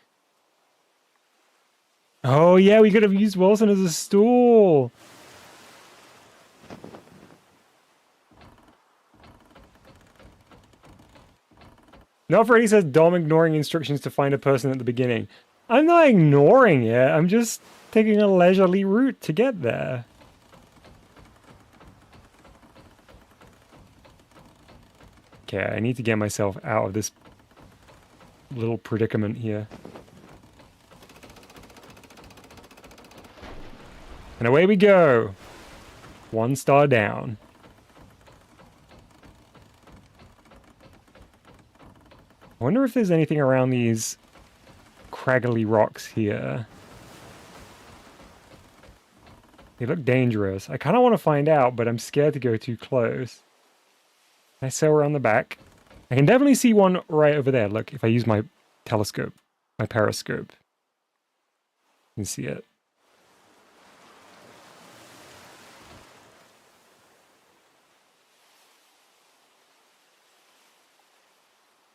Speaker 1: Oh yeah, we could have used Wilson as a stool. Not Freddy says Dom ignoring instructions to find a person at the beginning. I'm not ignoring it. I'm just taking a leisurely route to get there. Okay, I need to get myself out of this little predicament here. And away we go. 1 star down. I wonder if there's anything around these craggly rocks here. They look dangerous. I kind of want to find out, but I'm scared to go too close. Can I sail around the back? I can definitely see one right over there. Look, if I use my telescope, my periscope, you can see it.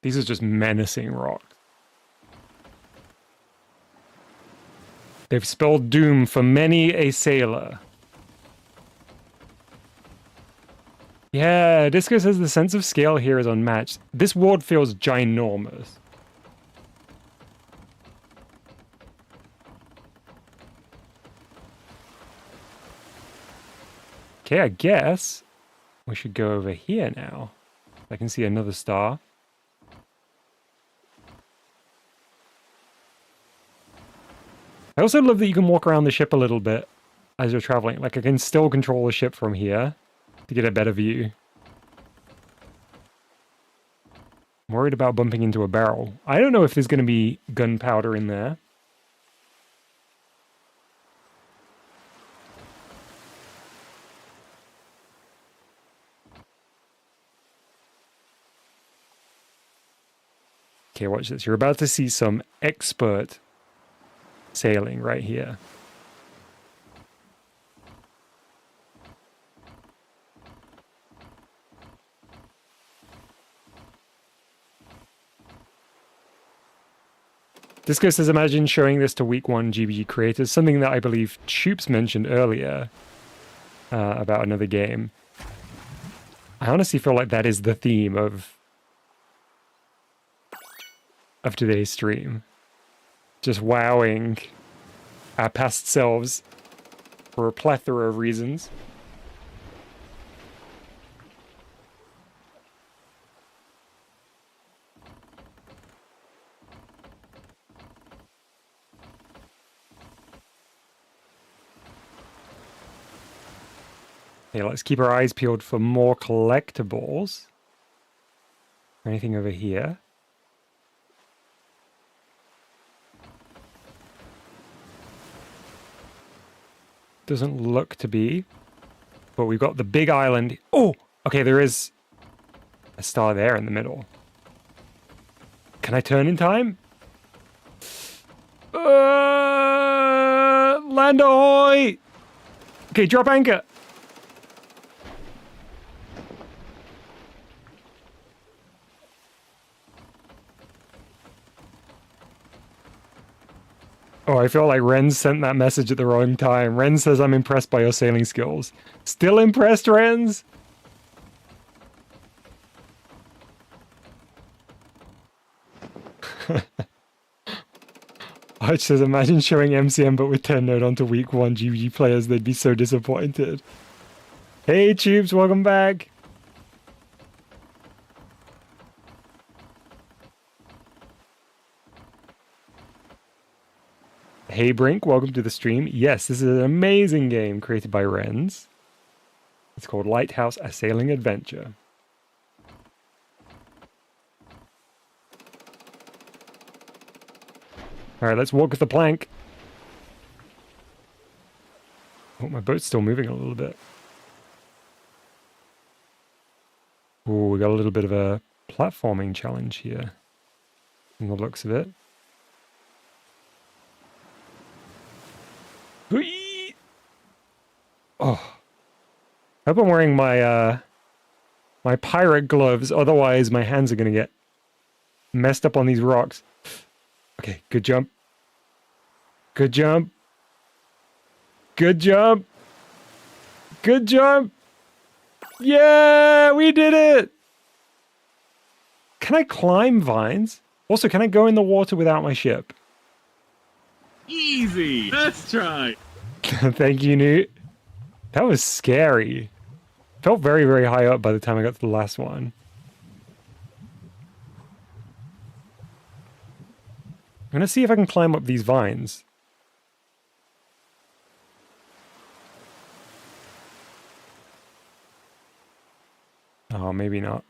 Speaker 1: These are just menacing rocks. They've spelled doom for many a sailor. Yeah, Disco says the sense of scale here is unmatched. This world feels ginormous. Okay, I guess we should go over here now. I can see another star. I also love that you can walk around the ship a little bit as you're traveling. Like, I can still control the ship from here to get a better view. I'm worried about bumping into a barrel. I don't know if there's going to be gunpowder in there. Okay, watch this. You're about to see some expert sailing right here. Disco says, imagine showing this to week 1 GBG creators, something that I believe Choops mentioned earlier about another game. I honestly feel like that is the theme of today's stream. Just wowing our past selves for a plethora of reasons. Okay, let's keep our eyes peeled for more collectibles. Anything over here? Doesn't look to be. But we've got the big island. Oh! Okay, there is a star there in the middle. Can I turn in time? Land ahoy! Okay, drop anchor! Oh, I feel like Ren sent that message at the wrong time. Ren says, I'm impressed by your sailing skills. Still impressed, Rens? Arch says, imagine showing MCM but with 10 node onto week 1 GBG players. They'd be so disappointed. Hey, Tubes, welcome back. Hey Brink, welcome to the stream. Yes, this is an amazing game created by Rens. It's called Lighthouse, a Sailing Adventure. Alright, let's walk with the plank. Oh, my boat's still moving a little bit. Oh, we got a little bit of a platforming challenge here, from the looks of it. Oh, I hope I'm wearing my my pirate gloves, otherwise my hands are gonna get messed up on these rocks. Okay, good jump. Good jump. Good jump. Good jump. Yeah, we did it. Can I climb vines? Also, can I go in the water without my ship?
Speaker 4: Easy. Let's try.
Speaker 1: Thank you, Newt. That was scary. Felt very, very high up by the time I got to the last one. I'm gonna see if I can climb up these vines. maybe not.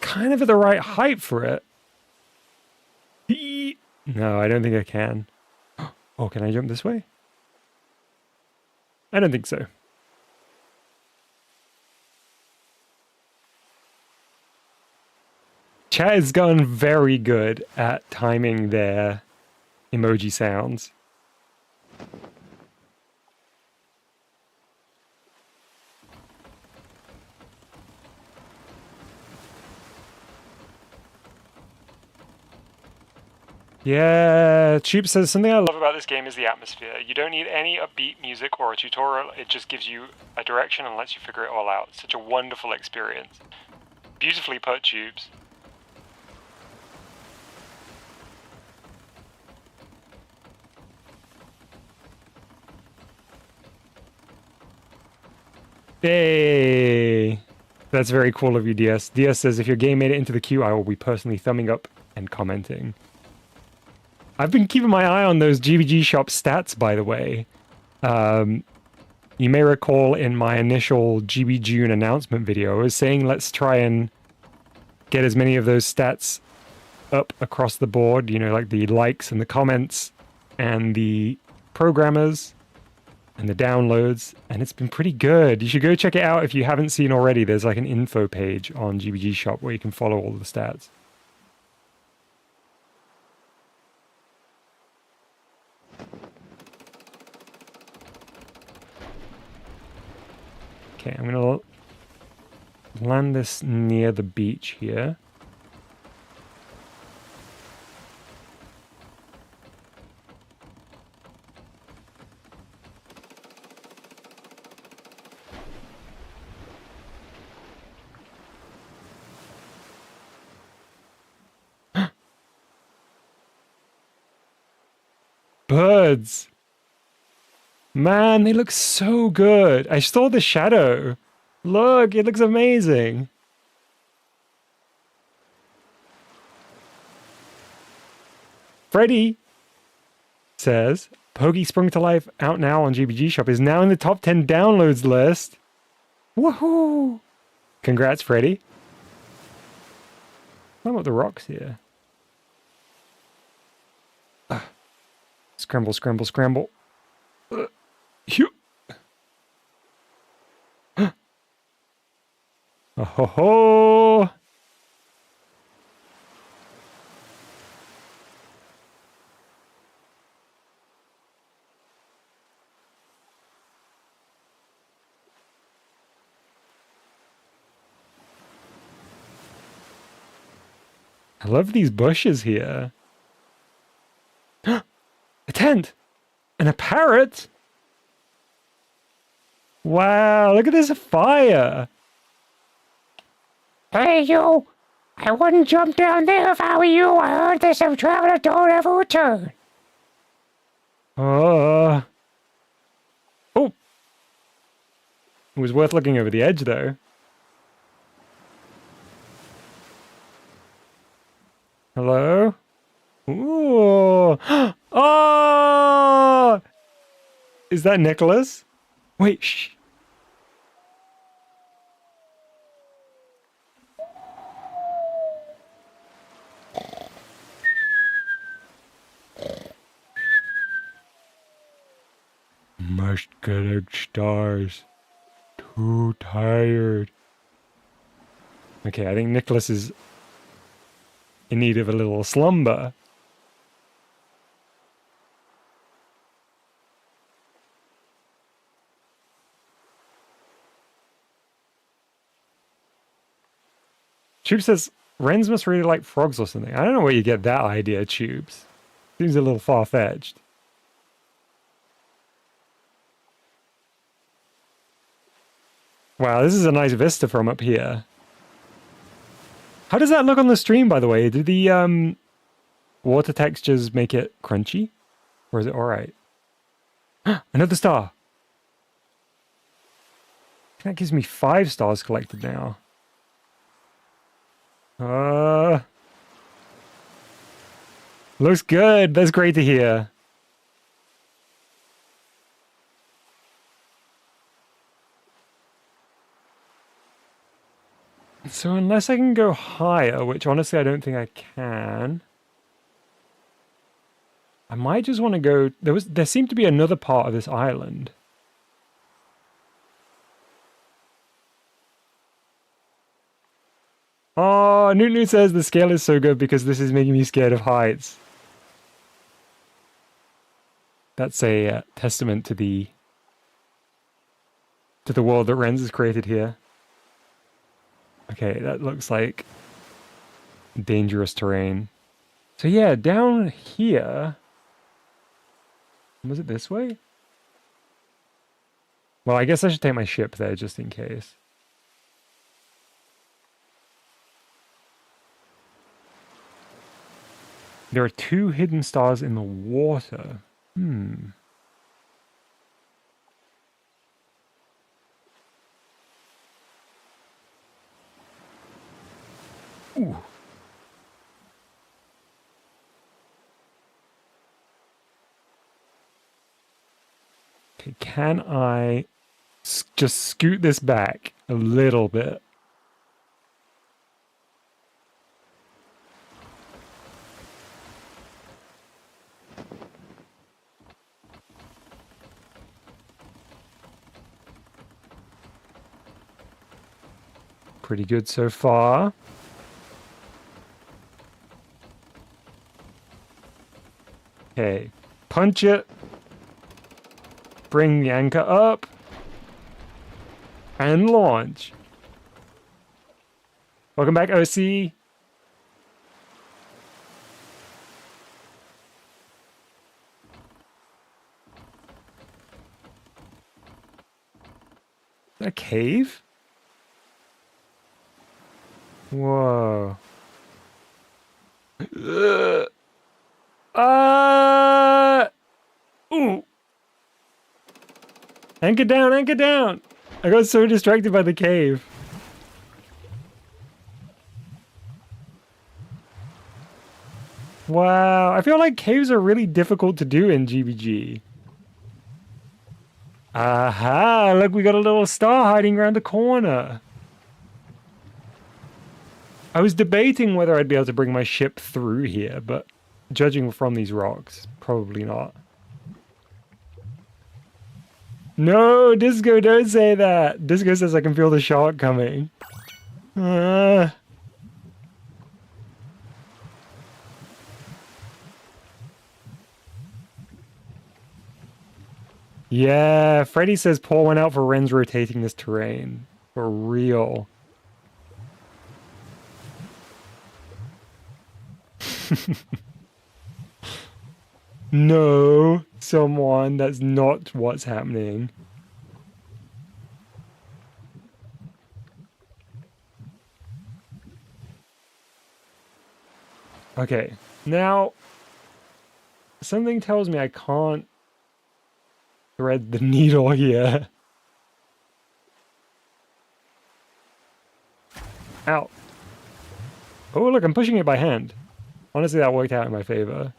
Speaker 1: Kind of at the right height for it. No, I don't think I can. Oh, can I jump this way? I don't think so. Chat has gone very good at timing their emoji sounds. Yeah, Tube says, something I love about this game is the atmosphere. You don't need any upbeat music or a tutorial, it just gives you a direction and lets you figure it all out. Such a wonderful experience. Beautifully put, Tubes. Hey! That's very cool of you, DS. DS says, if your game made it into the queue, I will be personally thumbing up and commenting. I've been keeping my eye on those GBG shop stats, by the way. You may recall in my initial GBJune announcement video, I was saying let's try and get as many of those stats up across the board, you know, like the likes and the comments and the programmers and the downloads, and it's been pretty good. You should go check it out if you haven't seen already. There's like an info page on GBG shop where you can follow all the stats. Okay, I'm gonna land this near the beach here. Birds! Man, they look so good. I saw the shadow. Look, it looks amazing. Freddy says, Pokey Sprung to Life, out now on GBG Shop, is now in the top 10 downloads list. Woohoo! Congrats, Freddy. Climb up the rocks here. Scramble, scramble, scramble. Phew. Oh ho ho! I love these bushes here. A tent! And a parrot! Wow, look at this fire!
Speaker 5: Hey, you! I wouldn't jump down there if I were you. I heard that some traveler don't ever return.
Speaker 1: Oh. It was worth looking over the edge, though. Hello? Ooh. Oh! Is that Nicholas? Wait, shh. Must collect stars. Too tired. Okay, I think Nicholas is in need of a little slumber. Tube says, Wrens must really like frogs or something. I don't know where you get that idea, Tubes. Seems a little far-fetched. Wow, this is a nice vista from up here. How does that look on the stream, by the way? Do the water textures make it crunchy? Or is it alright? Another star! That gives me 5 stars collected now. Looks good. That's great to hear. So unless I can go higher, which honestly I don't think I can, I might just want to go... There seemed to be another part of this island. Oh, Newt says the scale is so good because this is making me scared of heights. That's a testament to the world that Renz has created here. Okay, that looks like dangerous terrain. So yeah, down here... Was it this way? Well, I guess I should take my ship there just in case. There are 2 hidden stars in the water. Ooh. Okay, can I just scoot this back a little bit? Pretty good so far. Okay, punch it. Bring the anchor up. And launch. Welcome back, OC. Is that a cave? Whoa. Ooh. Anchor down, anchor down. I got so distracted by the cave. Wow, I feel like caves are really difficult to do in GBG. Aha, look, we got a little star hiding around the corner. I was debating whether I'd be able to bring my ship through here, but judging from these rocks, probably not. No, Disco, don't say that. Disco says I can feel the shark coming. Yeah, Freddy says Paul went out for Ren's rotating this terrain. For real. No, someone, that's not what's happening. Okay, now something tells me I can't thread the needle here. Ow. Oh, look, I'm pushing it by hand. Honestly, that worked out in my favor.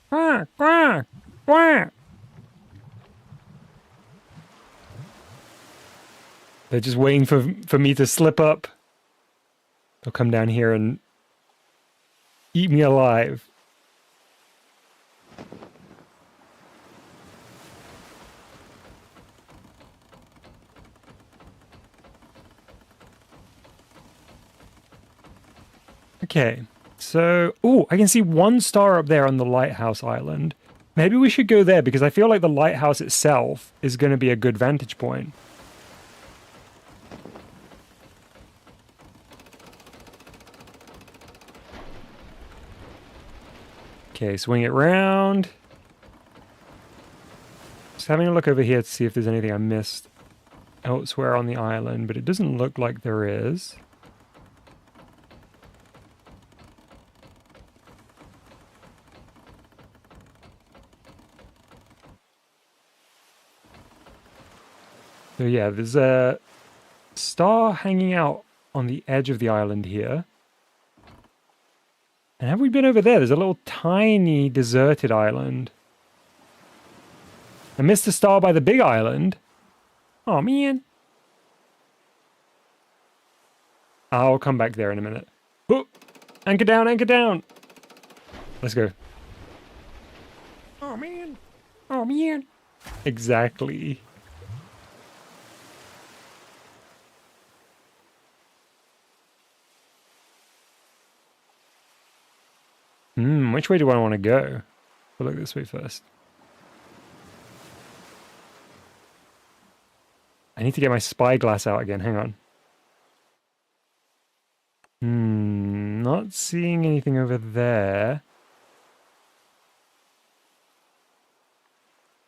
Speaker 1: Quack, quack, quack. They're just waiting for me to slip up. They'll come down here and eat me alive. Okay, so... Oh, I can see one star up there on the Lighthouse Island. Maybe we should go there, because I feel like the lighthouse itself is going to be a good vantage point. Okay, swing it round. Just having a look over here to see if there's anything I missed elsewhere on the island, but it doesn't look like there is. So yeah, there's a star hanging out on the edge of the island here. And have we been over there? There's a little tiny deserted island. I missed a star by the big island. Oh, man. I'll come back there in a minute. Oh, anchor down, anchor down. Let's go.
Speaker 5: Oh, man. Oh, man.
Speaker 1: Exactly. Which way do I want to go? We'll look this way first. I need to get my spyglass out again. Hang on. Not seeing anything over there.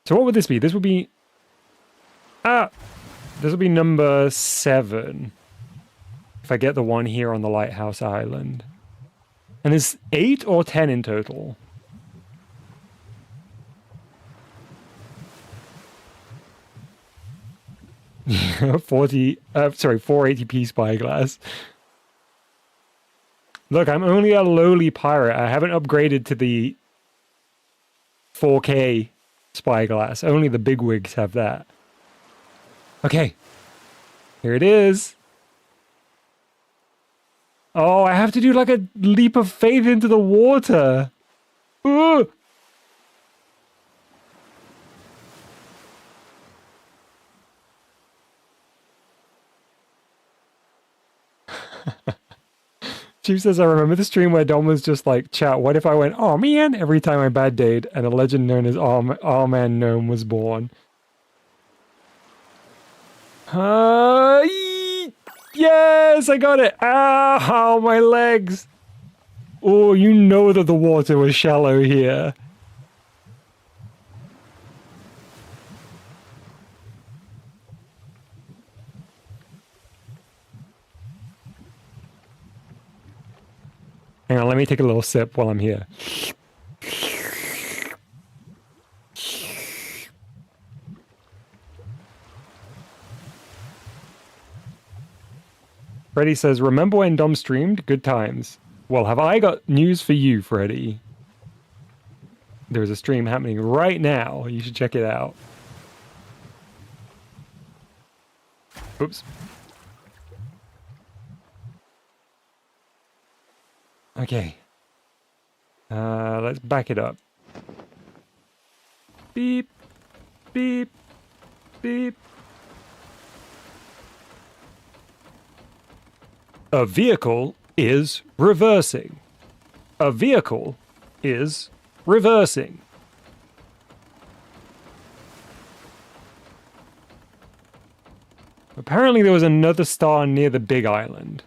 Speaker 1: So what would this be? This would be... this will be number 7. If I get the one here on the Lighthouse Island. And there's 8 or 10 in total. Yeah, 480p spyglass. Look, I'm only a lowly pirate. I haven't upgraded to the 4K spyglass. Only the bigwigs have that. Okay. Here it is. Oh, I have to do like a leap of faith into the water. Ooh. Chief says, I remember the stream where Dom was just like, chat, what if I went, oh man, every time I bad dayed and a legend known as All Man Gnome was born. Yes, I got it. Ow, my legs. Oh, you know that the water was shallow here. Hang on, let me take a little sip while I'm here. Freddy says, remember when Dom streamed? Good times. Well, have I got news for you, Freddy? There's a stream happening right now. You should check it out. Oops. Okay. Let's back it up. Beep. Beep. Beep. A vehicle is reversing. A vehicle is reversing. Apparently there was another star near the big island.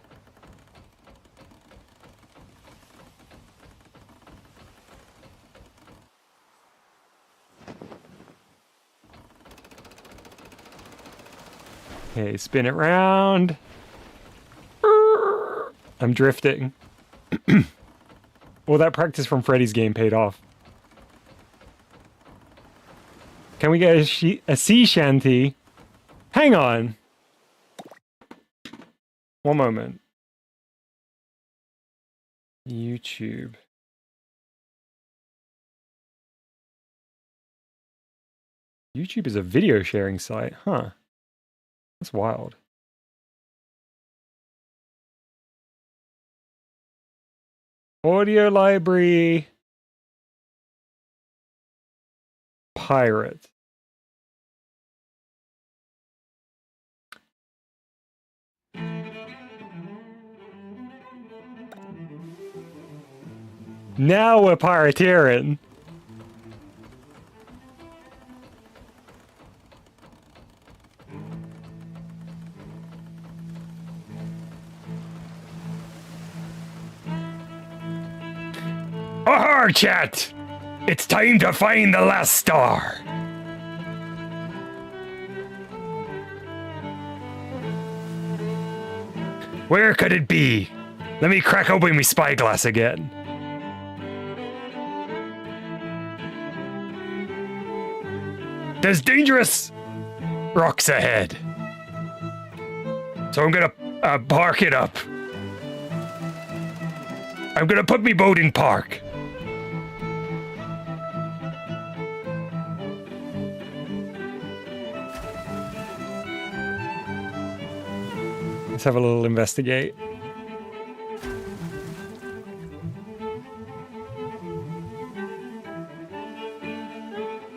Speaker 1: Okay, spin it round. I'm drifting. Well, that practice from Freddy's game paid off. Can we get a sea shanty? Hang on. One moment. YouTube. YouTube is a video sharing site, huh? That's wild. Audio library. Pirate. Now we're pirateering.
Speaker 3: Ahoy, chat! It's time to find the last star. Where could it be? Let me crack open my spyglass again. There's dangerous rocks ahead. So I'm gonna park it up. I'm gonna put me boat in park.
Speaker 1: Let's have a little investigate.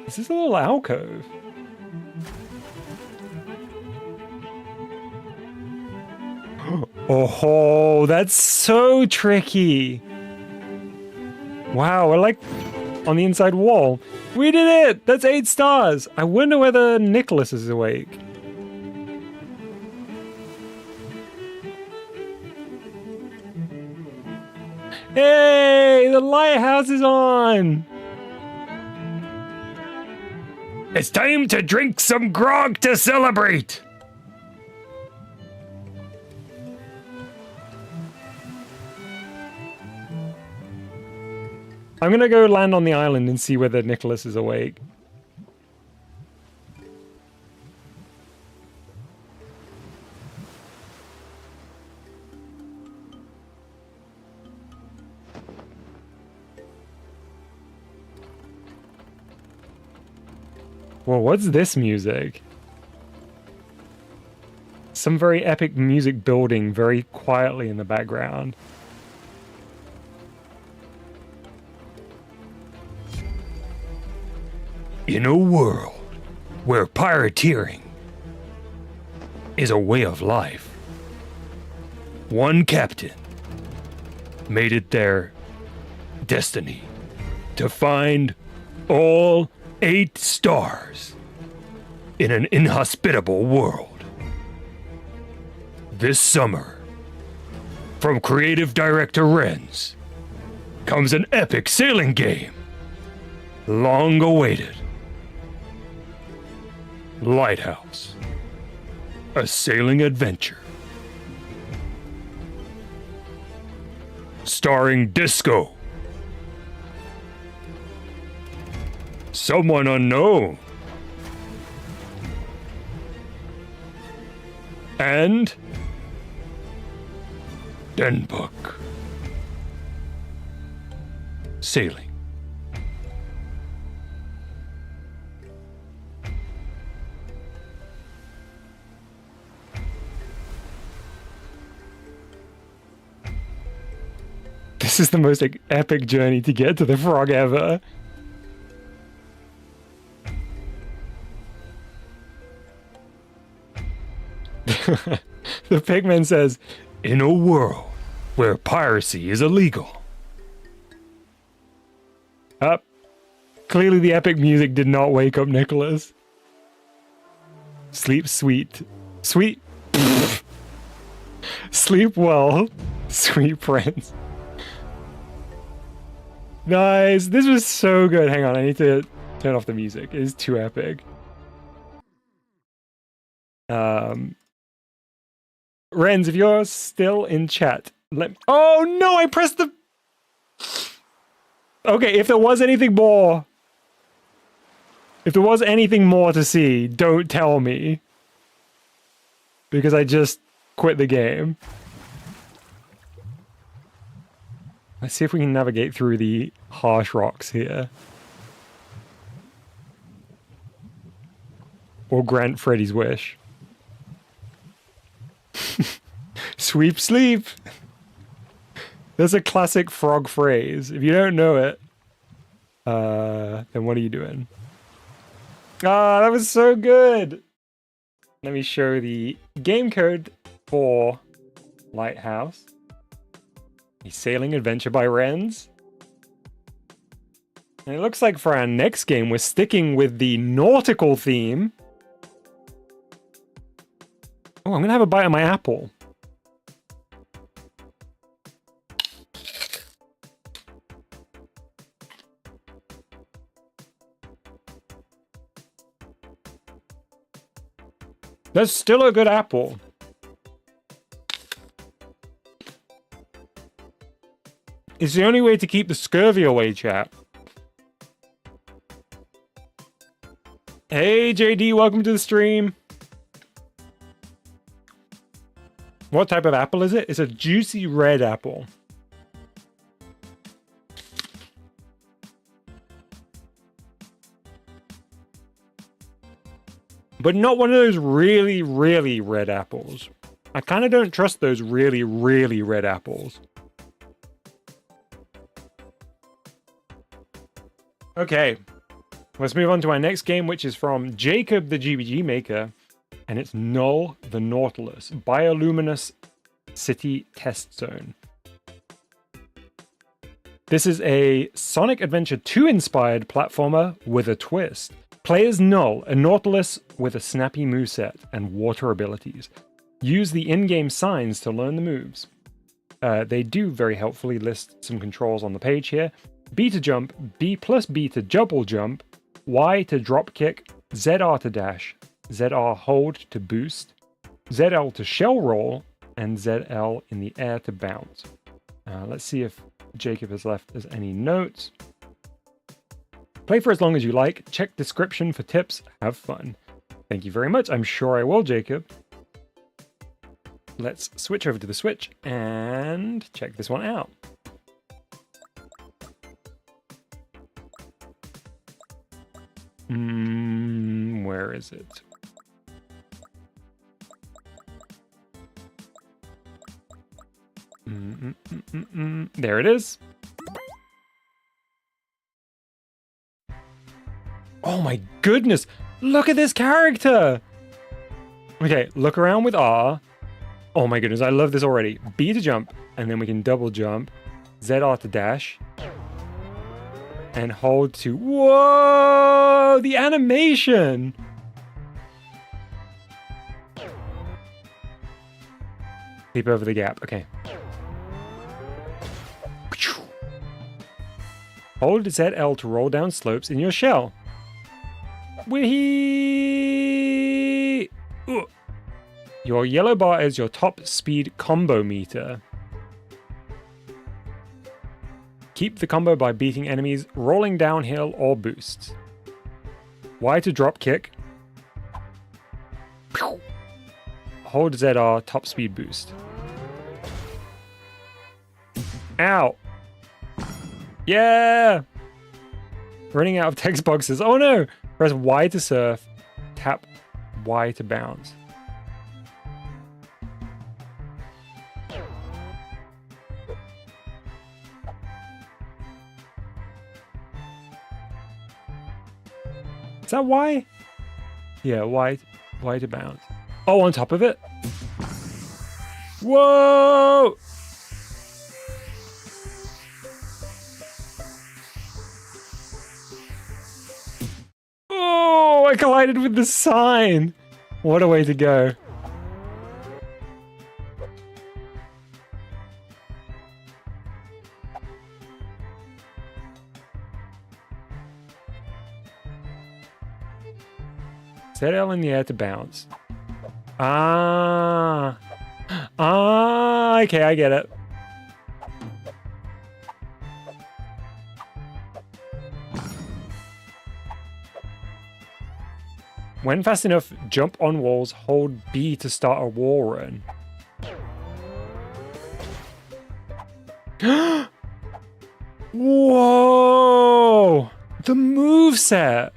Speaker 1: This is a little alcove. Oh, that's so tricky. Wow, we're like on the inside wall. We did it! That's 8 stars. I wonder whether Nicholas is awake. Hey, the lighthouse is on!
Speaker 3: It's time to drink some grog to celebrate.
Speaker 1: I'm gonna go land on the island and see whether Nicholas is awake. Well, what's this music? Some very epic music building very quietly in the background.
Speaker 3: In a world where pirateering is a way of life, one captain made it their destiny to find all 8 stars in an inhospitable world. This summer, from creative director Renz, comes an epic sailing game, long awaited. Lighthouse, a sailing adventure. Starring Disco, someone unknown, and Denbuck. Sailing.
Speaker 1: This is the most epic journey to get to the frog ever. The pigman says,
Speaker 3: In a world where piracy is illegal.
Speaker 1: up. Clearly the epic music did not wake up Nicholas. Sleep sweet. Sweet. Sleep well, sweet friends. Nice. This was so good. Hang on, I need to turn off the music. It is too epic. Renz, if you're still in chat, oh no, I pressed the... Okay, if there was anything more... If there was anything more to see, don't tell me. Because I just quit the game. Let's see if we can navigate through the harsh rocks here. Or grant Freddy's wish. Sweep sleep! That's a classic frog phrase. If you don't know it, then what are you doing? Ah, that was so good! Let me show the game code for Lighthouse. A sailing adventure by Renz. And it looks like for our next game, we're sticking with the nautical theme. Oh, I'm gonna have a bite of my apple. That's still a good apple. It's the only way to keep the scurvy away, chat. Hey, JD, welcome to the stream. What type of apple is it? It's a juicy red apple. But not one of those really, really red apples. I kind of don't trust those really, really red apples. Okay, let's move on to our next game, which is from Jacob the GBG maker, and it's Null the Nautilus, Bioluminescent City Test Zone. This is a Sonic Adventure 2 inspired platformer with a twist. Play as Null, a Nautilus with a snappy moveset and water abilities. Use the in-game signs to learn the moves. They do very helpfully list some controls on the page here. B to jump, B plus B to double jump, Y to drop kick, ZR to dash, ZR hold to boost, ZL to shell roll, and ZL in the air to bounce. Let's see if Jacob has left us any notes. Play for as long as you like. Check description for tips. Have fun. Thank you very much. I'm sure I will, Jacob. Let's switch over to the Switch and check this one out. Where is it? There it is. Oh my goodness! Look at this character! Okay, look around with R. Oh my goodness, I love this already. B to jump, and then we can double jump. ZR to dash. And hold to... Whoa! The animation! Leap over the gap. Okay. Hold ZL to roll down slopes in your shell. Whee! Your yellow bar is your top speed combo meter. Keep the combo by beating enemies, rolling downhill, or boosts. Y to drop kick. Hold ZR, top speed boost. Ow! Yeah! Running out of text boxes. Oh no! Press Y to surf, tap Y to bounce. Is that Y? Yeah, Y to bounce. Oh, on top of it? Whoa! Oh, I collided with the sign. What a way to go. Set L in the air to bounce. Ah, okay, I get it. When fast enough, jump on walls, hold B to start a wall run. Whoa! The moveset!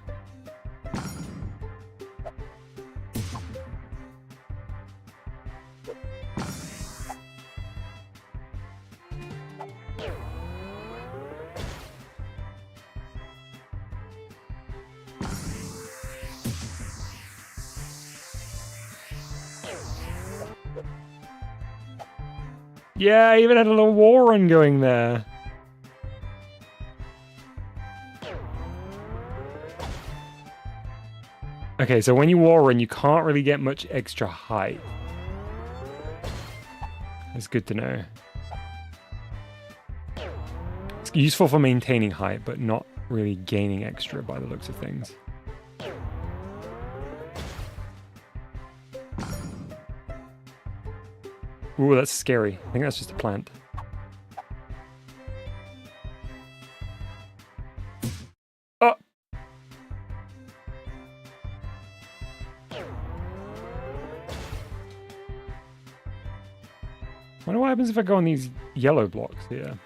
Speaker 1: Yeah, I even had a little war run going there. Okay, so when you war run, you can't really get much extra height. That's good to know. It's useful for maintaining height, but not really gaining extra by the looks of things. Ooh, that's scary. I think that's just a plant. Oh! I wonder what happens if I go on these yellow blocks here.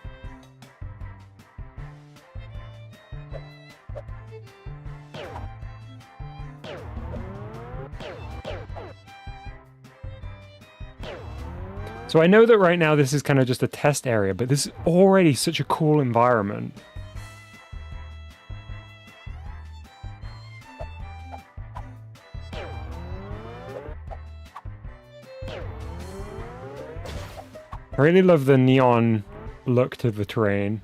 Speaker 1: So I know that right now this is kind of just a test area, but this is already such a cool environment. I really love the neon look to the terrain.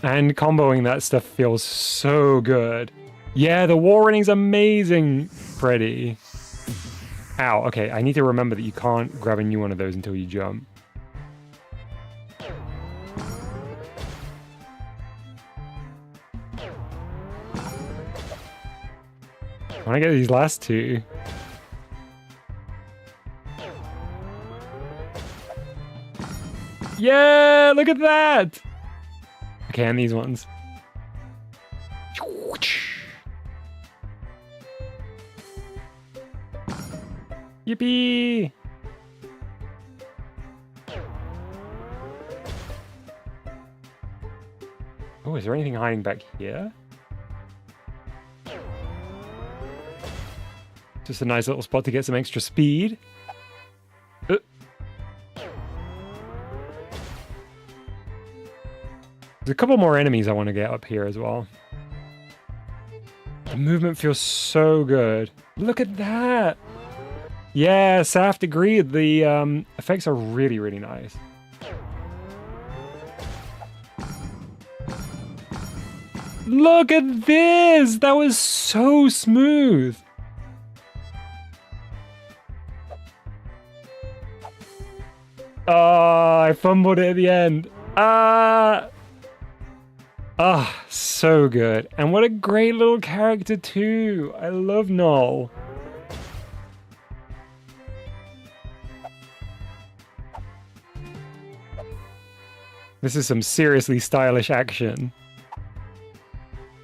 Speaker 1: And comboing that stuff feels so good. Yeah, the wall running's amazing, Freddy. Ow, okay, I need to remember that you can't grab a new one of those until you jump. I want to get these last two. Yeah, look at that! Okay, and these ones. Yippee! Oh, is there anything hiding back here? Just a nice little spot to get some extra speed. There's a couple more enemies I want to get up here as well. The movement feels so good. Look at that! Yeah, Saft agreed. The effects are really, really nice. Look at this! That was so smooth! Oh, I fumbled it at the end. So good. And what a great little character too. I love Null. This is some seriously stylish action.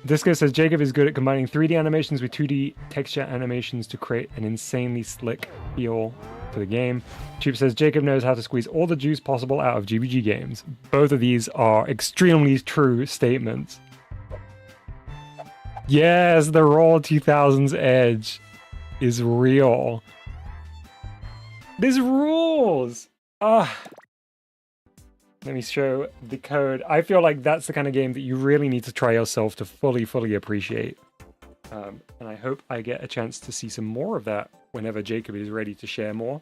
Speaker 1: Disco says Jacob is good at combining 3D animations with 2D texture animations to create an insanely slick feel to the game. Tube says Jacob knows how to squeeze all the juice possible out of GBG games. Both of these are extremely true statements. Yes, the raw 2000s edge is real. This rules! Let me show the code. I feel like that's the kind of game that you really need to try yourself to fully appreciate. And I hope I get a chance to see some more of that whenever Jacob is ready to share more.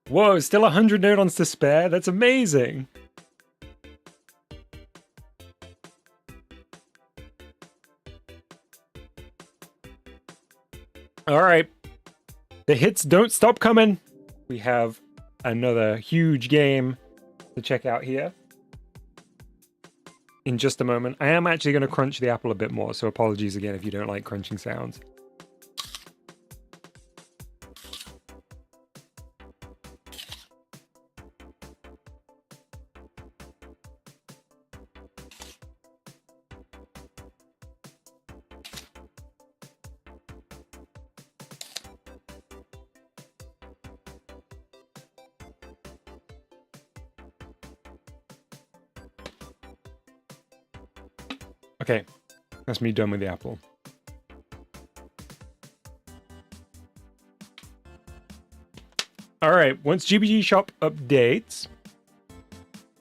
Speaker 1: Whoa, still 100 neurons to spare? That's amazing! Alright. The hits don't stop coming. We have another huge game to check out here in just a moment. I am actually going to crunch the apple a bit more, so apologies again if you don't like crunching sounds. Okay, that's me done with the apple. Alright, once GBG Shop updates,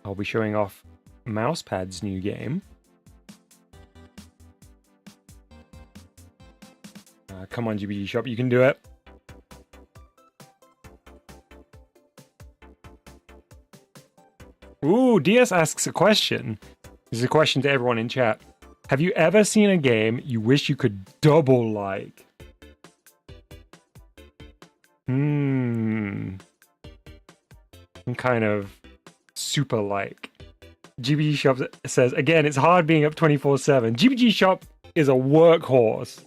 Speaker 1: I'll be showing off Mousepad's new game. Come on, GBG Shop, you can do it. Ooh, DS asks a question. This is a question to everyone in chat. Have you ever seen a game you wish you could double like? Some kind of super like. GBG Shop says, again, it's hard being up 24/7. GBG Shop is a workhorse.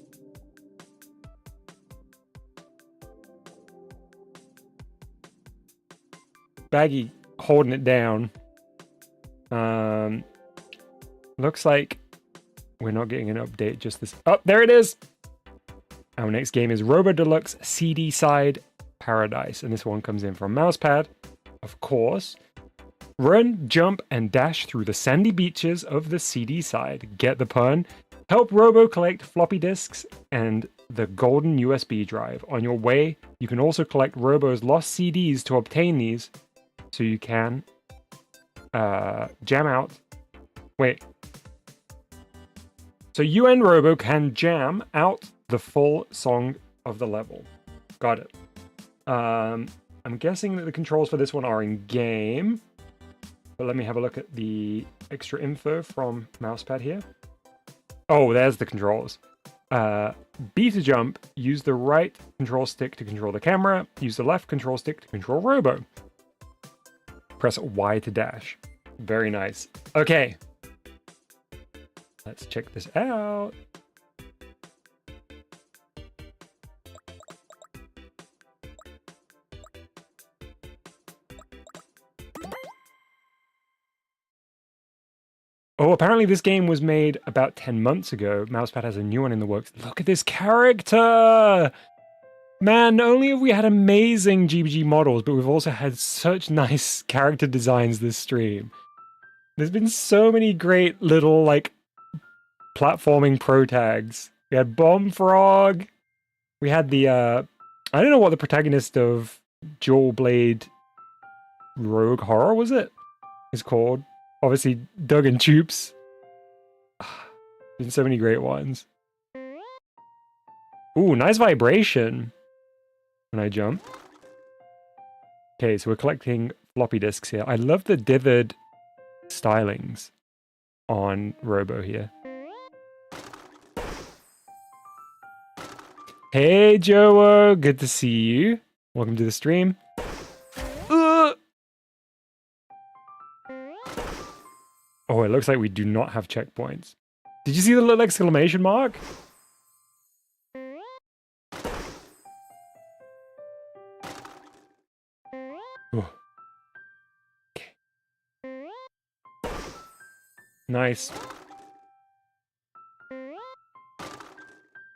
Speaker 1: Baggy holding it down. Looks like we're not getting an update just this. Oh, there it is. Our next game is Robo Deluxe CD Side Paradise. And this one comes in from Mousepad, of course. Run, jump, and dash through the sandy beaches of the CD side. Get the pun? Help Robo collect floppy disks and the golden USB drive. On your way, you can also collect Robo's lost CDs to obtain these, so you can jam out. Wait. So you and Robo can jam out the full song of the level. Got it. I'm guessing that the controls for this one are in game. But let me have a look at the extra info from Mousepad here. Oh, there's the controls. B to jump, use the right control stick to control the camera, use the left control stick to control Robo. Press Y to dash. Very nice. Okay. Let's check this out. Oh, apparently this game was made about 10 months ago. Mousepad has a new one in the works. Look at this character! Man, not only have we had amazing GBG models, but we've also had such nice character designs this stream. There's been so many great little, like, platforming pro tags. We had Bombfrog. We had the, I don't know what the protagonist of Dual Blade Rogue Horror, was it? Is called. Obviously, Doug and Tubes. Been so many great ones. Ooh, nice vibration when I jump. Okay, so we're collecting floppy disks here. I love the dithered stylings on Robo here. Hey, Joe, good to see you. Welcome to the stream. Oh, it looks like we do not have checkpoints. Did you see the little exclamation mark? Oh. Okay. Nice.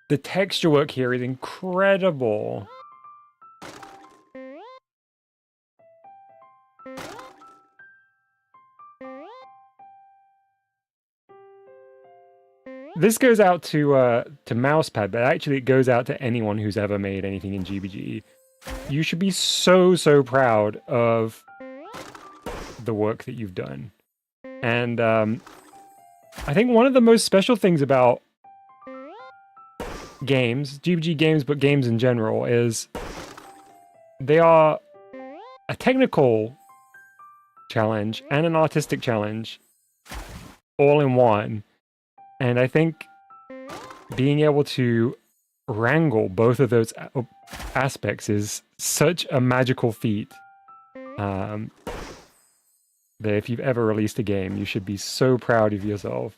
Speaker 1: The texture work here is incredible. This goes out to Mousepad, but actually it goes out to anyone who's ever made anything in GBG. You should be so, so proud of the work that you've done. And I think one of the most special things about games, GBG games, but games in general, is they are a technical challenge and an artistic challenge all in one. And I think being able to wrangle both of those aspects is such a magical feat that if you've ever released a game, you should be so proud of yourself.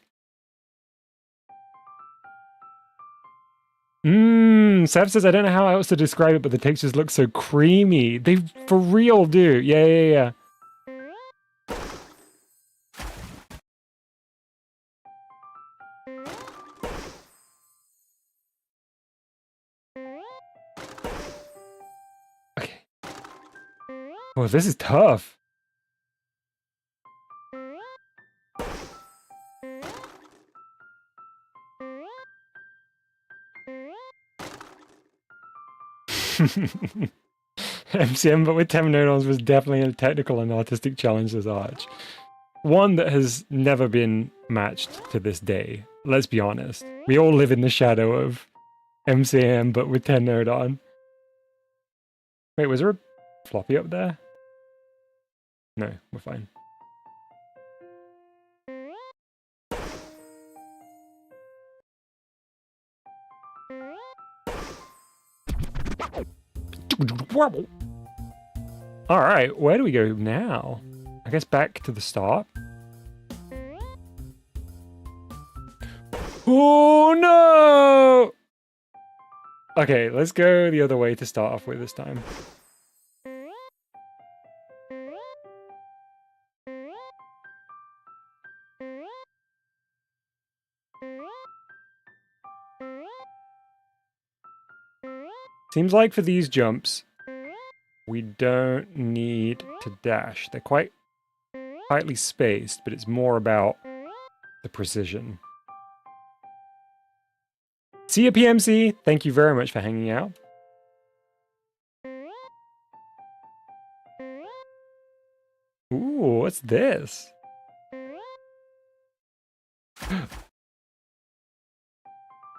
Speaker 1: Sav says, I don't know how else to describe it, but the textures look so creamy. They for real do. Yeah. Okay. Oh, this is tough. MCM, but with 10 nodons was definitely a technical and artistic challenge as Arch. One that has never been matched to this day. Let's be honest. We all live in the shadow of MCM, but with 10 nodon. Wait, was there a floppy up there? No, we're fine. Alright, where do we go now? I guess back to the start. Oh no! Okay, let's go the other way to start off with this time. Seems like for these jumps, we don't need to dash. They're quite tightly spaced, but it's more about the precision. See you, PMC. Thank you very much for hanging out. Ooh, what's this?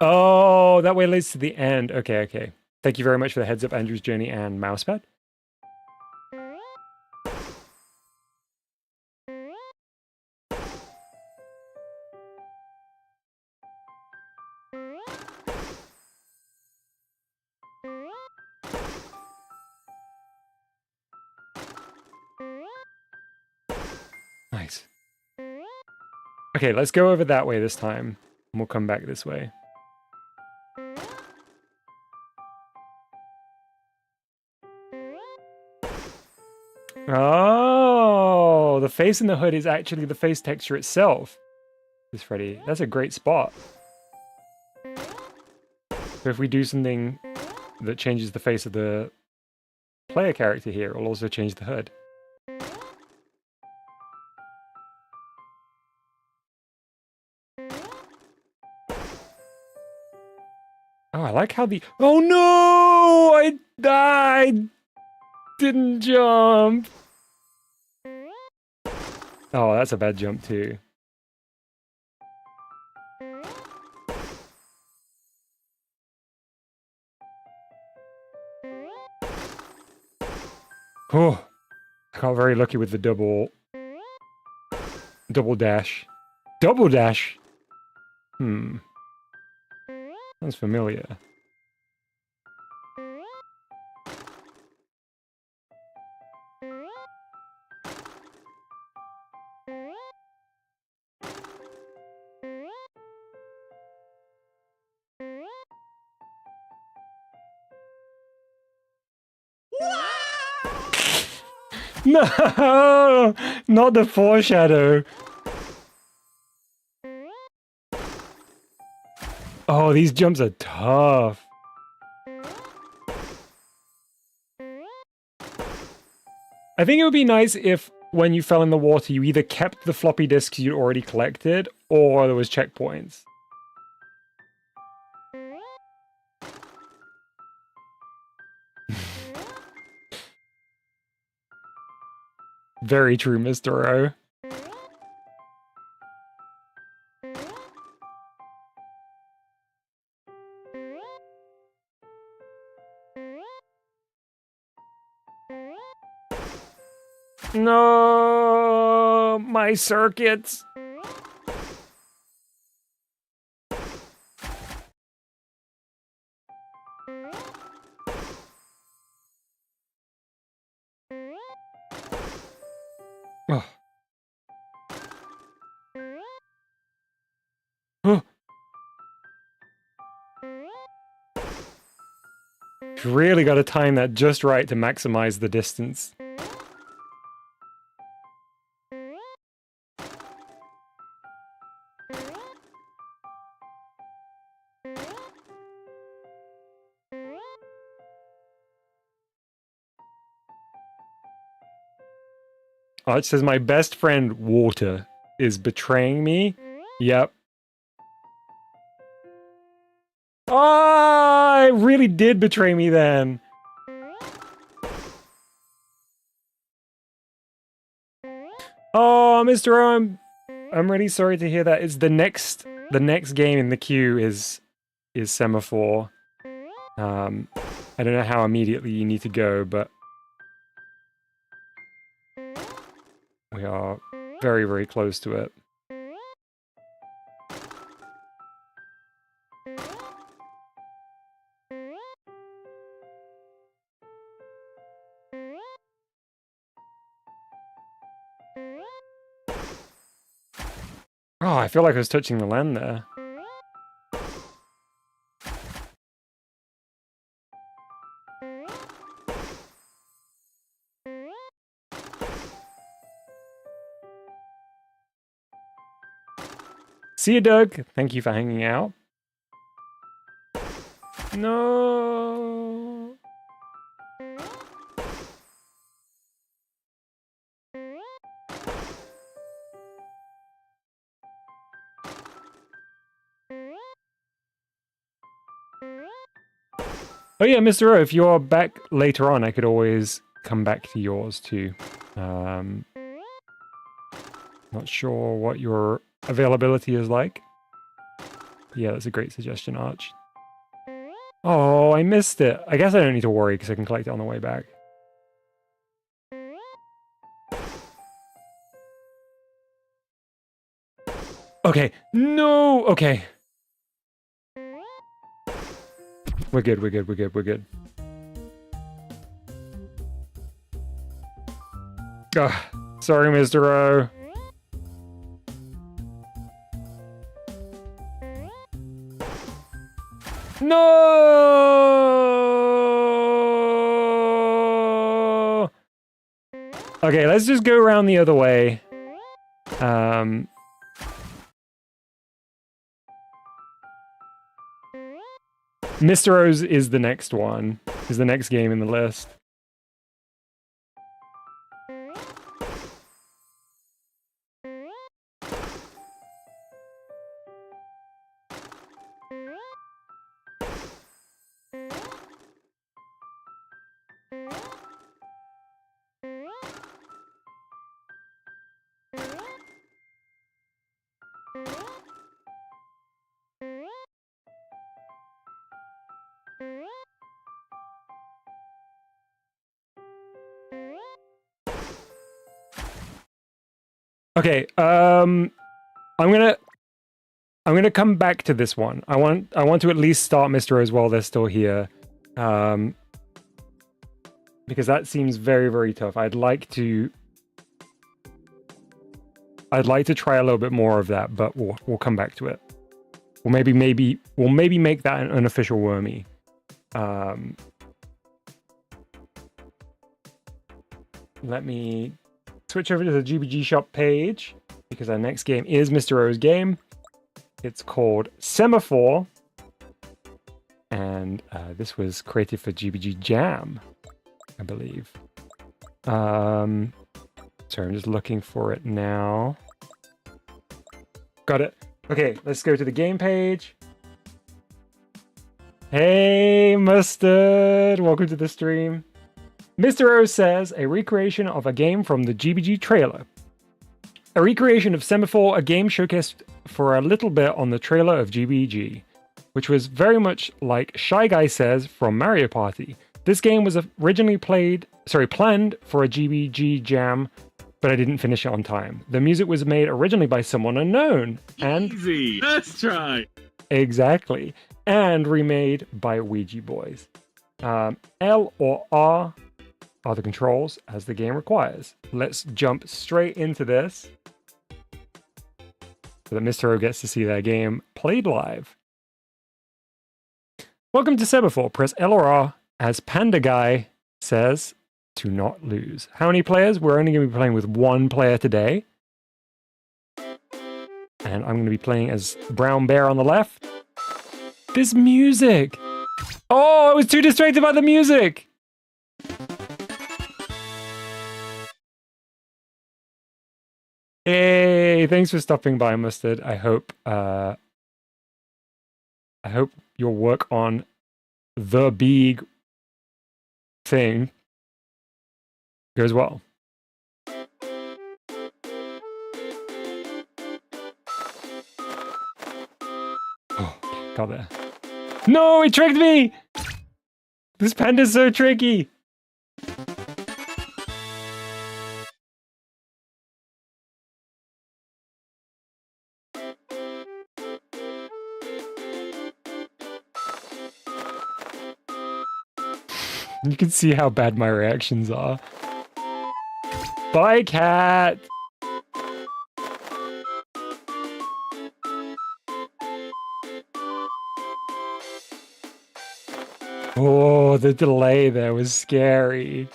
Speaker 1: Oh, that way leads to the end. Okay, okay. Thank you very much for the heads up, Andrew's Journey and Mousepad. Nice. Okay, let's go over that way this time, and we'll come back this way. Oh, the face in the hood is actually the face texture itself. This Freddy, that's a great spot. So if we do something that changes the face of the player character here, it'll also change the hood. Oh, I like how the... Oh no! I died! Didn't jump! Oh, that's a bad jump too. Oh, I got very lucky with the double dash. Double dash? Sounds familiar. No! Not the foreshadow. Oh, these jumps are tough. I think it would be nice if, when you fell in the water, you either kept the floppy disks you'd already collected, or there was checkpoints. Very true, Mr. O. No, my circuits. Oh. Oh. Really got to time that just right to maximize the distance. Oh, it says my best friend, Water, is betraying me. Yep. Oh, it really did betray me then. Oh, Mr. O, I'm really sorry to hear that. It's the next game in the queue is Semaphore. I don't know how immediately you need to go, but we are very, very close to it. Oh, I feel like I was touching the land there. See you, Doug. Thank you for hanging out. No. Oh yeah, Mr. O, if you're back later on, I could always come back to yours too. Not sure what your availability is like. Yeah, that's a great suggestion, Arch. Oh, I missed it. I guess I don't need to worry because I can collect it on the way back. Okay. No! Okay. We're good, we're good, we're good, we're good. Ugh. Sorry, Mr. O. No! Okay, let's just go around the other way. Mr. O's is the next one. Is the next game in the list. Okay, I'm gonna come back to this one. I want to at least start Mr. O's while they're still here. Because that seems very, very tough. I'd like to try a little bit more of that, but we'll come back to it. Or maybe we'll make that an unofficial wormy. Let me switch over to the GBG shop page because our next game is Mr. O's game. It's called Semaphore, and this was created for GBG Jam, I believe. Sorry, I'm just looking for it now. Got it. Okay, let's go to the game page. Hey, Mustard! Welcome to the stream. Mr. O says, a recreation of a game from the GBG trailer. A recreation of Semaphore, a game showcased for a little bit on the trailer of GBG, which was very much like Shy Guy Says from Mario Party. This game was originally planned for a GBG Jam, but I didn't finish it on time. The music was made originally by someone unknown, and...
Speaker 4: Easy! Let's try!
Speaker 1: Exactly. And remade by Ouija Boys. L or R are the controls as the game requires. Let's jump straight into this so that Mr. O gets to see their game played live. Welcome to Semaphore. Press L or R as Panda Guy says to not lose. How many players? We're only going to be playing with one player today. And I'm going to be playing as Brown Bear on the left. This music! Oh, I was too distracted by the music! Hey, thanks for stopping by, Mustard. I hope your work on the big thing goes well. Oh, got there. No, it tricked me! This panda's so tricky! You can see how bad my reactions are. Bye, cat! Oh, the delay there was scary.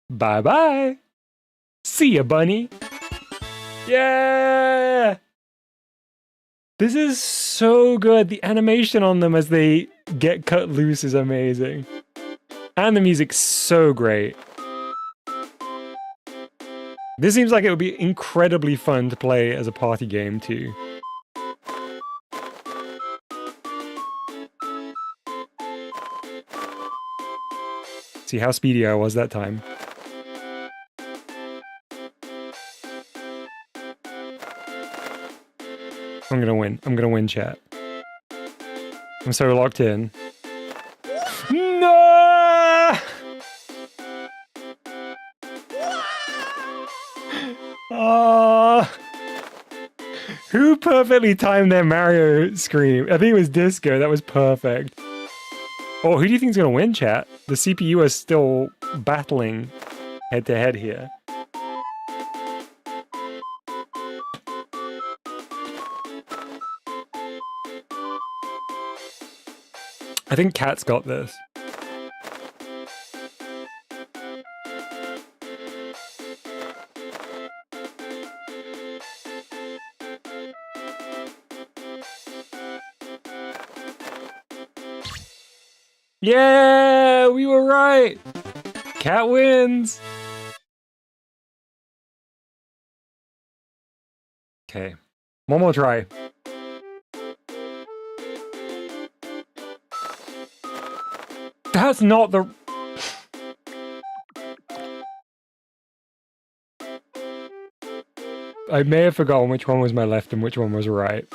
Speaker 1: Bye-bye! See ya, bunny! Yeah! This is so good. The animation on them as they get cut loose is amazing. And the music's so great. This seems like it would be incredibly fun to play as a party game too. See how speedy I was that time. I'm gonna win. I'm gonna win, chat. I'm so locked in. No! Oh, who perfectly timed their Mario scream? I think it was Disco. That was perfect. Oh, who do you think is gonna win, chat? The CPU is still battling head to head here. I think Cat's got this. Yeah, we were right. Cat wins. Okay, one more try. That's not the... I may have forgotten which one was my left and which one was right.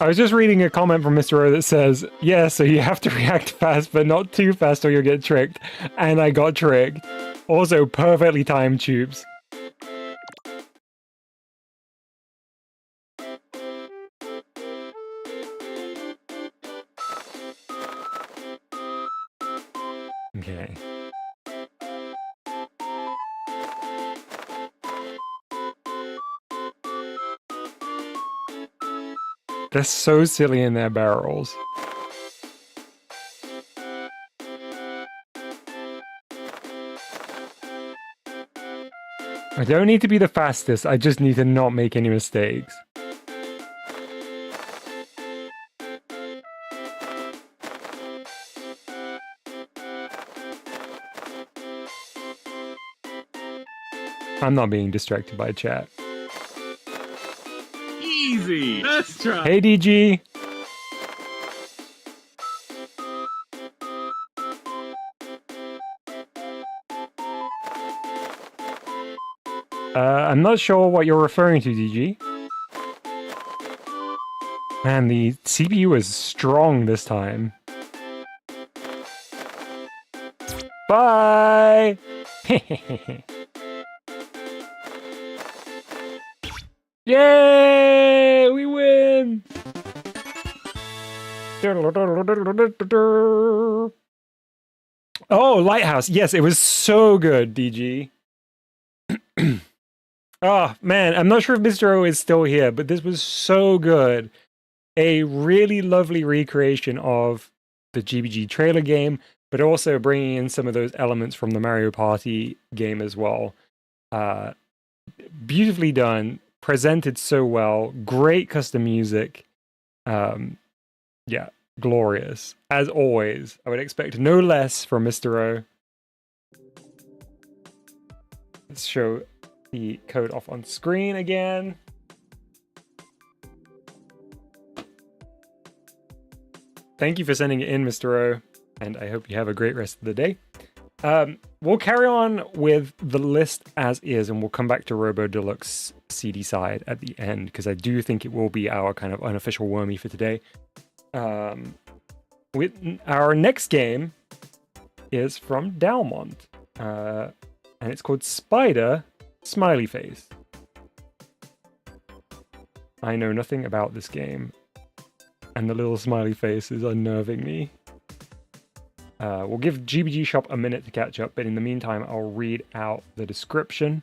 Speaker 1: I was just reading a comment from Mr. O that says, yeah, so you have to react fast, but not too fast or you'll get tricked. And I got tricked. Also, perfectly timed tubes. Okay. They're so silly in their barrels. I don't need to be the fastest, I just need to not make any mistakes. I'm not being distracted by chat.
Speaker 4: Easy. Let's try.
Speaker 1: Hey, DG. I'm not sure what you're referring to, DG. Man, the CPU is strong this time. Bye! Yay! We win! Oh, Lighthouse. Yes, it was so good, DG. Oh, man, I'm not sure if Mr. O is still here, but this was so good. A really lovely recreation of the GBG trailer game, but also bringing in some of those elements from the Mario Party game as well. Beautifully done, presented so well, great custom music. Yeah, glorious. As always, I would expect no less from Mr. O. Let's show the code off on screen again. Thank you for sending it in, Mr. O, and I hope you have a great rest of the day. We'll carry on with the list as is, and we'll come back to Robo Deluxe CD side at the end, because I do think it will be our kind of unofficial wormy for today. With our next game is from Dalmont, and it's called Spider Smiley Face. I know nothing about this game, and the little smiley face is unnerving me. We'll give GBG Shop a minute to catch up, but in the meantime, I'll read out the description.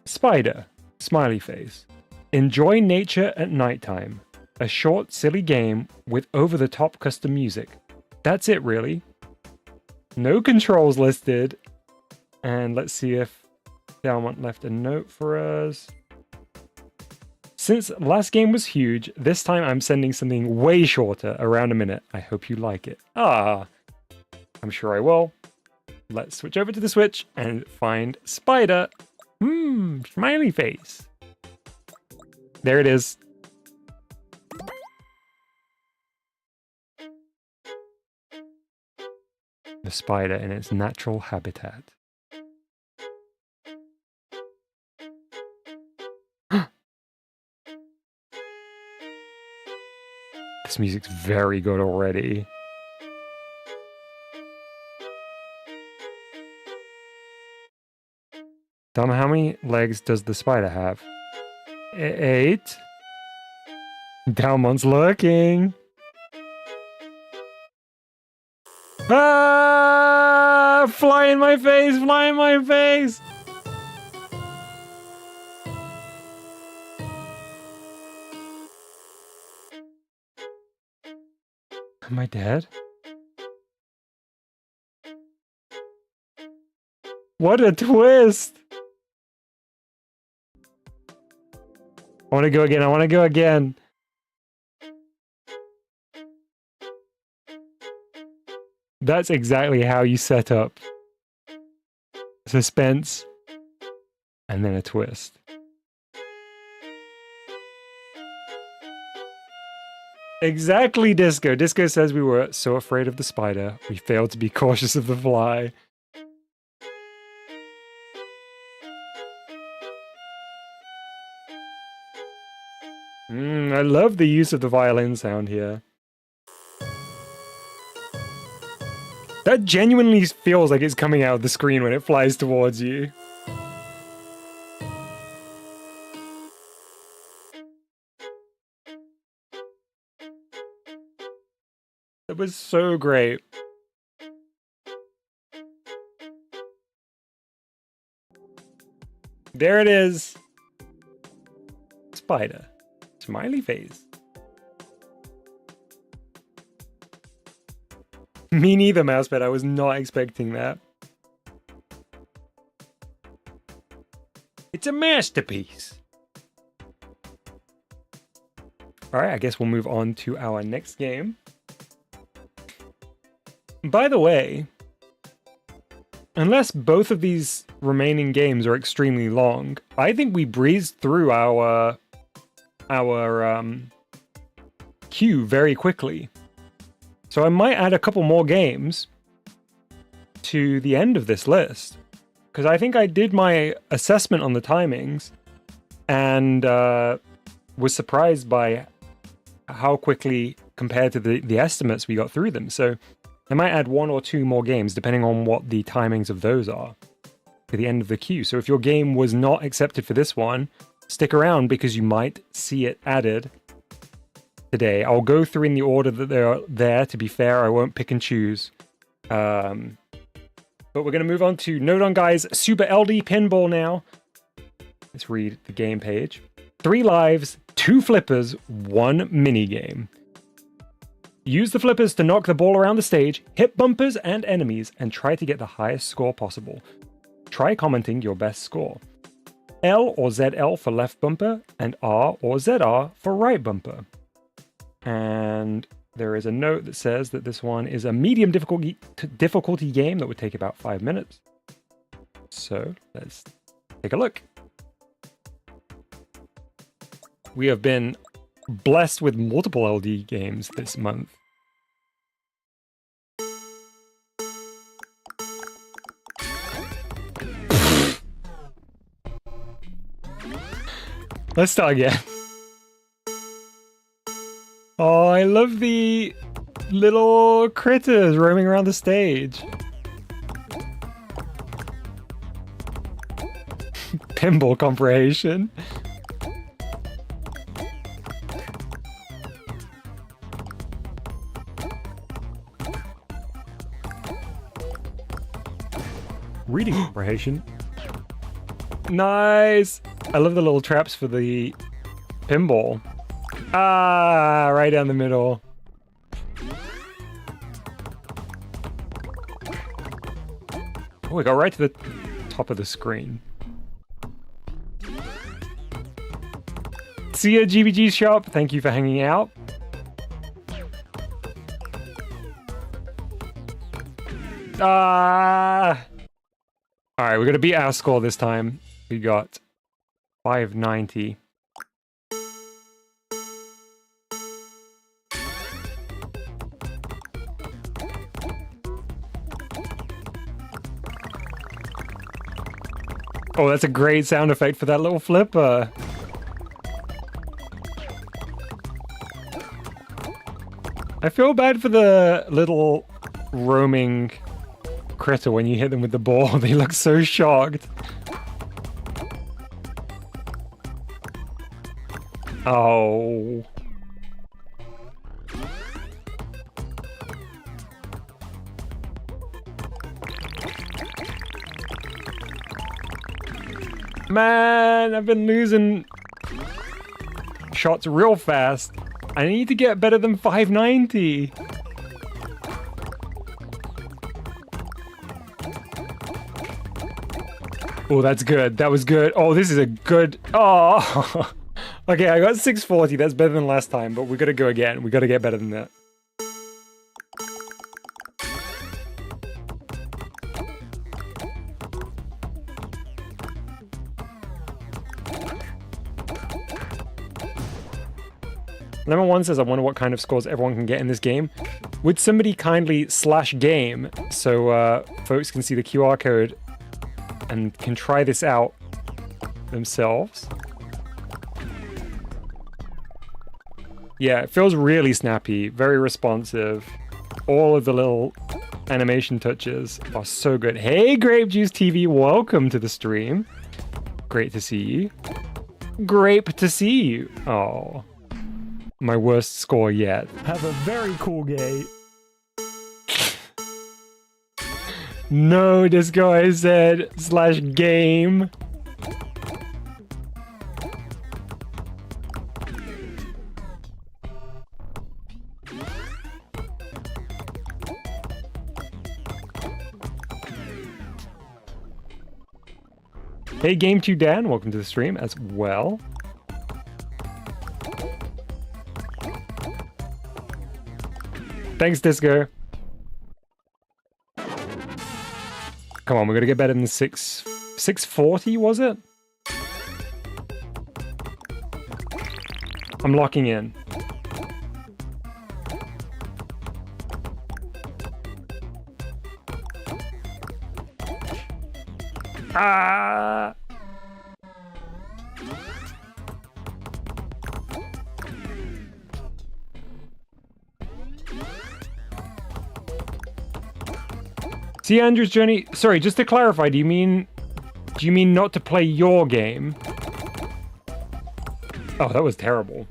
Speaker 1: Spider, smiley face. Enjoy nature at nighttime. A short, silly game with over-the-top custom music. That's it, really. No controls listed. And let's see if Dalmont left a note for us. Since last game was huge, this time I'm sending something way shorter, around a minute. I hope you like it. Ah, I'm sure I will. Let's switch over to the Switch and find Spider. Smiley face. There it is. The spider in its natural habitat. This music's very good already. Dom, how many legs does the spider have? 8. Dalmon's lurking. Ah! Fly in my face! Fly in my face! Am I dead? What a twist! I want to go again. I want to go again. That's exactly how you set up suspense and then a twist. Exactly, Disco. Disco says we were so afraid of the spider, we failed to be cautious of the fly. I love the use of the violin sound here. That genuinely feels like it's coming out of the screen when it flies towards you. That was so great. There it is. Spider. Smiley face. Me neither, Mousepad. I was not expecting that.
Speaker 3: It's a masterpiece.
Speaker 1: Alright, I guess we'll move on to our next game. By the way, unless both of these remaining games are extremely long, I think we breezed through our queue very quickly. So I might add a couple more games to the end of this list, because I think I did my assessment on the timings and was surprised by how quickly, compared to the estimates, we got through them. So I might add 1 or 2 more games, depending on what the timings of those are, to the end of the queue. So if your game was not accepted for this one, stick around because you might see it added today. I'll go through in the order that they're there. To be fair, I won't pick and choose. But we're going to move on to Note on Guys Super LD Pinball now. Let's read the game page. 3 lives, 2 flippers, 1 minigame. Use the flippers to knock the ball around the stage, hit bumpers and enemies, and try to get the highest score possible. Try commenting your best score. L or ZL for left bumper, and R or ZR for right bumper. And there is a note that says that this one is a medium difficulty game that would take about 5 minutes. So let's take a look. We have been blessed with multiple LD games this month. Let's start again. Oh, I love the little critters roaming around the stage. Pinball comprehension. Reading comprehension. Nice! I love the little traps for the pinball. Ah, right down the middle. Oh, we got right to the top of the screen. See ya, GBG shop. Thank you for hanging out. Alright, we're gonna beat our score this time. We got 590. Oh, that's a great sound effect for that little flipper. I feel bad for the little roaming critter when you hit them with the ball. They look so shocked. Oh. Man, I've been losing shots real fast. I need to get better than 590. Oh, that's good. That was good. Oh, this is a good... Oh! Okay, I got 640. That's better than last time, but we gotta go again. We gotta get better than that. Number one says, I wonder what kind of scores everyone can get in this game. Would somebody kindly /game so folks can see the QR code and can try this out themselves? Yeah, it feels really snappy, very responsive. All of the little animation touches are so good. Hey, Grape Juice TV, welcome to the stream. Great to see you. Grape to see you. Oh. My worst score yet. Have a very cool game. No, Disco, I said /game. Hey, Game 2 Dan, welcome to the stream as well. Thanks, Disco. Come on, we're gonna get better than 640, was it? I'm locking in. Ah! See, Andrew's journey. Sorry, just to clarify, do you mean not to play your game? Oh, that was terrible.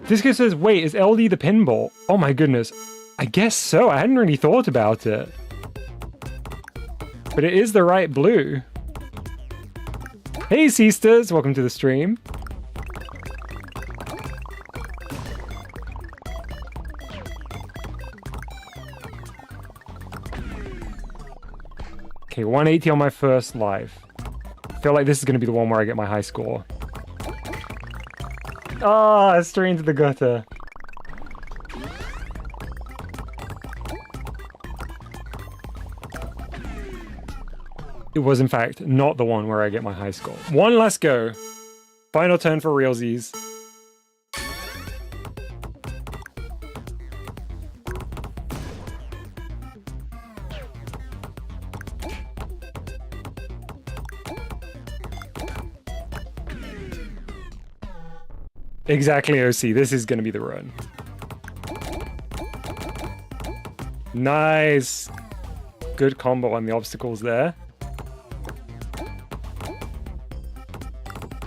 Speaker 1: Disco says, wait, is LD the pinball? Oh my goodness. I guess so. I hadn't really thought about it. But it is the right blue. Hey, Sisters, welcome to the stream. Okay, 180 on my first live. I feel like this is going to be the one where I get my high score. Ah, straight into the gutter. It was, in fact, not the one where I get my high score. One last go. Final turn for realsies. Exactly, OC. This is going to be the run. Nice. Good combo on the obstacles there.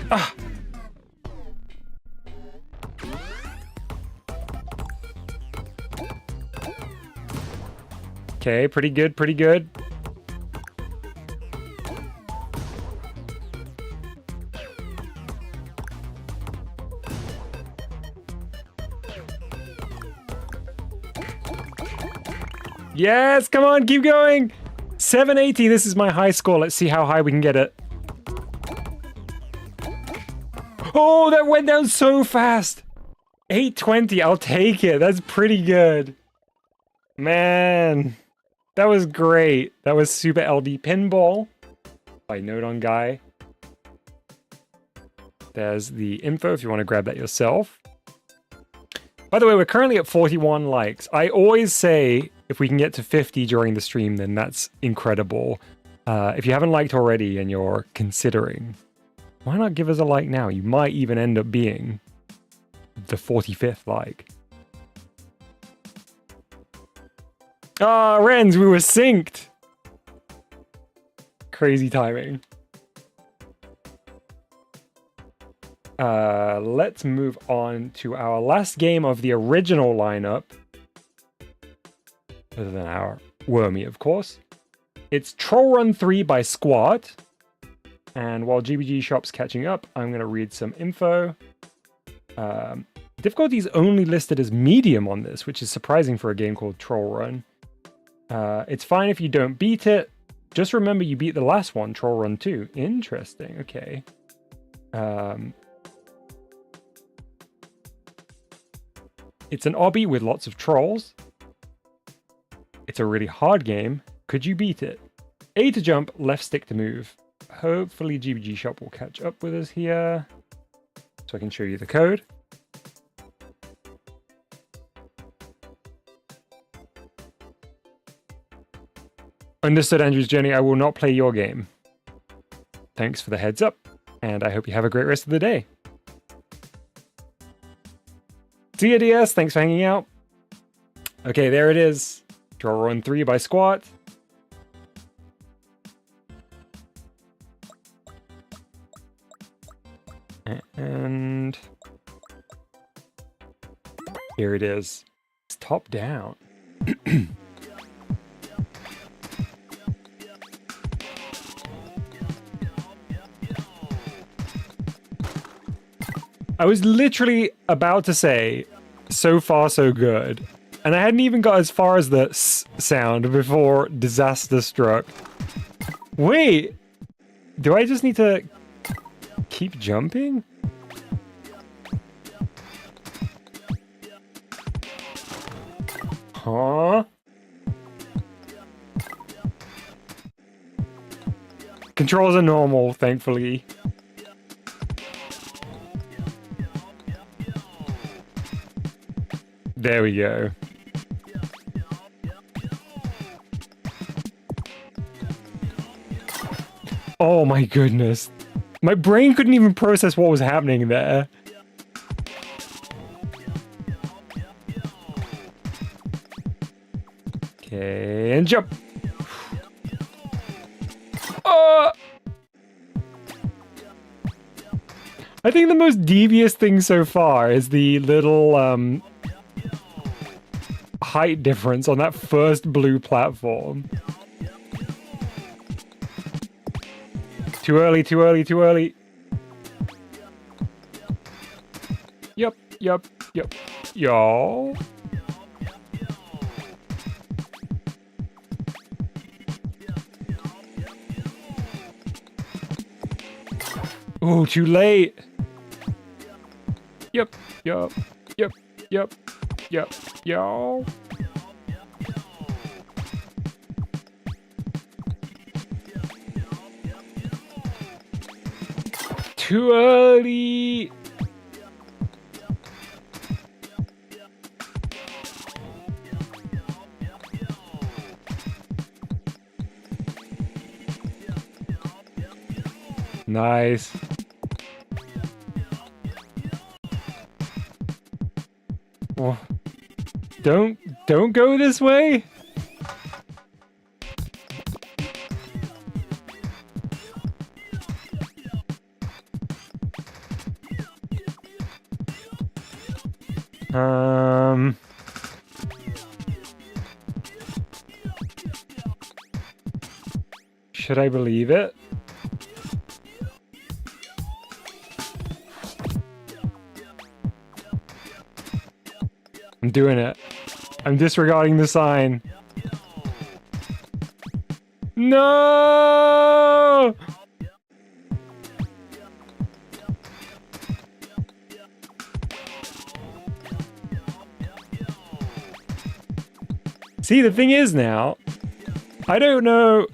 Speaker 1: Ah. Okay, pretty good, pretty good. Yes, come on, keep going. 780, this is my high score. Let's see how high we can get it. Oh, that went down so fast. 820, I'll take it. That's pretty good. Man, that was great. That was Super LD Pinball by Note on Guy. There's the info if you want to grab that yourself. By the way, we're currently at 41 likes. I always say if we can get to 50 during the stream, then that's incredible. If you haven't liked already and you're considering, why not give us a like now? You might even end up being the 45th like. Ah, Renz, we were synced. Crazy timing. Let's move on to our last game of the original lineup. Other than our Wormy, of course. It's Troll Run 3 by Squat. And while GBG Shop's catching up, I'm going to read some info. Difficulty is only listed as medium on this, which is surprising for a game called Troll Run. It's fine if you don't beat it. Just remember you beat the last one, Troll Run 2. Interesting, okay. It's an obby with lots of trolls. It's a really hard game. Could you beat it? A to jump, left stick to move. Hopefully GBG Shop will catch up with us here, so I can show you the code. Understood, Andrew's Journey. I will not play your game. Thanks for the heads up, and I hope you have a great rest of the day. See ya, DS. Thanks for hanging out. Okay, there it is. Troll Run 3 by Squat. And here it is. It's top down. I was literally about to say, so far so good. And I hadn't even got as far as the S sound before disaster struck. Wait, do I just need to keep jumping? Huh? Controls are normal, thankfully. There we go. Oh my goodness. My brain couldn't even process what was happening there. Okay, and jump. I think the most devious thing so far is the little height difference on that first blue platform. Too early, too early, too early. Yup, yup, yup. Y'all. Oh, too late. Yup, yup, yup, yup, yup, y'all. Too early. Nice. Oh. Don't go this way. Should I believe it? I'm doing it. I'm disregarding the sign. No! See, the thing is now, I don't know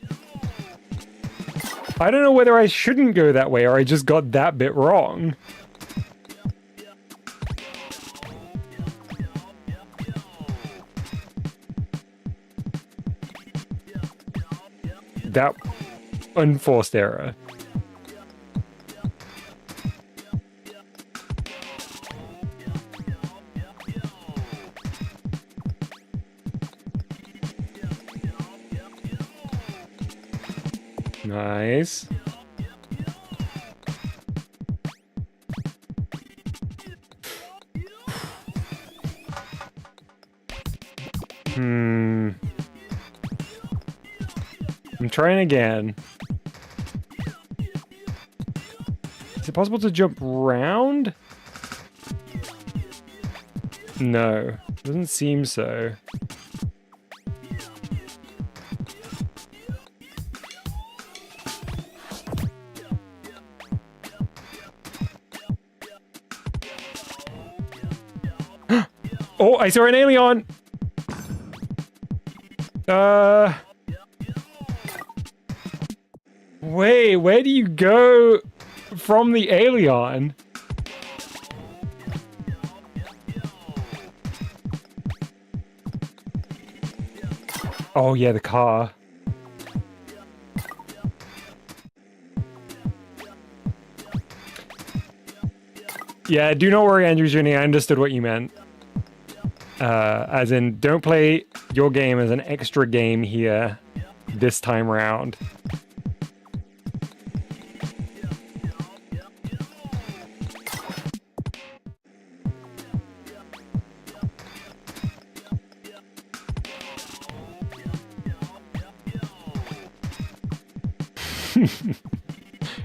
Speaker 1: whether I shouldn't go that way or I just got that bit wrong. That unforced error. Nice. I'm trying again. Is it possible to jump round? No, doesn't seem so. Oh, I saw an alien! Wait, where do you go from the alien? Oh yeah, the car. Yeah, do not worry, Andrew Jr. I understood what you meant. As in, don't play your game as an extra game here this time round.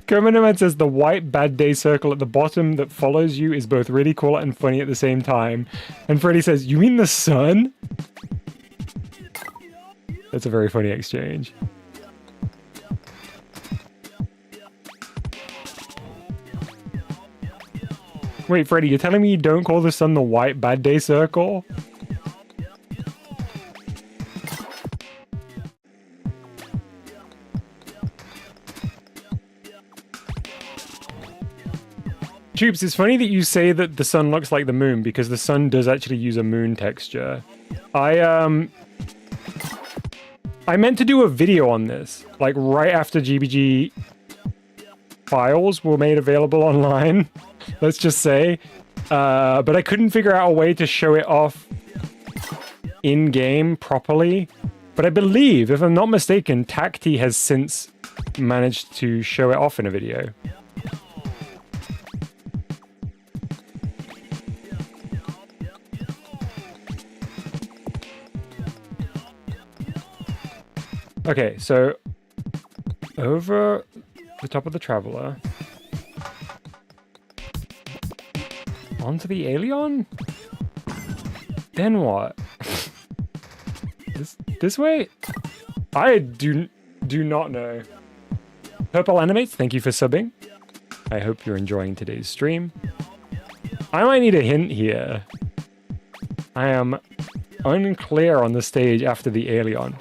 Speaker 1: Kermit says the white bad day circle at the bottom that follows you is both really cool and funny at the same time. And Freddy says, you mean the sun? That's a very funny exchange. Wait, Freddy, you're telling me you don't call the sun the white bad day circle? Troops, it's funny that you say that the sun looks like the moon because the sun does actually use a moon texture. I meant to do a video on this, like right after GBG files were made available online, let's just say. But I couldn't figure out a way to show it off in-game properly. But I believe, if I'm not mistaken, Tacti has since managed to show it off in a video. Okay, so over the top of the Traveler, onto the alien? Then what? This way? I do not know. Purple Animates, thank you for subbing. I hope you're enjoying today's stream. I might need a hint here. I am unclear on the stage after the alien.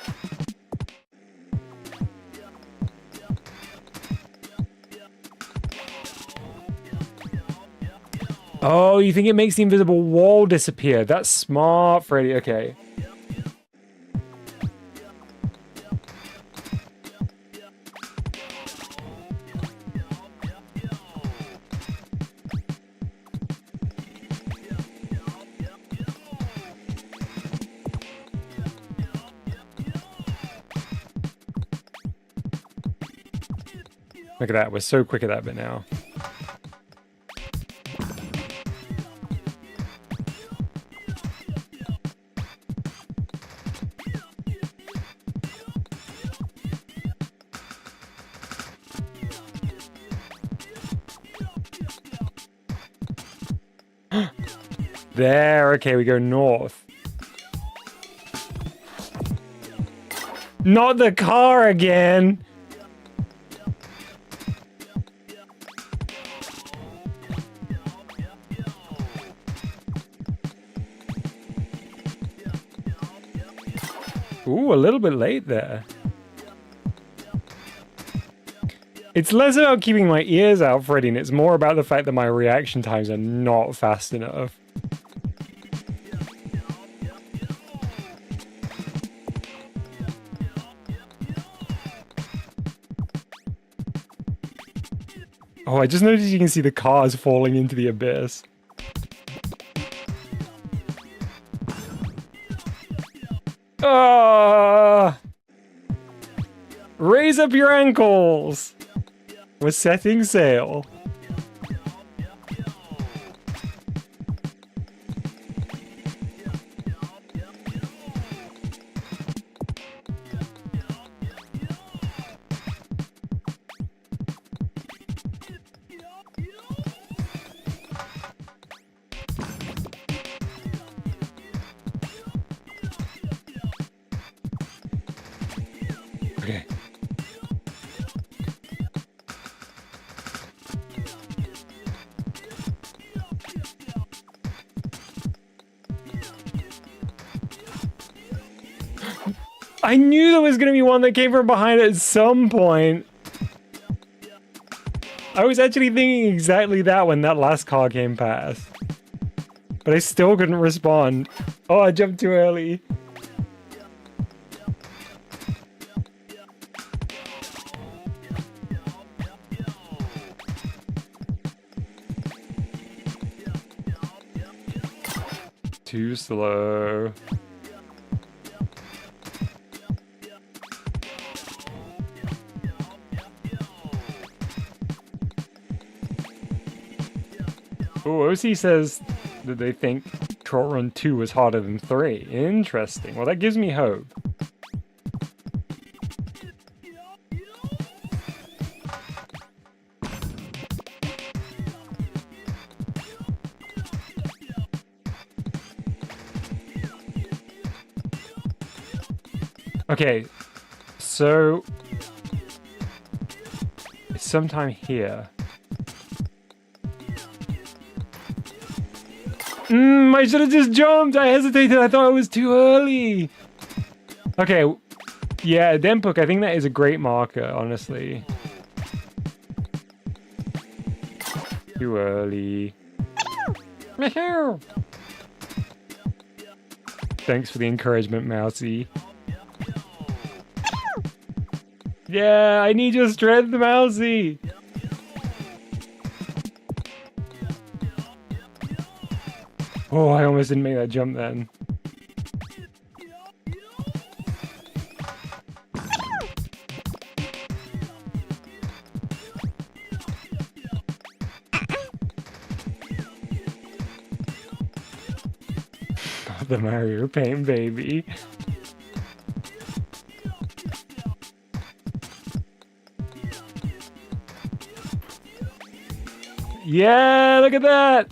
Speaker 1: Oh, you think it makes the invisible wall disappear? That's smart, Freddy. Okay. Look at that. We're so quick at that bit now. There, okay, we go north. Not the car again! Ooh, a little bit late there. It's less about keeping my ears out, Freddy, and it's more about the fact that my reaction times are not fast enough. Oh, I just noticed you can see the cars falling into the abyss. Ah! Raise up your ankles! We're setting sail. Okay. I knew there was going to be one that came from behind at some point. I was actually thinking exactly that when that last car came past. But I still couldn't respond. Oh, I jumped too early. Too slow. Oh, OC says that they think Trot Run 2 was harder than 3. Interesting. Well, that gives me hope. Okay, so it's sometime here. I should have just jumped. I hesitated. I thought it was too early. Okay, yeah, Denpuk, I think that is a great marker, honestly. Too early. Thanks for the encouragement, Mousy. Yeah, I need your strength, Mousy. Oh, I almost didn't make that jump then. The Mario Paint baby. Yeah, look at that!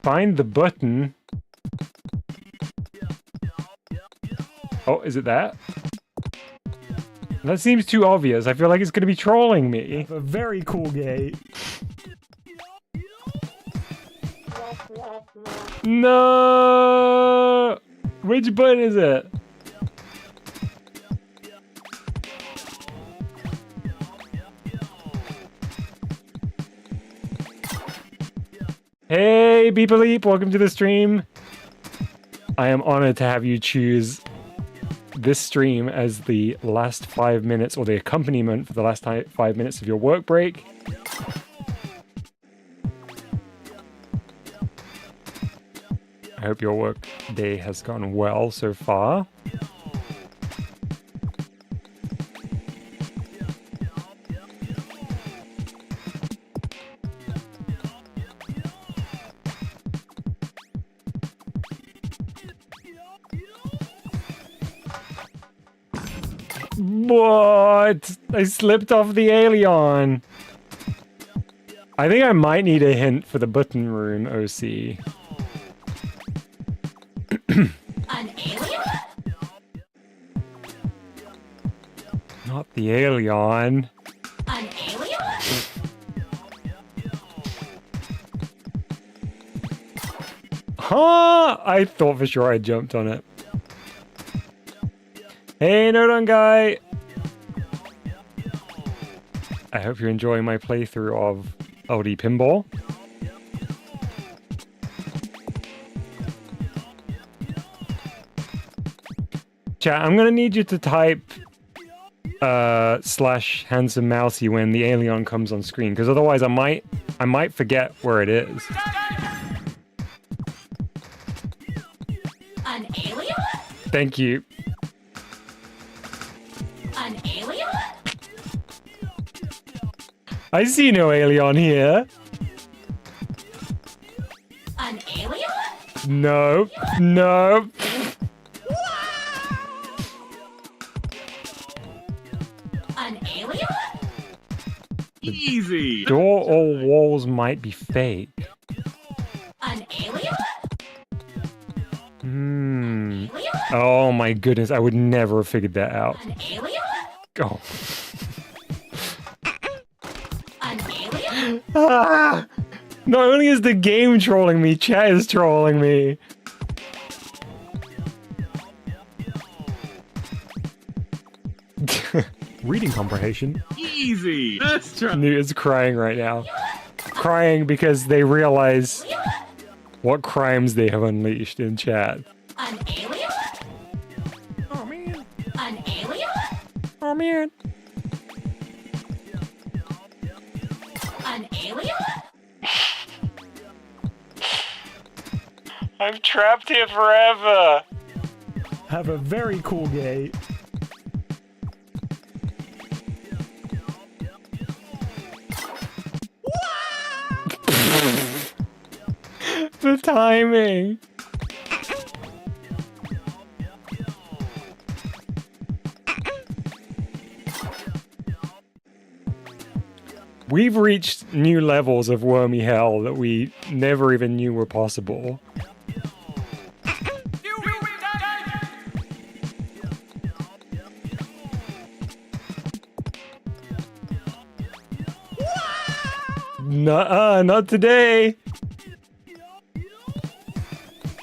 Speaker 1: Find the button. Oh, is it that? That seems too obvious. I feel like it's going to be trolling me. A very cool gate. No! Which button is it? Hey, Beepaleep, welcome to the stream. I am honored to have you choose this stream as the last 5 minutes, or the accompaniment for the last 5 minutes of your work break. I hope your work day has gone well so far. What? I slipped off the alien. I think I might need a hint for the button room, OC.
Speaker 2: An alien?
Speaker 1: Not the alien.
Speaker 2: An alien?
Speaker 1: Huh? I thought for sure I jumped on it. Hey, Nodon guy! I hope you're enjoying my playthrough of LD Pinball. Chat, I'm gonna need you to type slash handsome mousey when the alien comes on screen, because otherwise I might forget where it is.
Speaker 2: An alien?
Speaker 1: Thank you.
Speaker 2: An alien?
Speaker 1: I see no alien here.
Speaker 2: An alien?
Speaker 1: No, no.
Speaker 2: An alien?
Speaker 4: Easy.
Speaker 1: Door or walls might be fake.
Speaker 2: An alien?
Speaker 1: Hmm.
Speaker 2: Alien?
Speaker 1: Oh my goodness, I would never have figured that out.
Speaker 2: An alien?
Speaker 1: Oh.
Speaker 2: An alien?
Speaker 1: Ah! Not only is the game trolling me, chat is trolling me. Reading comprehension.
Speaker 4: Easy. Let's try.
Speaker 1: Newt is crying right now. Crying because they realize what crimes they have unleashed in chat.
Speaker 2: An alien?
Speaker 1: Oh man.
Speaker 2: An alien?
Speaker 1: Oh man.
Speaker 2: An alien?
Speaker 1: I'm trapped here forever. Have a very cool gate. The timing. We've reached new levels of wormy hell that we never even knew were possible. Not today.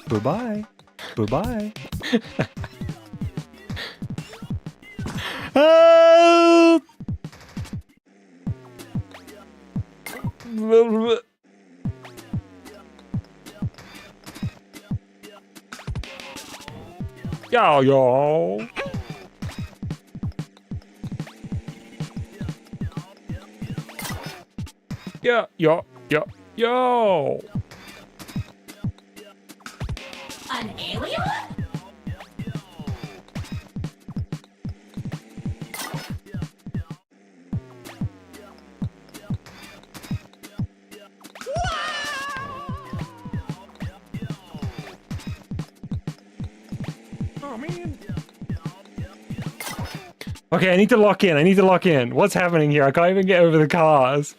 Speaker 1: Bye-bye. Bye-bye. Help! Yo. Yo.
Speaker 2: An alien?
Speaker 1: Oh man. Okay, I need to lock in. What's happening here? I can't even get over the cars.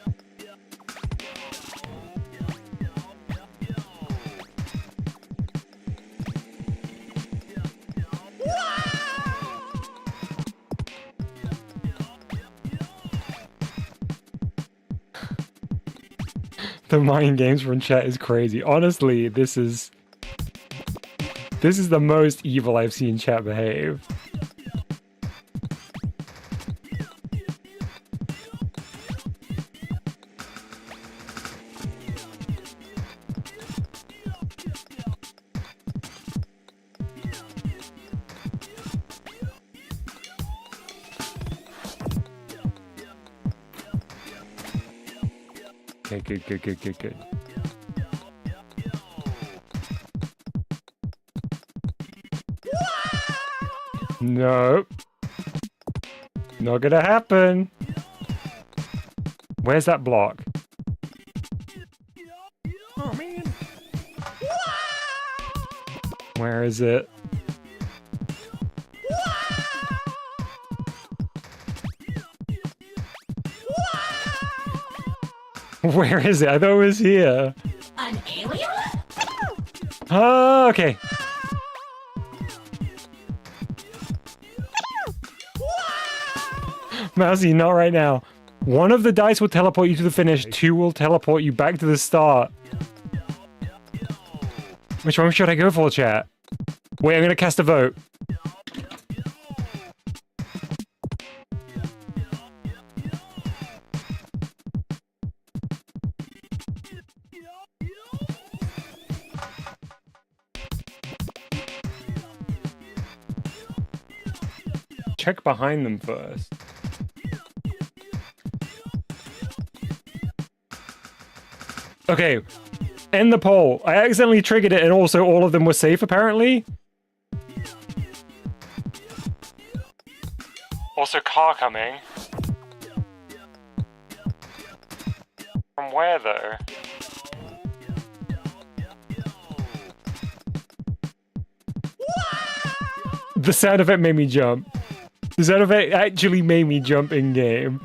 Speaker 1: The mind games from chat is crazy. Honestly, this is the most evil I've seen chat behave. Okay, good. Nope. Not gonna happen. Where's that block? Oh man. Where is it? Where is it? I thought it was here.
Speaker 2: An alien?
Speaker 1: Oh, okay. Mousy, not right now. One of the dice will teleport you to the finish. Two will teleport you back to the start. Which one should I go for, chat? Wait, I'm gonna cast a vote. Check behind them first. Okay, end the poll. I accidentally triggered it and also all of them were safe apparently. Also car coming. From where though? The sound effect made me jump. The sound effect actually made me jump in game.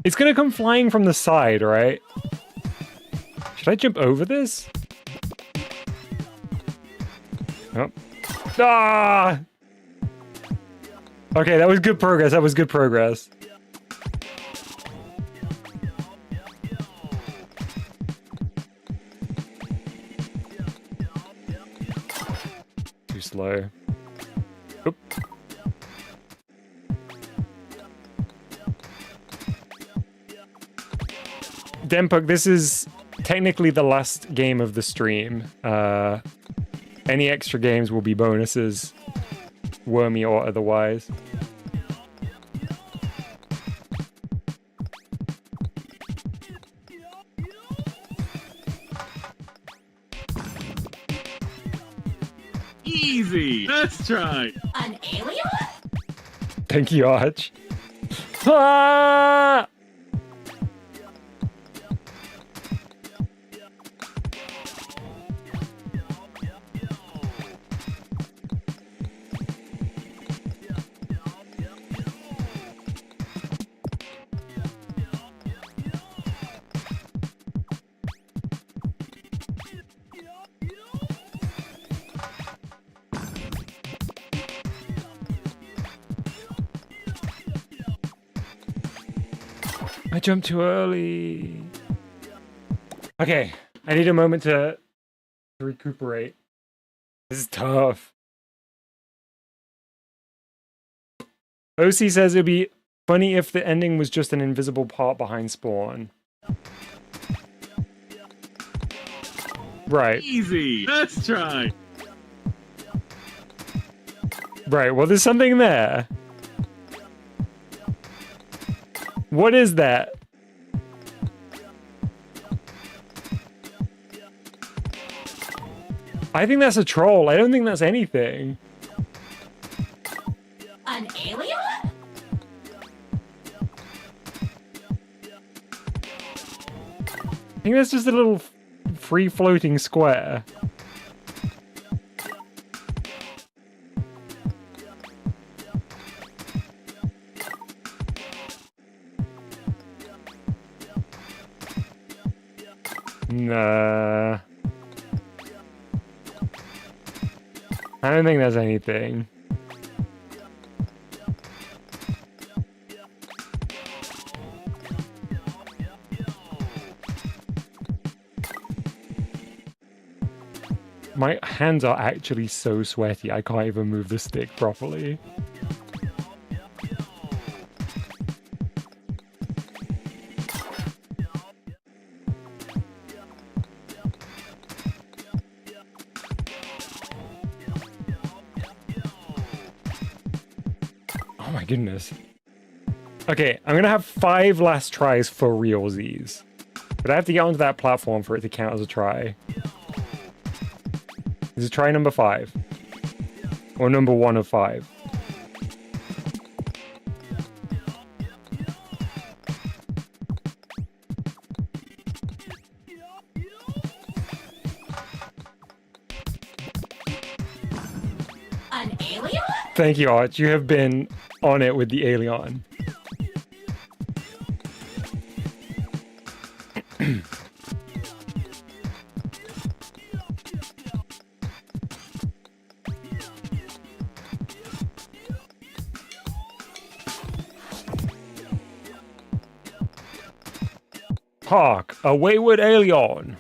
Speaker 1: It's gonna come flying from the side, right? Should I jump over this? Oh. Ah! Okay, that was good progress. That was good progress. Too slow. Oop. Denpuk, this is technically the last game of the stream. Any extra games will be bonuses, wormy or otherwise.
Speaker 4: Easy. Let's try.
Speaker 2: An alien?
Speaker 1: Thank you, Arch. Ah! I jumped too early. Okay, I need a moment to recuperate. This is tough. OC says it'd be funny if the ending was just an invisible part behind Spawn. Right.
Speaker 4: Easy. Let's try.
Speaker 1: Right, well there's something there. What is that? I think that's a troll. I don't think that's anything.
Speaker 2: An alien?
Speaker 1: I think that's just a little free-floating square. Nah. I don't think that's anything. My hands are actually so sweaty, I can't even move the stick properly. Oh my goodness. Okay, I'm gonna have 5 last tries for realsies. But I have to get onto that platform for it to count as a try. This is try number 5. Or number 1 of 5.
Speaker 2: An alien?
Speaker 1: Thank you, Arch. You have been on it with the alien. Hark, a wayward alien.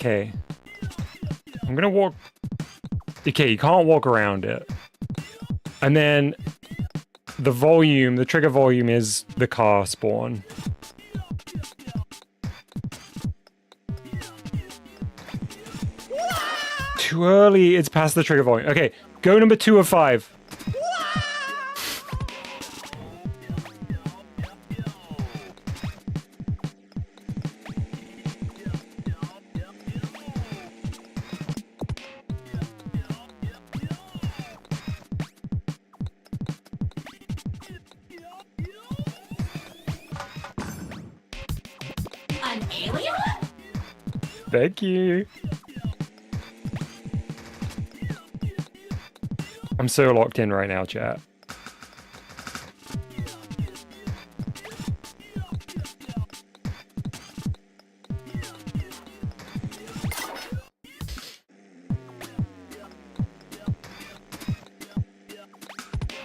Speaker 1: Okay. I'm gonna walk... Okay, you can't walk around it. And then the volume, the trigger volume is the car spawn. Too early, it's past the trigger volume. Okay, go number 2 of 5.
Speaker 2: An alien?
Speaker 1: Thank you. I'm so locked in right now, chat.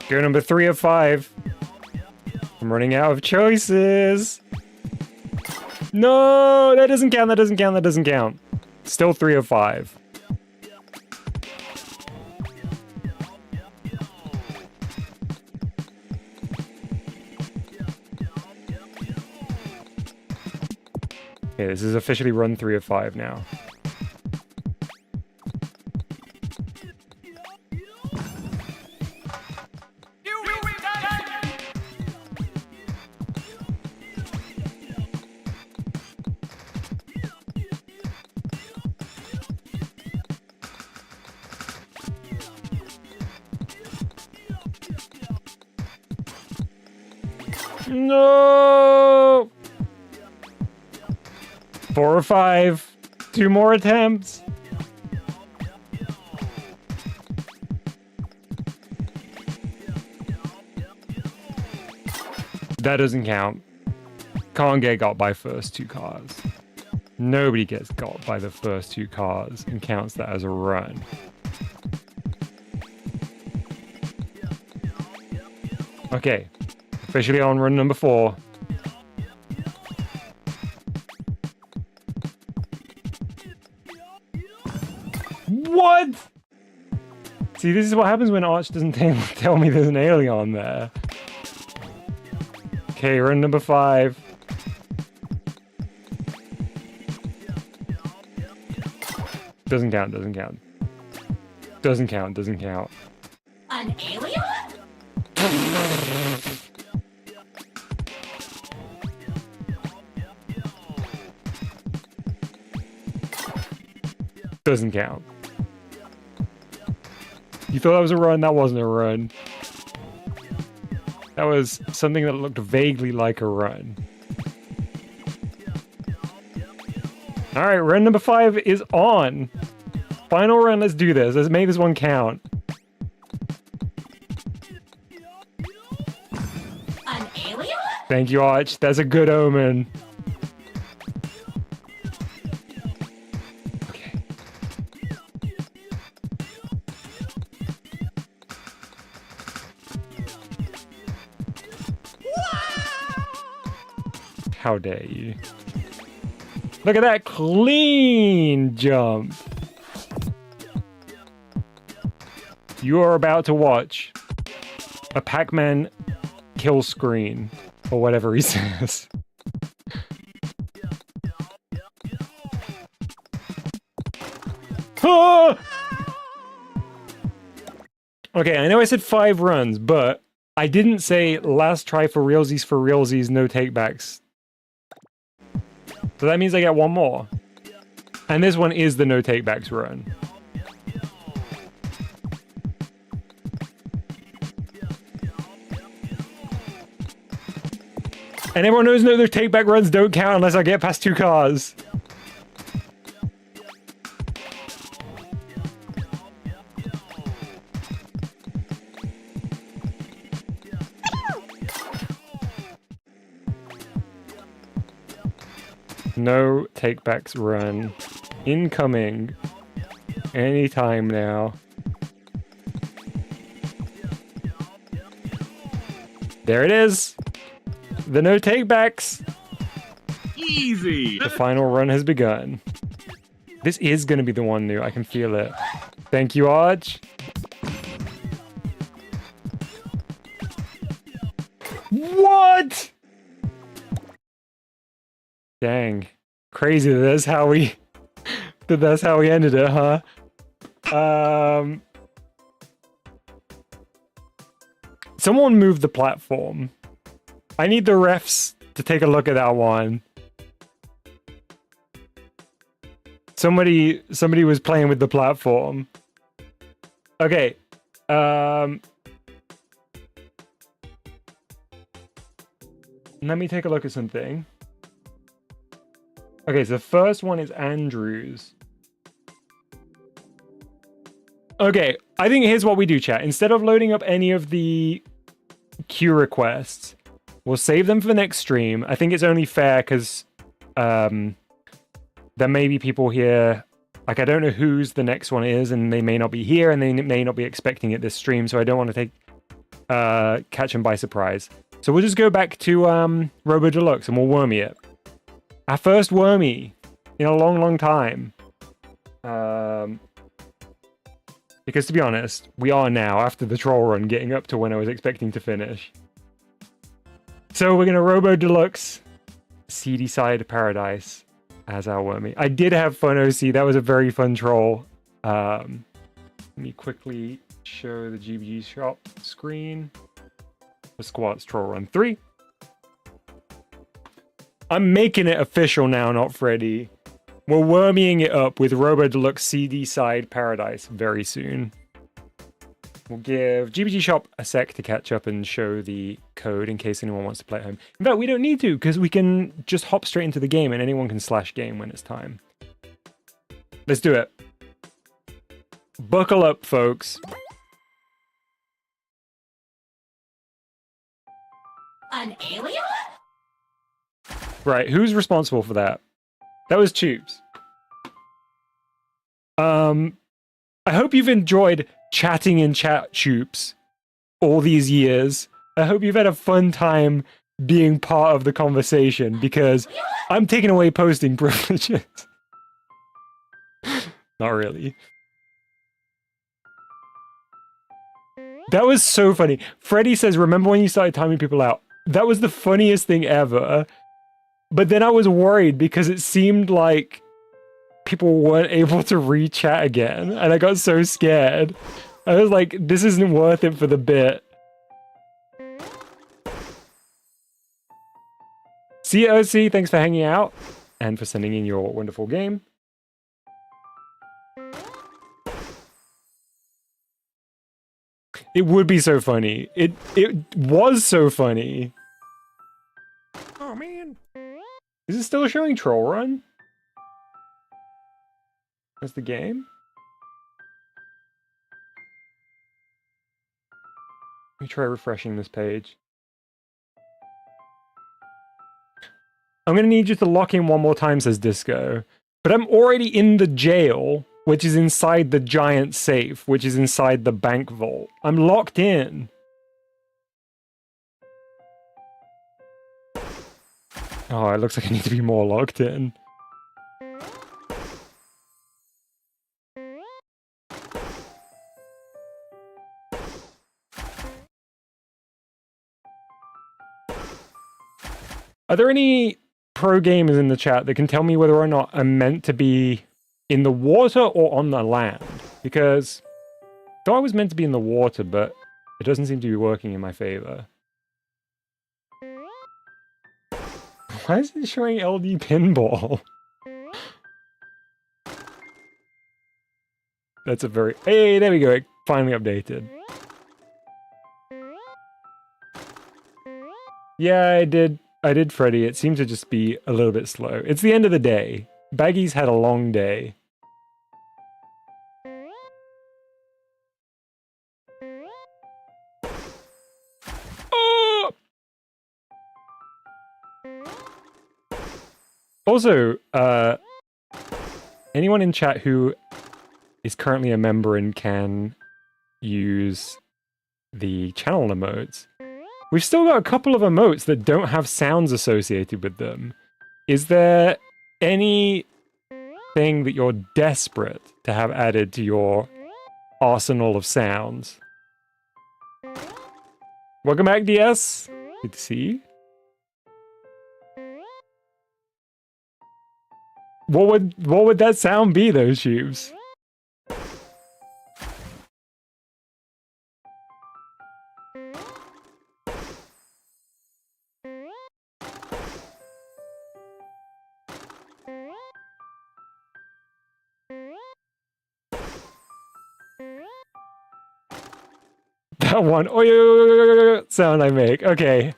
Speaker 1: Go number 3 of 5. I'm running out of choices. No, that doesn't count, that doesn't count, that doesn't count. Still 3 of 5. Okay, this is officially run 3 of 5 now. No! 4 or 5. 2 more attempts. That doesn't count. Can't get got by first 2 cars. Nobody gets got by the first 2 cars and counts that as a run. Okay. Officially on run number 4. What? See, this is what happens when Arch doesn't tell me there's an alien there. Okay, run number 5. Doesn't count, doesn't count. Doesn't count, doesn't count.
Speaker 2: An alien?
Speaker 1: Doesn't count. You thought that was a run? That wasn't a run. That was something that looked vaguely like a run. Alright, run number 5 is on. Final run, let's do this. Let's make this one count.
Speaker 2: An alien?
Speaker 1: Thank you, Arch. That's a good omen. Okay. How dare you? Look at that clean jump. You are about to watch a Pac-Man kill screen, or whatever he says. Ah! Okay, I know I said 5 runs, but I didn't say last try for realsies, no takebacks. So that means I get 1 more. And this one is the no takebacks run. And everyone knows no, their take-back runs don't count unless I get past 2 cars. No take-backs run. Incoming. Anytime now. There it is. The no takebacks.
Speaker 4: Easy.
Speaker 1: The final run has begun. This is going to be the one new. I can feel it. Thank you, Arch. What? Dang. Crazy that that's how we ended it, huh? Someone moved the platform. I need the refs to take a look at that one. Somebody was playing with the platform. Okay. Let me take a look at something. Okay, so the first one is Andrew's. Okay, I think here's what we do, chat. Instead of loading up any of the queue requests, we'll save them for the next stream. I think it's only fair because there may be people here. Like, I don't know whose the next one is, and they may not be here, and they may not be expecting it this stream, so I don't want to catch them by surprise. So we'll just go back to Robo Deluxe, and we'll wormy it. Our first wormy in a long, long time. Because to be honest, we are now, after the troll run, getting up to when I was expecting to finish. So we're going to Robo Deluxe Seedy Side Paradise as our wormy. I did have fun, OC. That was a very fun troll. Let me quickly show the GBG shop screen. The Squats Troll Run 3. I'm making it official now, not Freddy. We're wormying it up with Robo Deluxe CD Side Paradise very soon. We'll give GBG Shop a sec to catch up and show the code in case anyone wants to play at home. In fact, we don't need to, because we can just hop straight into the game and anyone can slash game when it's time. Let's do it. Buckle up, folks.
Speaker 2: An alien?
Speaker 1: Right, who's responsible for that? That was Tubes. I hope you've enjoyed chatting in chat, Tubes, all these years. I hope you've had a fun time being part of the conversation, because I'm taking away posting privileges. Not really. That was so funny. Freddy says, remember when you started timing people out? That was the funniest thing ever. But then I was worried because it seemed like people weren't able to re-chat again. And I got so scared. I was like, this isn't worth it for the bit. See you, OC. Thanks for hanging out and for sending in your wonderful game. It would be so funny. It was so funny.
Speaker 3: Oh, man.
Speaker 1: Is it still showing Troll Run? That's the game? Let me try refreshing this page. I'm gonna need you to lock in one more time, says Disco. But I'm already in the jail, which is inside the giant safe, which is inside the bank vault. I'm locked in. Oh, it looks like I need to be more logged in. Are there any pro gamers in the chat that can tell me whether or not I'm meant to be in the water or on the land? Because I thought I was meant to be in the water, but it doesn't seem to be working in my favor. Why is it showing LD Pinball? That's a very... Hey, there we go. It finally updated. Yeah, I did, Freddy. It seemed to just be a little bit slow. It's the end of the day. Baggy's had a long day. Also, anyone in chat who is currently a member and can use the channel emotes, we've still got a couple of emotes that don't have sounds associated with them. Is there any thing that you're desperate to have added to your arsenal of sounds. Welcome back, DS. Good to see you. What would that sound be, though, Shubes? That one sound I make. Okay.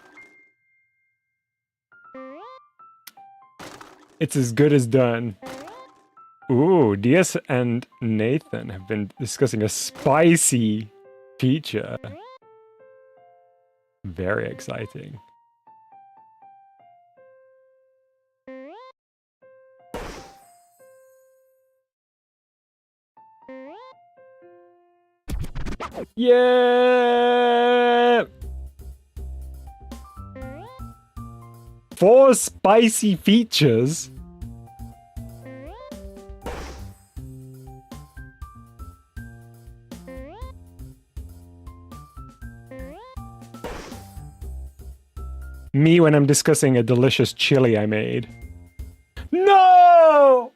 Speaker 1: It's as good as done. Ooh, DS and Nathan have been discussing a spicy feature. Very exciting. Yeah! 4 spicy features? Me when I'm discussing a delicious chili I made. No!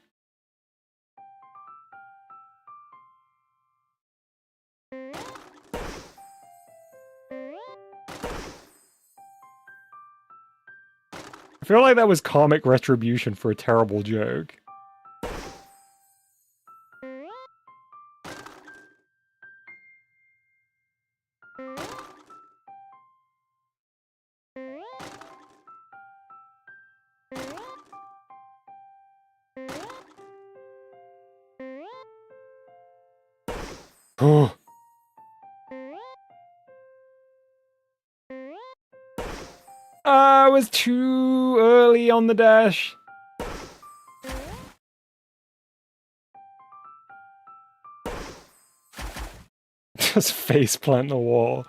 Speaker 1: I feel like that was comic retribution for a terrible joke. I was too early on the dash. Just faceplant the wall.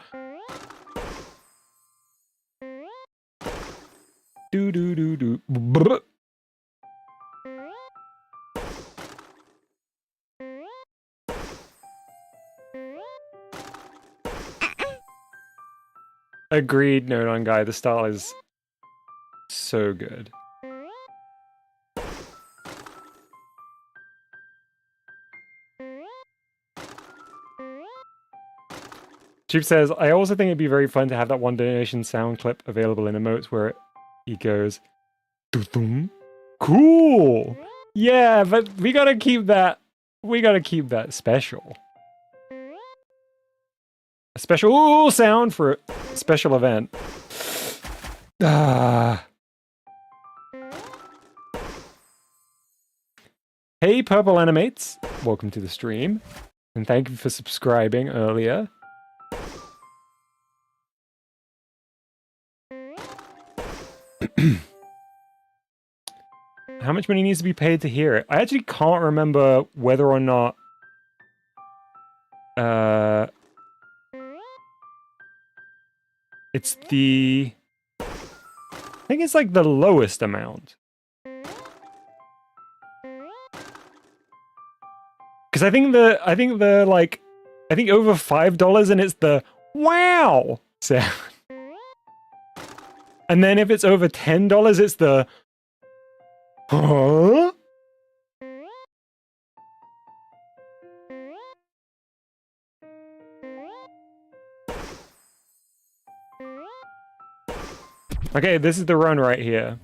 Speaker 1: Do do do do. Brr. Agreed, Node on Guy. The style is so good. Chief says, I also think it'd be very fun to have that one donation sound clip available in emotes where he goes, doo-dum. Cool! Yeah, but we gotta keep that special. A special sound for a special event. Hey, Purple Animates. Welcome to the stream. And thank you for subscribing earlier. How much money needs to be paid to hear it? I actually can't remember whether or not... it's the... I think it's like the lowest amount. Because I think over $5 and it's the wow sound. And then if it's over $10, it's the huh? Okay, this is the run right here.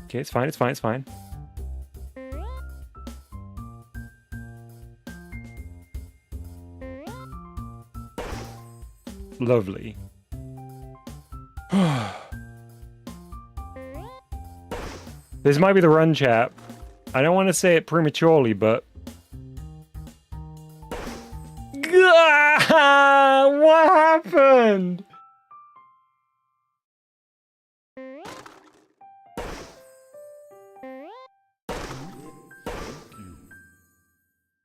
Speaker 1: Okay, it's fine, it's fine, it's fine. Lovely. This might be the run, chap. I don't want to say it prematurely, but... What happened?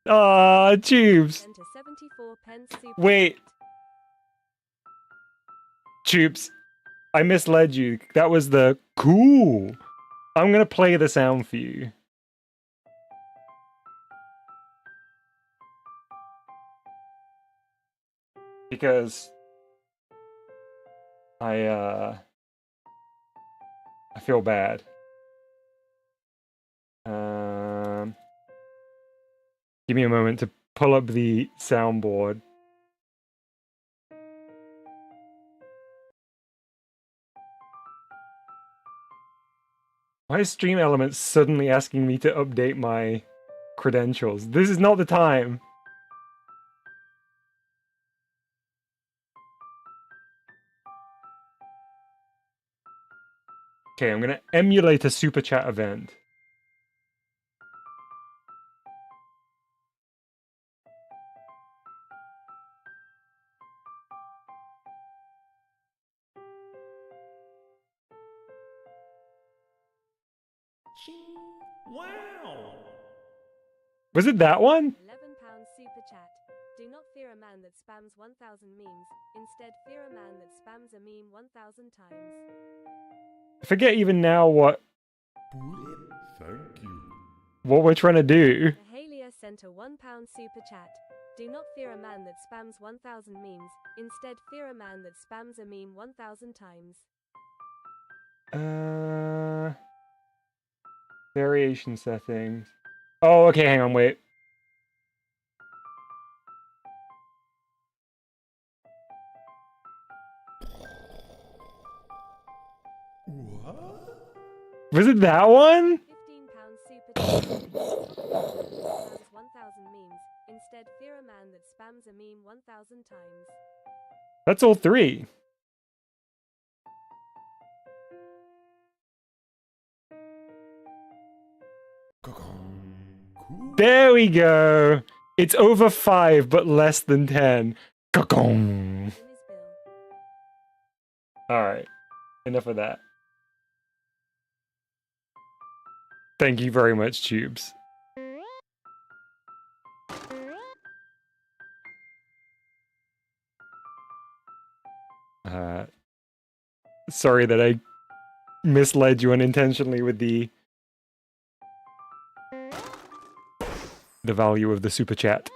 Speaker 1: Aw, tubes. Wait. Tubes, I misled you. That was the cool. I'm gonna play the sound for you. Because I feel bad. Give me a moment to pull up the soundboard. Why is Stream Elements suddenly asking me to update my credentials? This is not the time. Okay, I'm gonna emulate a super chat event.
Speaker 6: Wow!
Speaker 1: Was it that one?
Speaker 7: £11 super chat. Do not fear a man that spams 1,000 memes. Instead, fear a man that spams a meme 1,000 times.
Speaker 1: I forget even now what
Speaker 6: Thank you.
Speaker 1: we're trying to do.
Speaker 7: Mahalia sent a £1 super chat. Do not fear a man that spams 1,000 memes. Instead, fear a man that spams a meme 1,000 times.
Speaker 1: Variation settings. Oh, okay, hang on, wait.
Speaker 6: What?
Speaker 1: Was it that one?
Speaker 7: £15 super chat. Spams 1,000 memes. Instead, fear a man that spams a meme 1,000 times.
Speaker 1: That's all three.
Speaker 6: Cool.
Speaker 1: There we go. It's over 5, but less than 10. Ka-kong.
Speaker 7: Name is Bill.
Speaker 1: Alright. Enough of that. Thank you very much, Tubes. Sorry that I misled you unintentionally with the value of the super chat.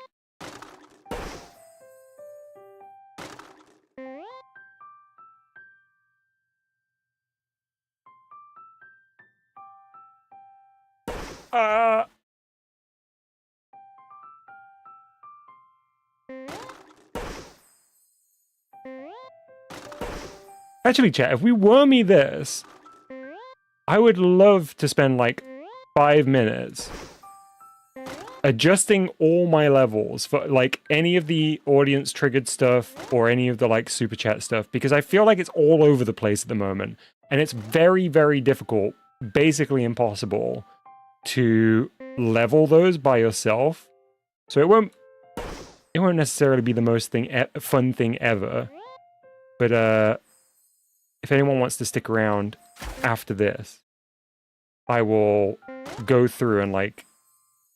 Speaker 1: Actually, chat, if we wormy this, I would love to spend like 5 minutes adjusting all my levels for like any of the audience triggered stuff or any of the like super chat stuff, because I feel like it's all over the place at the moment and it's very, very difficult, basically impossible to level those by yourself. So it won't necessarily be the most fun thing ever, but if anyone wants to stick around after this, I will go through and like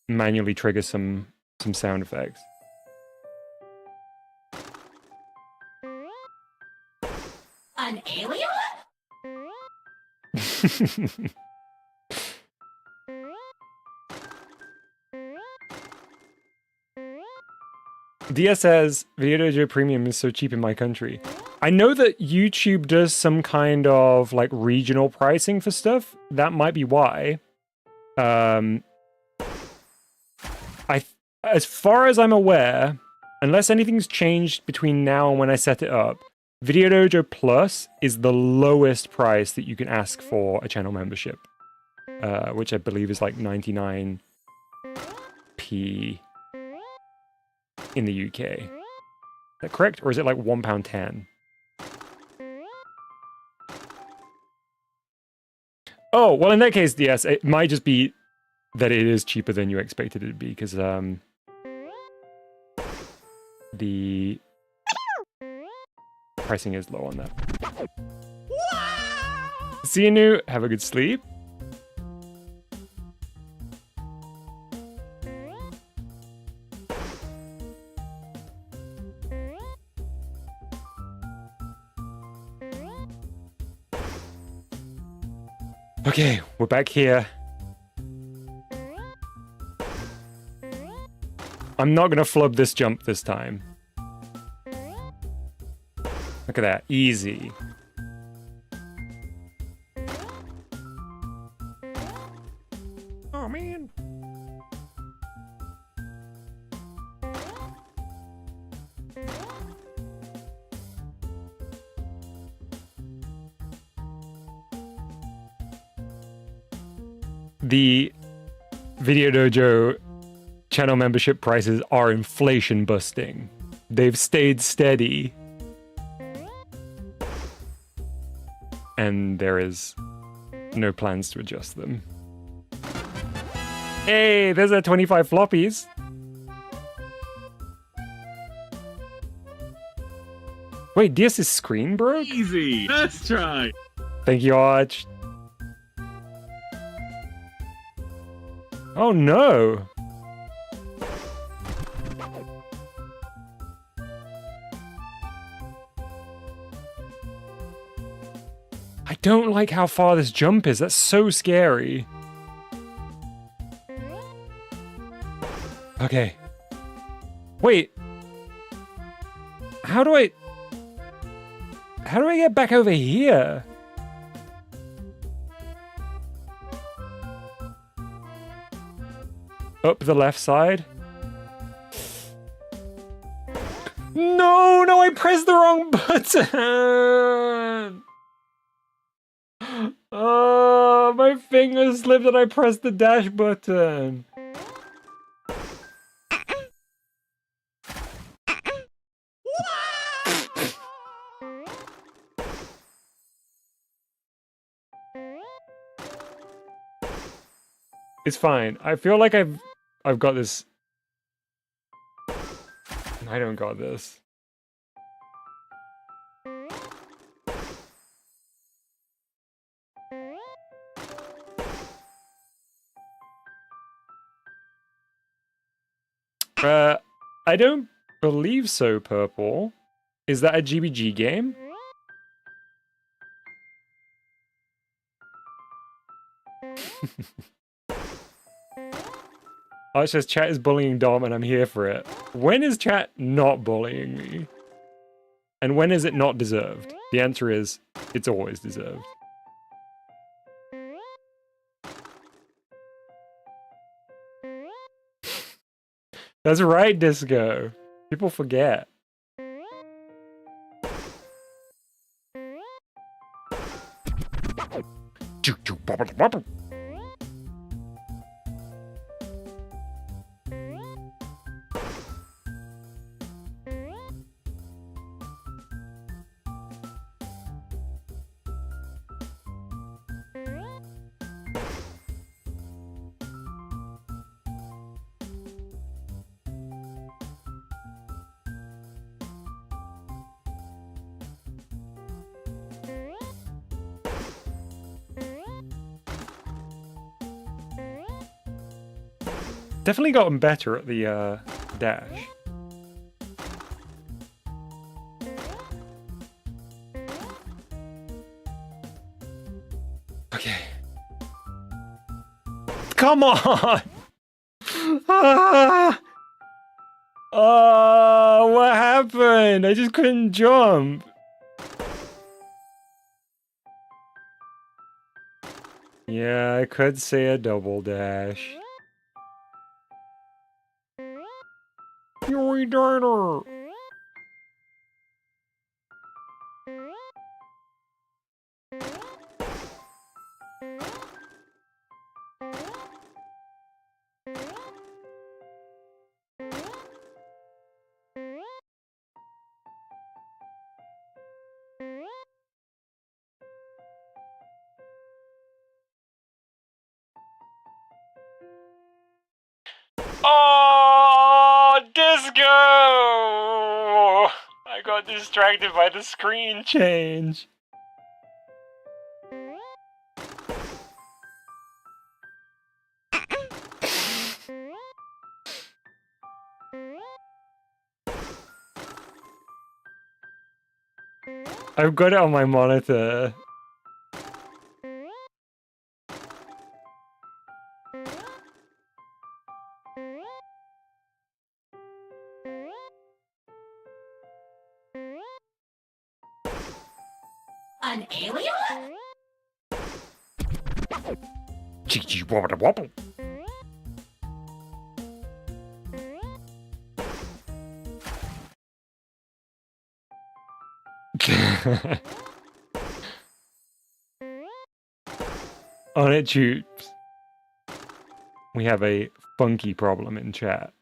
Speaker 1: manually trigger some sound effects.
Speaker 2: An alien?
Speaker 1: DS says, VideoDojo Premium is so cheap in my country. I know that YouTube does some kind of like regional pricing for stuff. That might be why. As far as I'm aware, unless anything's changed between now and when I set it up, VideoDojo Plus is the lowest price that you can ask for a channel membership, which I believe is like 99p in the UK. Is that correct? Or is it like £1.10? Oh, well, in that case, yes, it might just be that it is cheaper than you expected it to be, because the pricing is low on that. See you, New. Have a good sleep. Okay, we're back here. I'm not gonna flub this jump this time. Look at that, easy.
Speaker 6: Oh man.
Speaker 1: The VideoDojo channel membership prices are inflation busting. They've stayed steady. And there is no plans to adjust them. Hey, there's our 25 floppies. Wait, DS's screen broke?
Speaker 4: Easy. Let's try.
Speaker 1: Thank you, Arch. Oh no! I don't like how far this jump is. That's so scary. Okay. Wait. How do I get back over here? Up the left side. No, I pressed the wrong button. Oh, my finger slipped and I pressed the dash button. It's fine. I feel like I've got this. I don't got this. I don't believe so, Purple. Is that a GBG game? Oh, it says chat is bullying Dom and I'm here for it. When is chat not bullying me? And when is it not deserved? The answer is, it's always deserved. That's right, Disco. People forget. Definitely gotten better at the dash. Okay. Come on! Ah! Oh, what happened? I just couldn't jump. Yeah, I could say a double dash. You diner. Oh, Disco! I got distracted by the screen change. I've got it on my monitor.
Speaker 2: An alien?
Speaker 3: Chee wobble wobble.
Speaker 1: On it tubes. We have a funky problem in chat.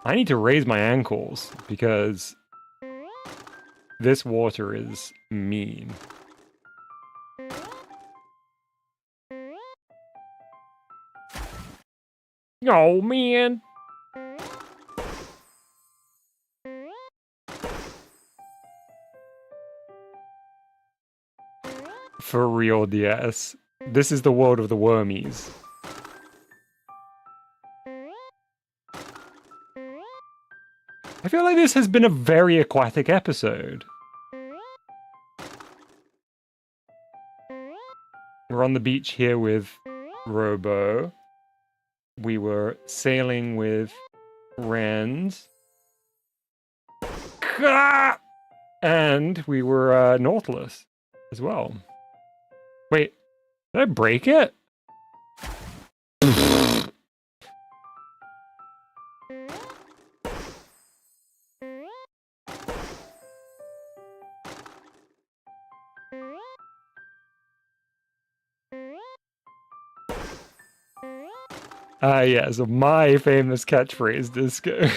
Speaker 1: I need to raise my ankles because this water is mean. Oh man. For real, DS. This is the world of the wormies. I feel like this has been a very aquatic episode. We're on the beach here with Robo. We were sailing with Rens. And we were Nautilus as well. Wait, did I break it? Yeah, so my famous catchphrase, Disco.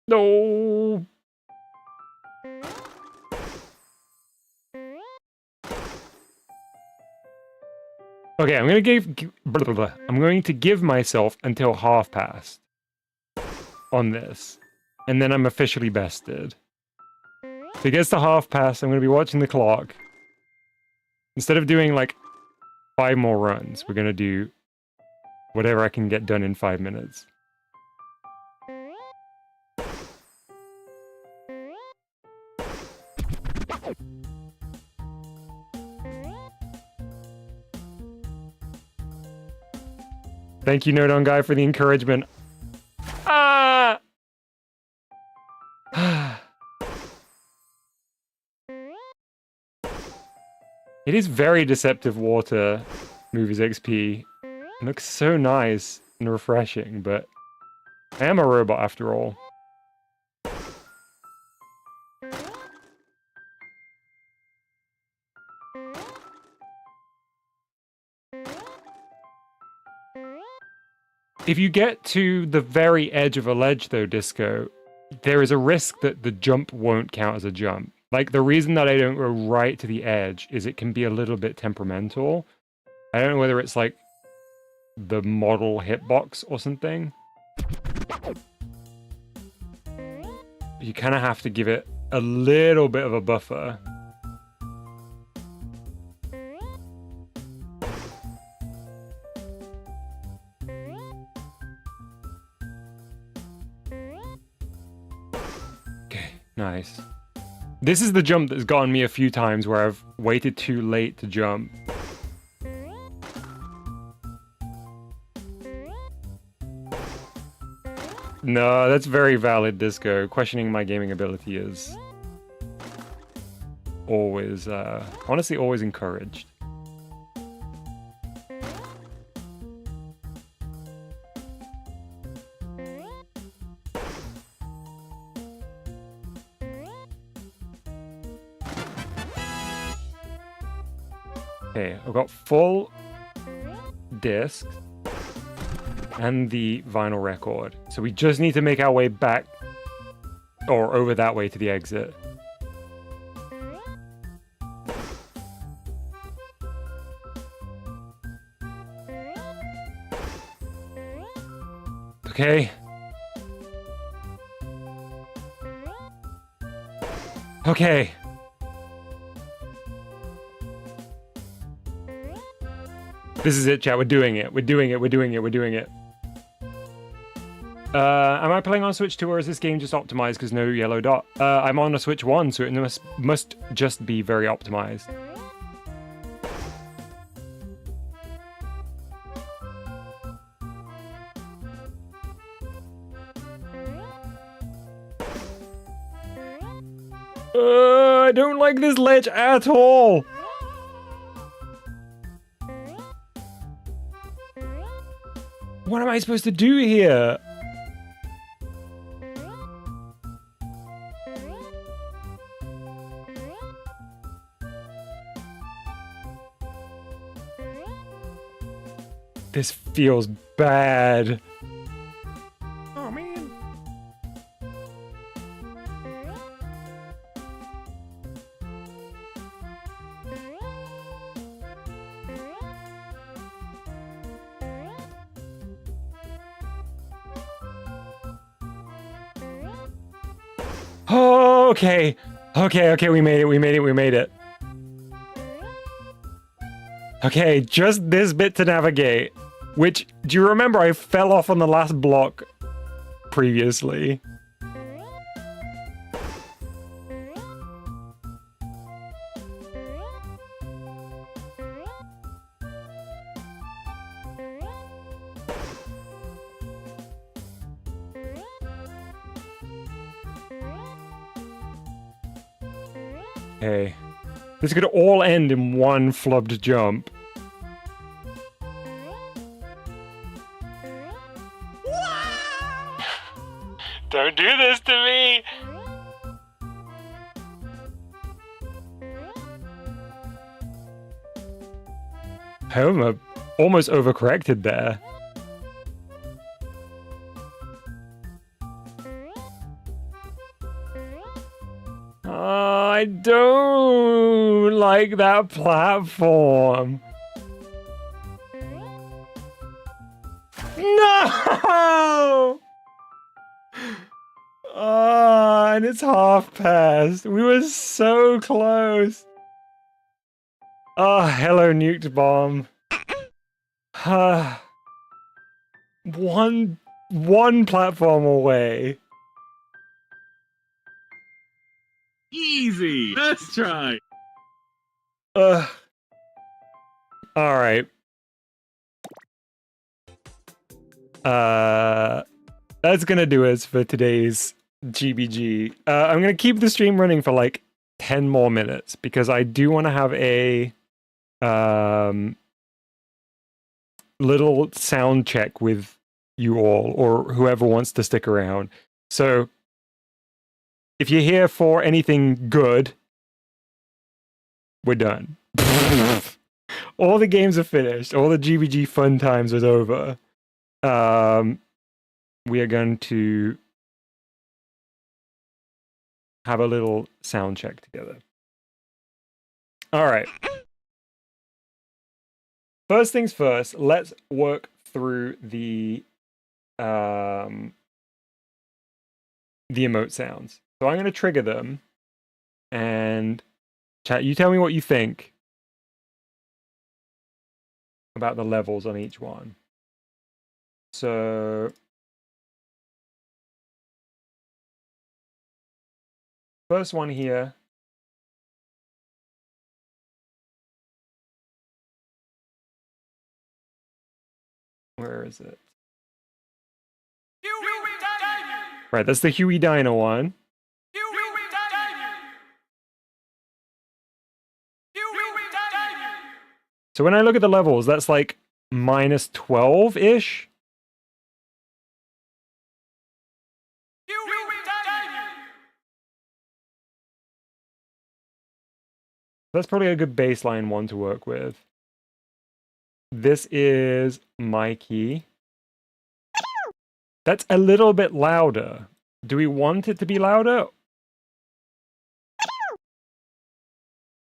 Speaker 1: No. Okay, I'm going to give myself until half past on this, and then I'm officially bested. If it gets to half past, I'm going to be watching the clock. Instead of doing like 5 more runs, we're going to do whatever I can get done in 5 minutes. Thank you, Nodon Guy, for the encouragement. Ah! It is very deceptive water, Movies XP. It looks so nice and refreshing, but I am a robot after all. If you get to the very edge of a ledge, though, Disco, there is a risk that the jump won't count as a jump. Like, the reason that I don't go right to the edge is it can be a little bit temperamental. I don't know whether it's, like, the model hitbox or something. You kind of have to give it a little bit of a buffer. Nice. This is the jump that's gotten me a few times where I've waited too late to jump. No, that's very valid, Disco. Questioning my gaming ability is always, honestly, always encouraged. Okay, I've got full disc and the vinyl record. So we just need to make our way back or over that way to the exit. Okay. Okay. This is it, chat. We're doing it. We're doing it. We're doing it. We're doing it. Am I playing on Switch 2 or is this game just optimized because no yellow dot? I'm on a Switch 1, so it must just be very optimized. I don't like this ledge at all. What am I supposed to do here? This feels bad.
Speaker 6: Oh man.
Speaker 1: Oh, okay. Okay, we made it. Okay, just this bit to navigate. Which, do you remember I fell off on the last block previously? Okay. This could all end in one flubbed jump. Don't do this to me! Homer almost overcorrected there. I don't like that platform. No! And it's half past. We were so close. Oh, hello, nuked bomb. One platform away.
Speaker 4: Easy. Let's try.
Speaker 1: All right. That's gonna do us for today's GBG. I'm gonna keep the stream running for like 10 more minutes because I do want to have a little sound check with you all or whoever wants to stick around. So if you're here for anything good, we're done. All the games are finished. All the GBG fun times is over. We are going to have a little sound check together. All right. First things first, let's work through the emote sounds. So I'm going to trigger them, and chat, you tell me what you think about the levels on each one. So first one here. Where is it? Right, that's the Huey Dino one. So when I look at the levels, that's like minus 12-ish. That's probably a good baseline one to work with. This is my key. That's a little bit louder. Do we want it to be louder?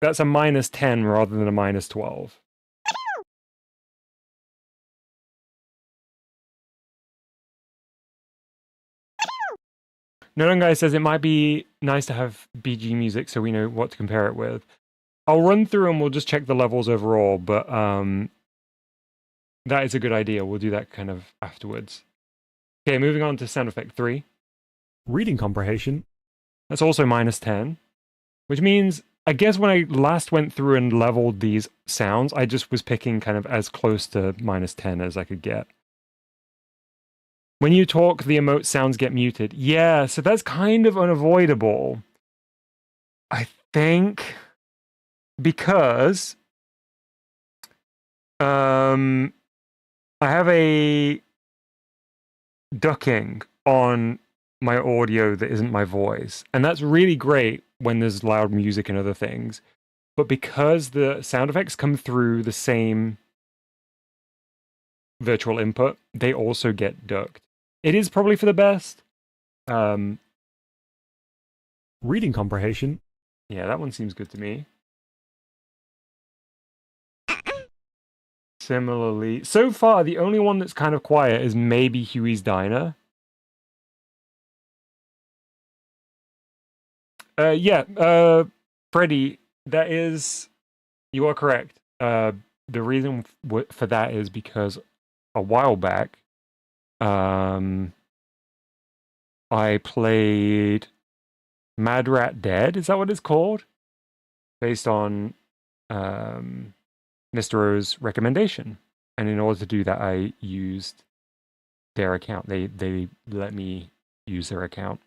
Speaker 1: That's a minus 10 rather than a minus 12. Nodon Guy says it might be nice to have BG music so we know what to compare it with. I'll run through and we'll just check the levels overall, but That is a good idea. We'll do that kind of afterwards. Okay, moving on to sound effect 3. Reading comprehension. That's also -10, which means, I guess when I last went through and leveled these sounds, I just was picking kind of as close to -10 as I could get. When you talk, the emote sounds get muted. Yeah, so that's kind of unavoidable. I think because I have a ducking on my audio that isn't my voice, and that's really great when there's loud music and other things, but because the sound effects come through the same virtual input, they also get ducked. It is probably for the best. Reading comprehension. Yeah, that one seems good to me. Similarly, so far the only one that's kind of quiet is maybe Huey's Diner. Freddie, that is, you are correct. The reason for that is because a while back, I played Mad Rat Dead, is that what it's called? Based on Mr. O's recommendation. And in order to do that, I used their account. They let me use their account.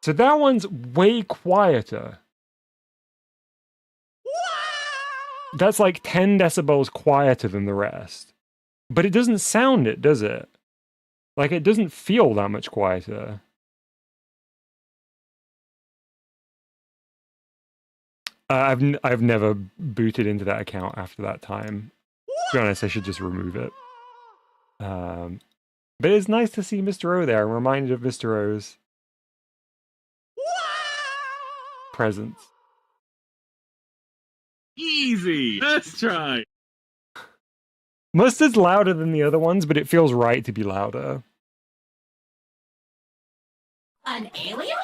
Speaker 1: So that one's way quieter. That's like 10 decibels quieter than the rest. But it doesn't sound it, does it? Like, it doesn't feel that much quieter. I've never booted into that account after that time. To be honest, I should just remove it. But it's nice to see Mr. O there. I'm reminded of Mr. O's presence.
Speaker 4: Easy. Let's try.
Speaker 1: Mustard's louder than the other ones, but it feels right to be louder.
Speaker 2: An alien?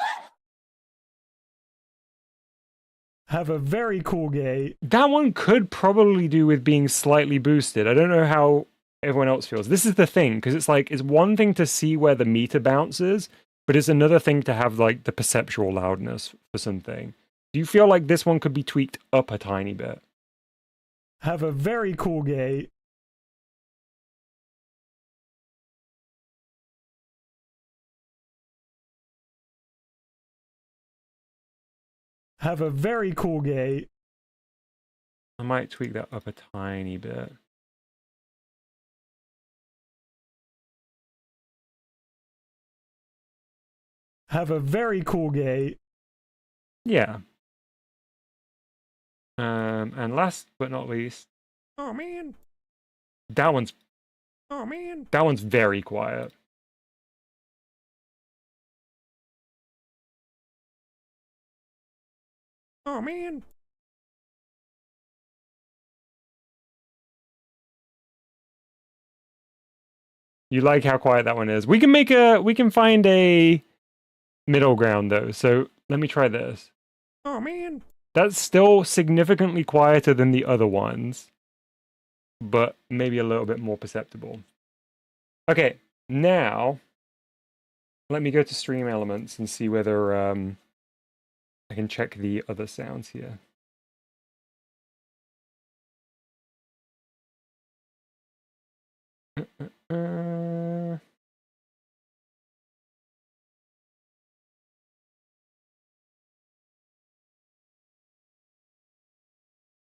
Speaker 1: Have a very cool gate. That one could probably do with being slightly boosted. I don't know how everyone else feels. This is the thing, because it's like, it's one thing to see where the meter bounces, but it's another thing to have like the perceptual loudness for something. Do you feel like this one could be tweaked up a tiny bit? Have a very cool gate. Have a very cool gate. I might tweak that up a tiny bit. Have a very cool gate. Yeah. And last but not least,
Speaker 6: Oh man.
Speaker 1: that one's
Speaker 6: Oh man.
Speaker 1: very quiet.
Speaker 6: Oh man.
Speaker 1: You like how quiet that one is. We can find a middle ground though. So let me try this.
Speaker 6: Oh man.
Speaker 1: That's still significantly quieter than the other ones, but maybe a little bit more perceptible. Okay, now let me go to Stream Elements and see whether I can check the other sounds here.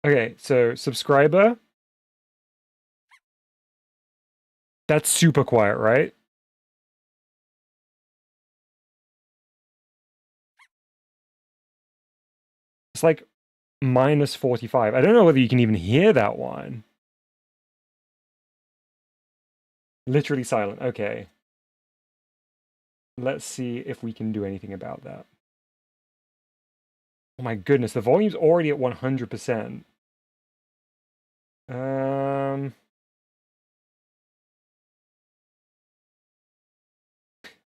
Speaker 1: Okay, so subscriber. That's super quiet, right? It's like -45. I don't know whether you can even hear that one. Literally silent. Okay. Let's see if we can do anything about that. Oh my goodness, the volume's already at 100%.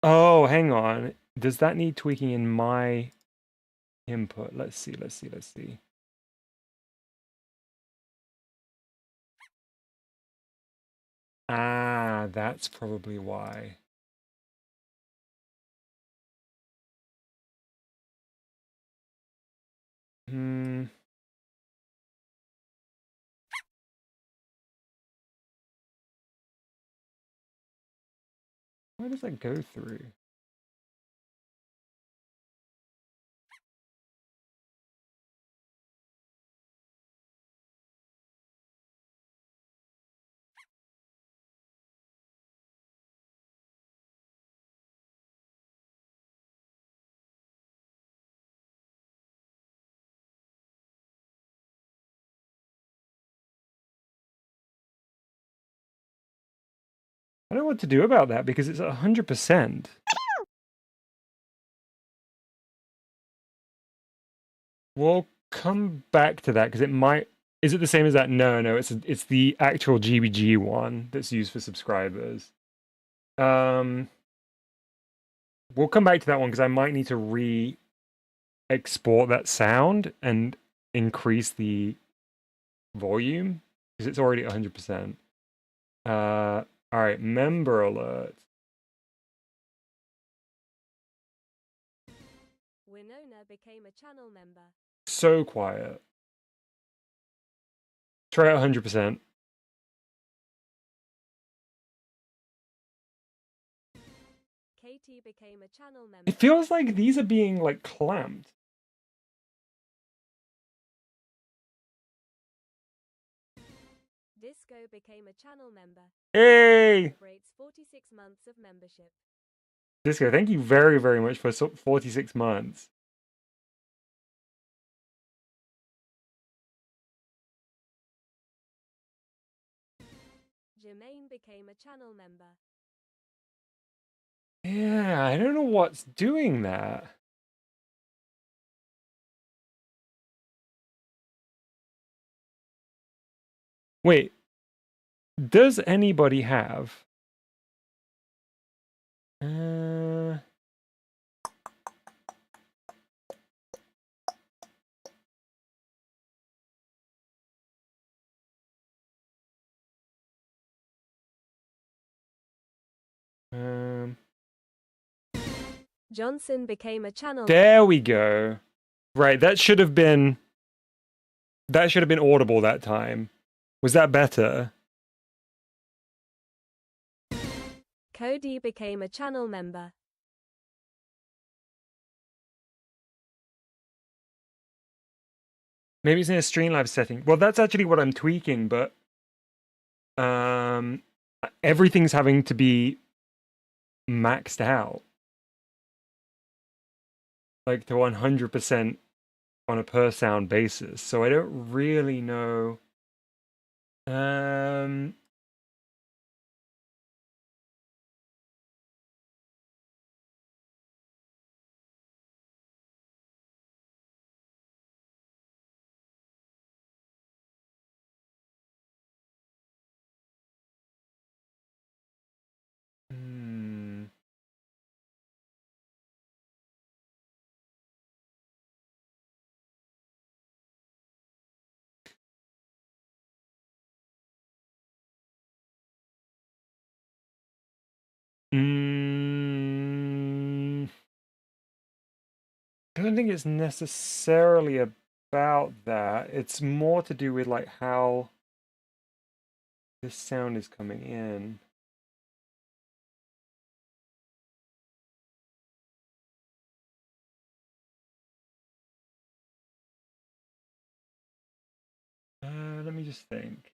Speaker 1: Oh, hang on. Does that need tweaking in my input? Let's see. Ah, that's probably why. Hmm. Where does that go through? I don't know what to do about that because it's 100%. We'll come back to that because it might. Is it the same as that? No, no. It's the actual GBG one that's used for subscribers. We'll come back to that one because I might need to re-export that sound and increase the volume because it's already 100%. All right, member alert.
Speaker 7: Winona became a channel member.
Speaker 1: So quiet. Try it 100%.
Speaker 7: Katie became a channel member.
Speaker 1: It feels like these are being like clamped.
Speaker 7: Disco became a channel member.
Speaker 1: Hey!
Speaker 7: Celebrates 46 months of membership.
Speaker 1: Disco, thank you very, very much for 46 months.
Speaker 7: Jermaine became a channel member.
Speaker 1: Yeah, I don't know what's doing that. Wait, does anybody have...
Speaker 7: Johnson became a channel.
Speaker 1: There we go. Right, that should have been audible that time. Was that better?
Speaker 7: Cody became a channel member.
Speaker 1: Maybe it's in a Streamlabs setting. Well, that's actually what I'm tweaking, but everything's having to be maxed out. Like to 100% on a per sound basis. So I don't really know. I don't think it's necessarily about that. It's more to do with like how this sound is coming in. Let me just think.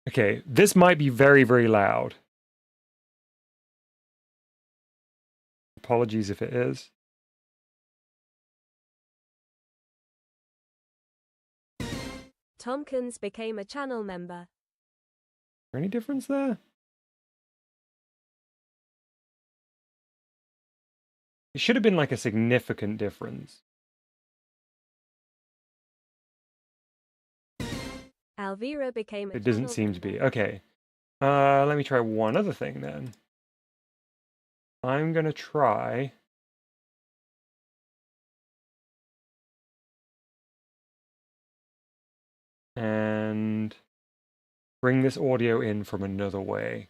Speaker 1: Okay, this might be very, very loud. Apologies if it is.
Speaker 7: Tompkins became a channel member.
Speaker 1: Is there any difference there? It should have been like a significant difference.
Speaker 7: Alvira became a
Speaker 1: It doesn't
Speaker 7: channel
Speaker 1: seem to
Speaker 7: member.
Speaker 1: be. Okay. Let me try one other thing then. I'm gonna try... and bring this audio in from another way.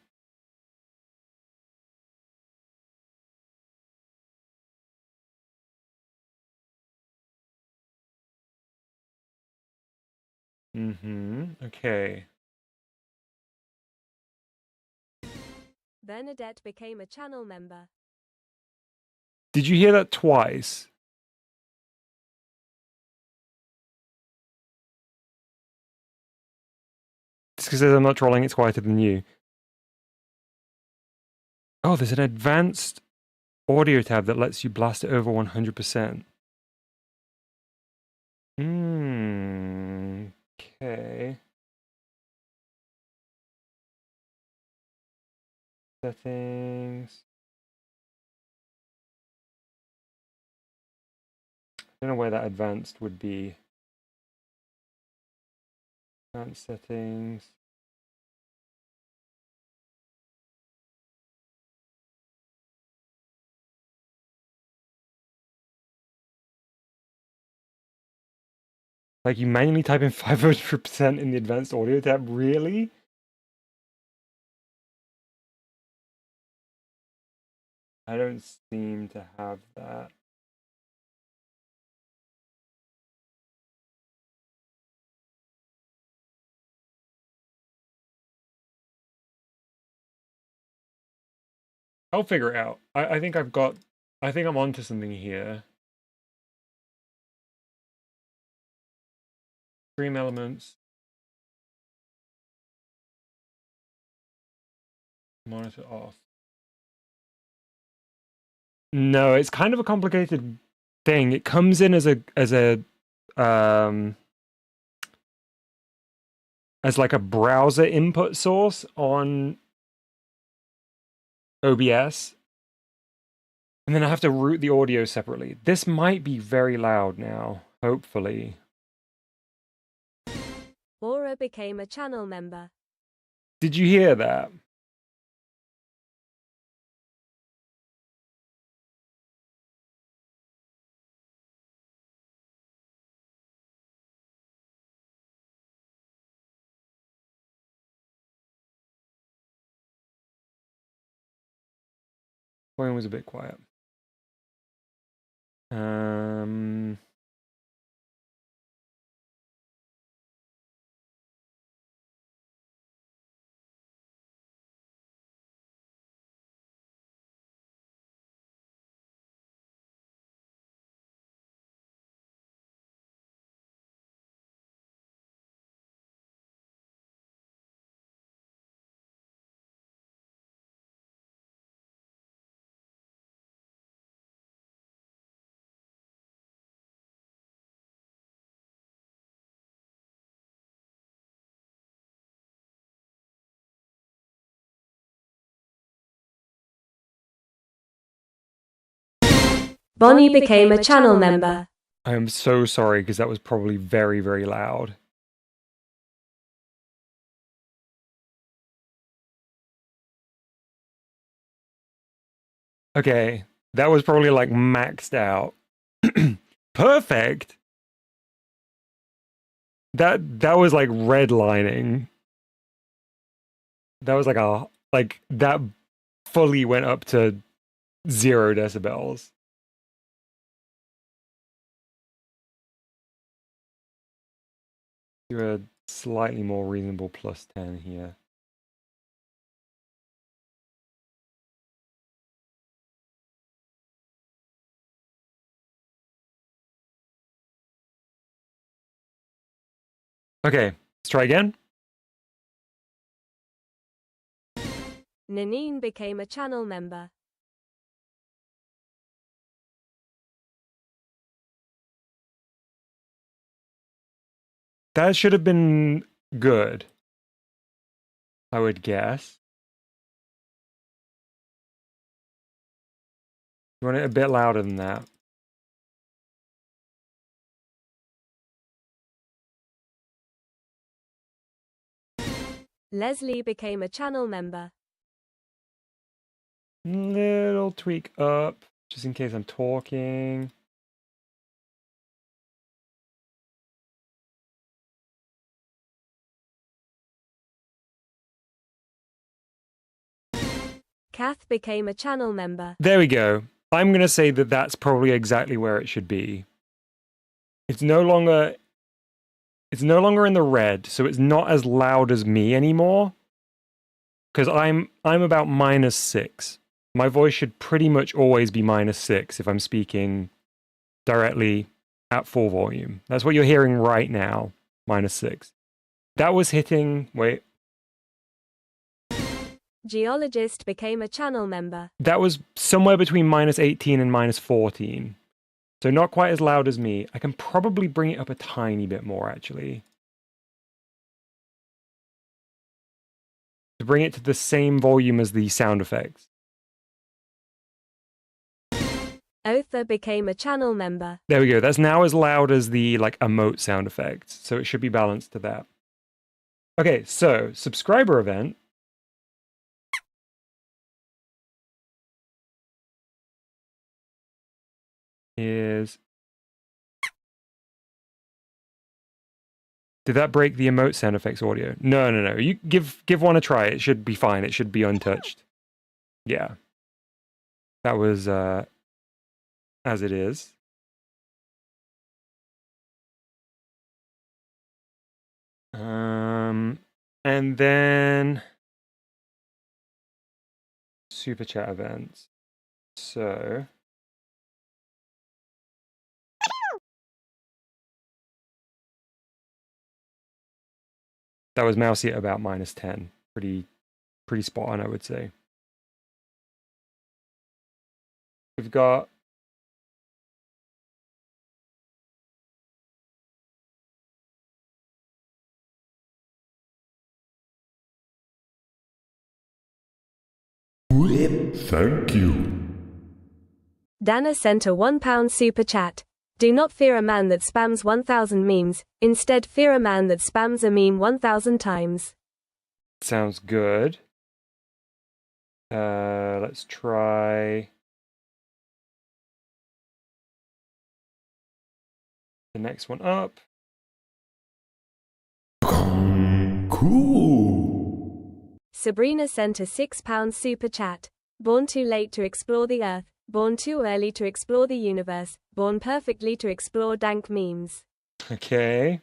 Speaker 1: Okay.
Speaker 7: Bernadette became a channel member.
Speaker 1: Did you hear that twice? It's because I'm not trolling, it's quieter than you. Oh, there's an advanced audio tab that lets you blast it over 100%. Okay. Settings. I don't know where that advanced would be. Advanced settings. Like, you manually type in 500% in the advanced audio tab? Really? I don't seem to have that. I'll figure it out. I think I've got... I think I'm onto something here. Stream elements. Monitor off. No, it's kind of a complicated thing. It comes in as like a browser input source on OBS. And then I have to route the audio separately. This might be very loud now, hopefully.
Speaker 7: Aura became a channel member.
Speaker 1: Did you hear that? Volume was a bit quiet.
Speaker 7: Bonnie became a channel member.
Speaker 1: I am so sorry because that was probably very, very loud. Okay, that was probably like maxed out. Perfect. That was like redlining. That was like that fully went up to 0 decibels. Do a slightly more reasonable +10 here. Okay, let's try again.
Speaker 7: Nanine became a channel member.
Speaker 1: That should have been good, I would guess. You want it a bit louder than that.
Speaker 7: Leslie became a channel member.
Speaker 1: Little tweak up, just in case I'm talking.
Speaker 7: Kath became a channel member.
Speaker 1: There we go. I'm going to say that that's probably exactly where it should be. It's no longer in the red, so it's not as loud as me anymore. Because I'm about -6. My voice should pretty much always be -6 if I'm speaking directly at full volume. That's what you're hearing right now, -6. That was hitting, wait.
Speaker 7: Geologist became a channel member.
Speaker 1: That was somewhere between -18 and -14. So not quite as loud as me. I can probably bring it up a tiny bit more, actually. To bring it to the same volume as the sound effects.
Speaker 7: Otha became a channel member.
Speaker 1: There we go. That's now as loud as the like emote sound effects. So it should be balanced to that. Okay, so subscriber event. Is... Did that break the emote sound effects audio? No, no, no. You give one a try. It should be fine. It should be untouched. Yeah. That was as it is. And then super chat events. So that was Mousy at about -10. Pretty spot on, I would say. We've got
Speaker 3: Thank you.
Speaker 7: Dana sent a £1 super chat. Do not fear a man that spams 1000 memes, instead fear a man that spams a meme 1000 times.
Speaker 1: sounds good. Let's try the next one up.
Speaker 3: Cool.
Speaker 7: Sabrina sent a £6 super chat. Born too late to explore the earth, born too early to explore the universe, born perfectly to explore dank memes.
Speaker 1: Okay.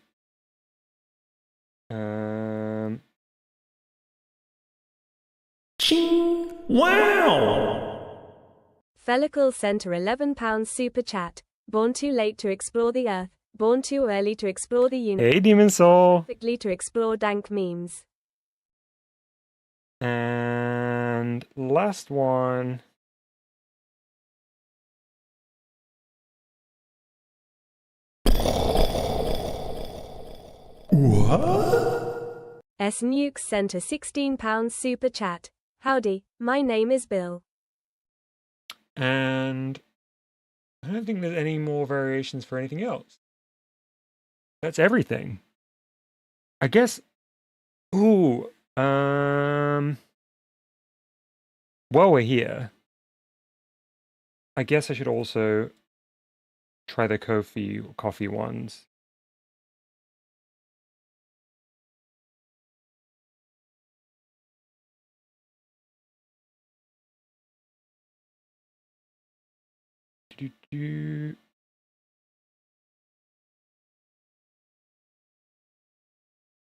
Speaker 3: Wow.
Speaker 7: Fellicle sent a £11 super chat. Born too late to explore the earth, born too early to explore the universe,
Speaker 1: Hey, Demon Soul.
Speaker 7: perfectly to explore dank memes.
Speaker 1: And last one.
Speaker 3: What?
Speaker 7: S Nukes sent a £16 super chat. Howdy, my name is Bill.
Speaker 1: And I don't think there's any more variations for anything else. That's everything. I guess. Ooh. While we're here, I guess I should also try the coffee ones.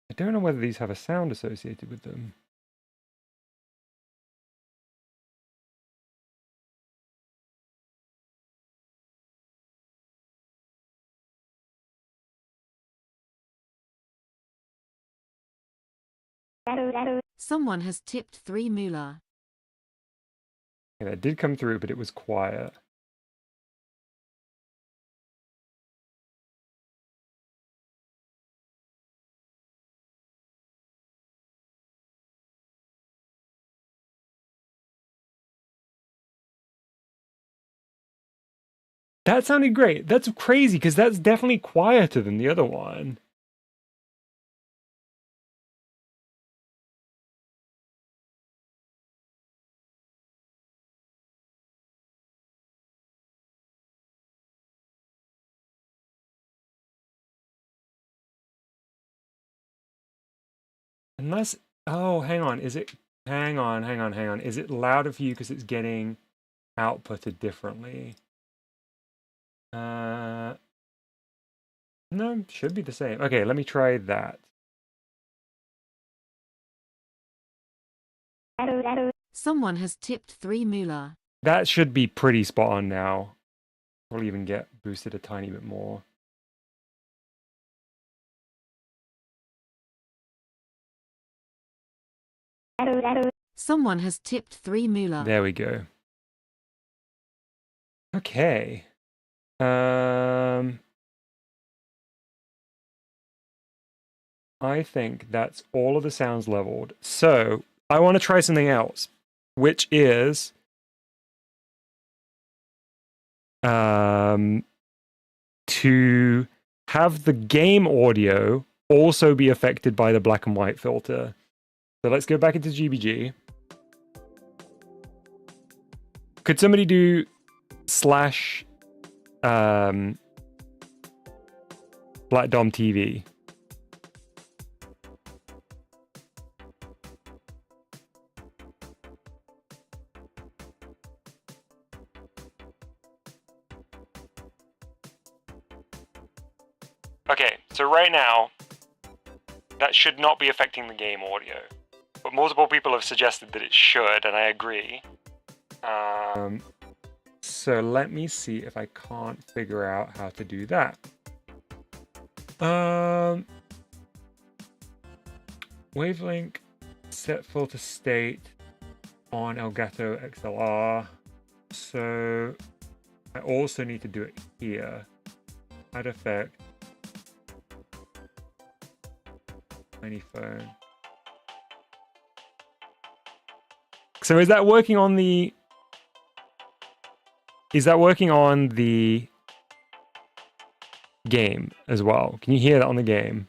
Speaker 1: I don't know whether these have a sound associated with them.
Speaker 8: Someone has tipped 3 moolah.
Speaker 1: Yeah, that did come through, but it was quiet. That sounded great. That's crazy, because that's definitely quieter than the other one. Unless, oh, hang on. Is it, hang on. Is it louder for you because it's getting outputted differently? No, should be the same. Okay, let me try that.
Speaker 8: Someone has tipped 3 moolah.
Speaker 1: That should be pretty spot on now. Probably even get boosted a tiny bit more.
Speaker 8: Someone has tipped 3 moolah.
Speaker 1: There we go. Okay. I think that's all of the sounds leveled. So I want to try something else, which is to have the game audio also be affected by the black and white filter. So let's go back into GBG. Could somebody do slash Black Dom TV? Okay, so right now, that should not be affecting the game audio. But multiple people have suggested that it should, and I agree. So let me see if I can't figure out how to do that. Wavelength, set filter state on Elgato XLR. So I also need to do it here. Add effect. Tiny phone. So is that working on the... Is that working on the game as well? Can you hear that on the game?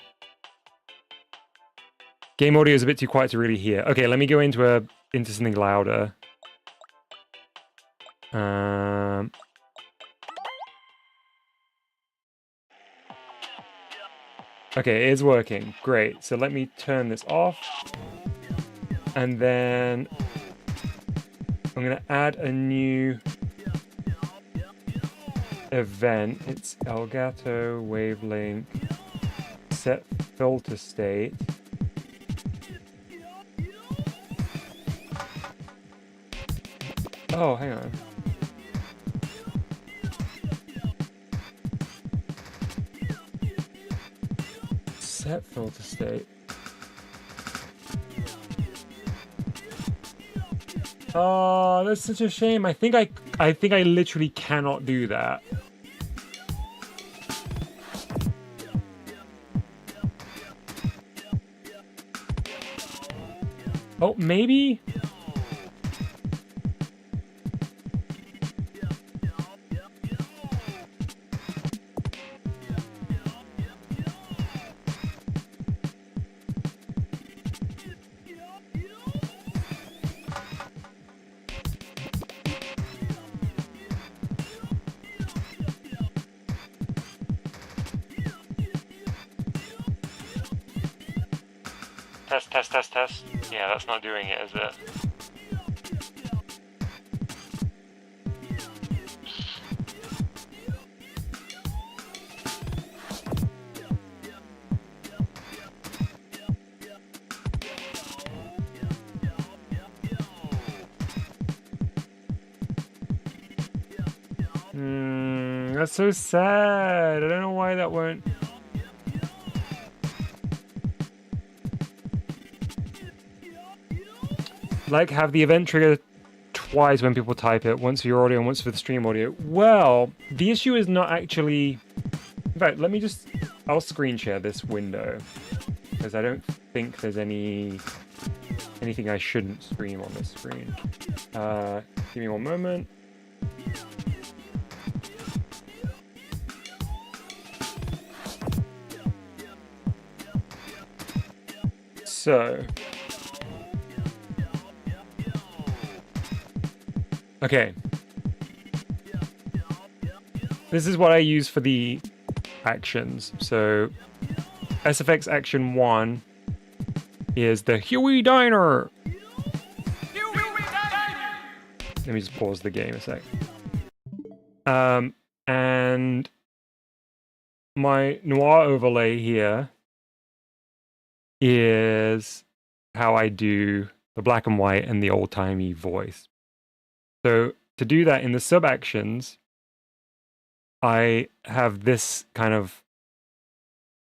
Speaker 1: Game audio is a bit too quiet to really hear. Okay, let me go into something louder. Okay, it is working. Great. So let me turn this off. And then I'm going to add a new event. It's Elgato wavelength set filter state. Oh, hang on. Set filter state. Oh, that's such a shame. I think I literally cannot do that. Oh, maybe? Test. Yeah, that's not doing it, is it? That's so sad. I don't know why that won't... Like, have the event trigger twice when people type it, once for your audio and once for the stream audio. Well, the issue is not actually... In fact, let me just... I'll screen share this window, because I don't think there's anything I shouldn't stream on this screen. Give me one moment. So... Okay. This is what I use for the actions. So SFX action 1 is the Huey Diner. Let me just pause the game a sec. And my noir overlay here is how I do the black and white and the old-timey voice. So to do that in the sub-actions, I have this kind of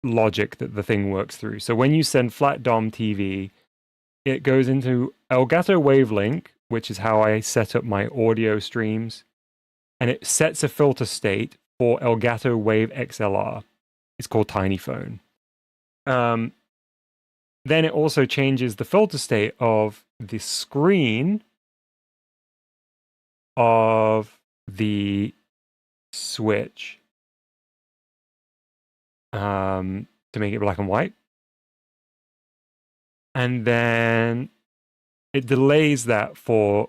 Speaker 1: logic that the thing works through. So when you send flat DOM TV, it goes into Elgato Wavelink, which is how I set up my audio streams, and it sets a filter state for Elgato Wave XLR. It's called TinyPhone. Then it also changes the filter state of the screen of the switch to make it black and white. And then it delays that for,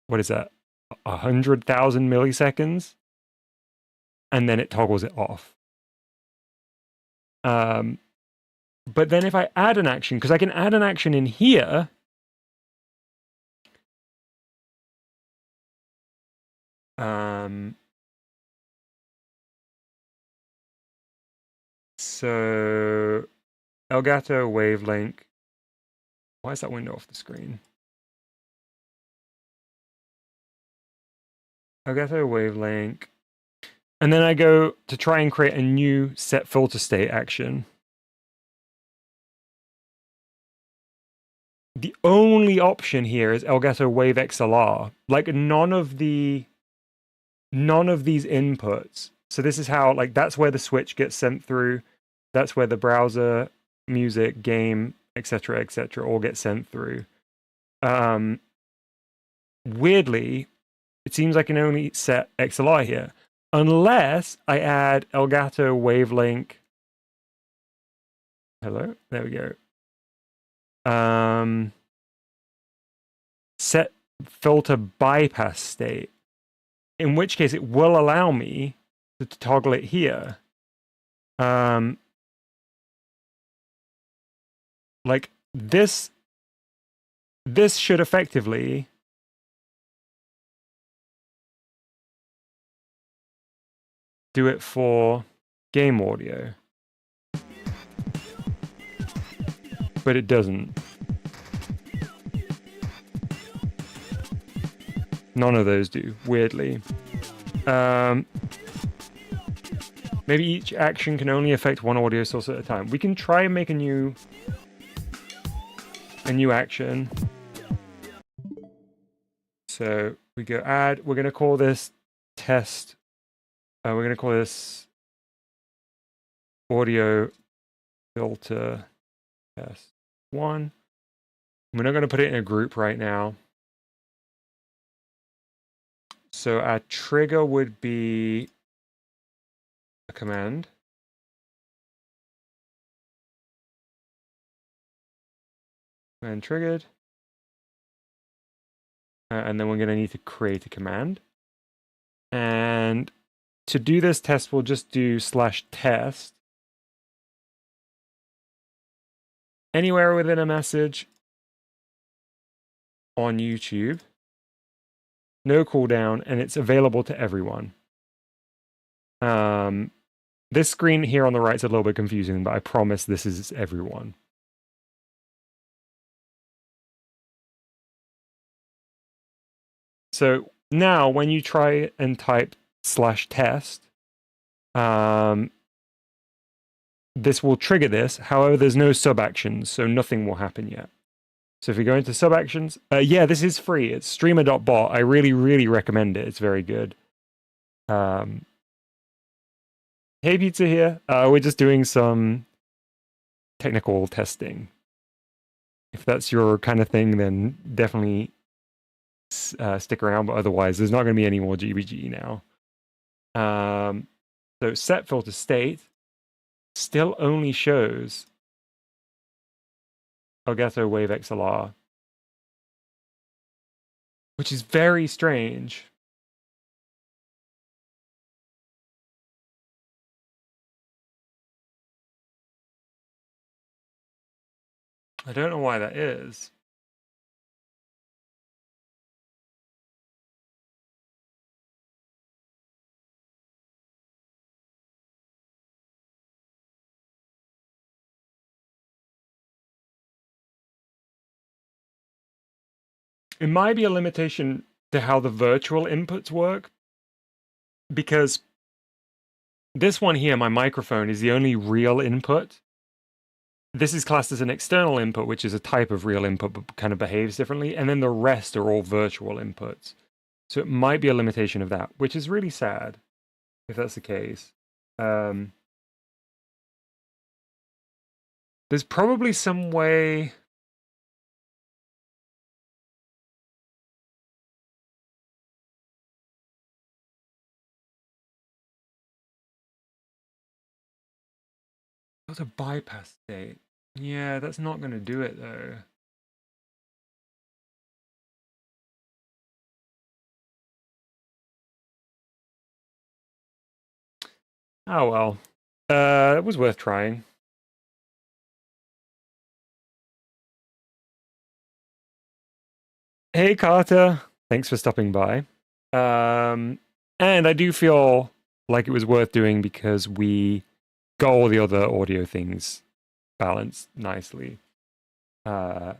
Speaker 1: what is that, 100,000 milliseconds? And then it toggles it off. But then if I add an action, because I can add an action in here, so Elgato Wavelink, why is that window off the screen? Elgato Wavelink, and then I go to try and create a new set filter state action. The only option here is Elgato Wave XLR. Like none of these inputs. So this is how, like, that's where the switch gets sent through. That's where the browser, music, game, etc., all get sent through. Weirdly, it seems I can only set XLR here, unless I add Elgato Wavelink. Hello, there we go. Set filter bypass state, in which case it will allow me to toggle it here. Like this should effectively do it for game audio, but it doesn't. None of those do, weirdly. Maybe each action can only affect one audio source at a time. We can try and make a new action. So we go add, we're going to call this test. We're going to call this audio filter test 1. We're not going to put it in a group right now. So our trigger would be a command. Command triggered. And then we're going to need to create a command. And to do this test, we'll just do /test. Anywhere within a message on YouTube. No cooldown, and it's available to everyone. This screen here on the right is a little bit confusing, but I promise this is everyone. So now when you try and type /test, this will trigger this. However, there's no sub-actions, so nothing will happen yet. So if we go into sub-actions, yeah, this is free. It's streamer.bot. I really, really recommend it. It's very good. Hey, Pizza here. We're just doing some technical testing. If that's your kind of thing, then definitely stick around. But otherwise, there's not going to be any more GBG now. So set filter state still only shows Elgato Wave XLR, which is very strange. I don't know why that is. It might be a limitation to how the virtual inputs work, because this one here, my microphone, is the only real input. This is classed as an external input, which is a type of real input, but kind of behaves differently. And then the rest are all virtual inputs. So it might be a limitation of that, which is really sad if that's the case. There's probably some way... What's a bypass state? Yeah, that's not going to do it, though. Oh, well. It was worth trying. Hey, Carter. Thanks for stopping by. And I do feel like it was worth doing because we got all the other audio things balanced nicely. But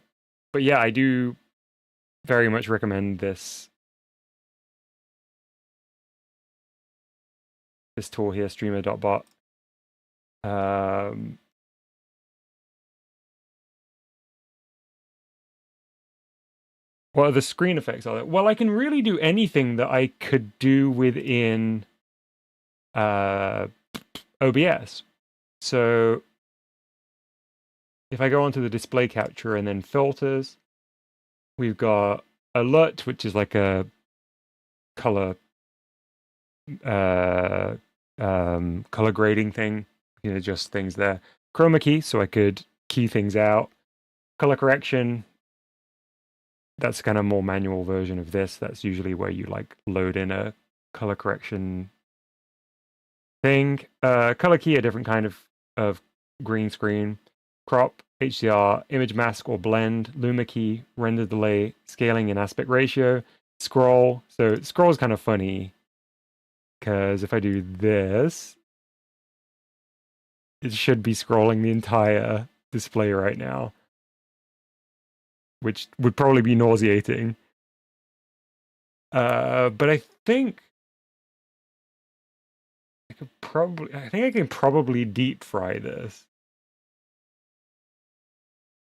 Speaker 1: yeah, I do very much recommend this tool here, streamer.bot. What are the screen effects are there? Well, I can really do anything that I could do within OBS. So if I go onto the display capture and then filters, we've got a LUT, which is like a color color grading thing. You can adjust things there. Chroma key, so I could key things out. Color correction, that's kind of more manual version of this. That's usually where you like load in a color correction thing. Color key, a different kind of green screen. Crop, HDR, image mask or blend, luma key, render delay, scaling and aspect ratio, scroll. So scroll is kind of funny because if I do this, it should be scrolling the entire display right now, which would probably be nauseating. But I think I can probably deep fry this.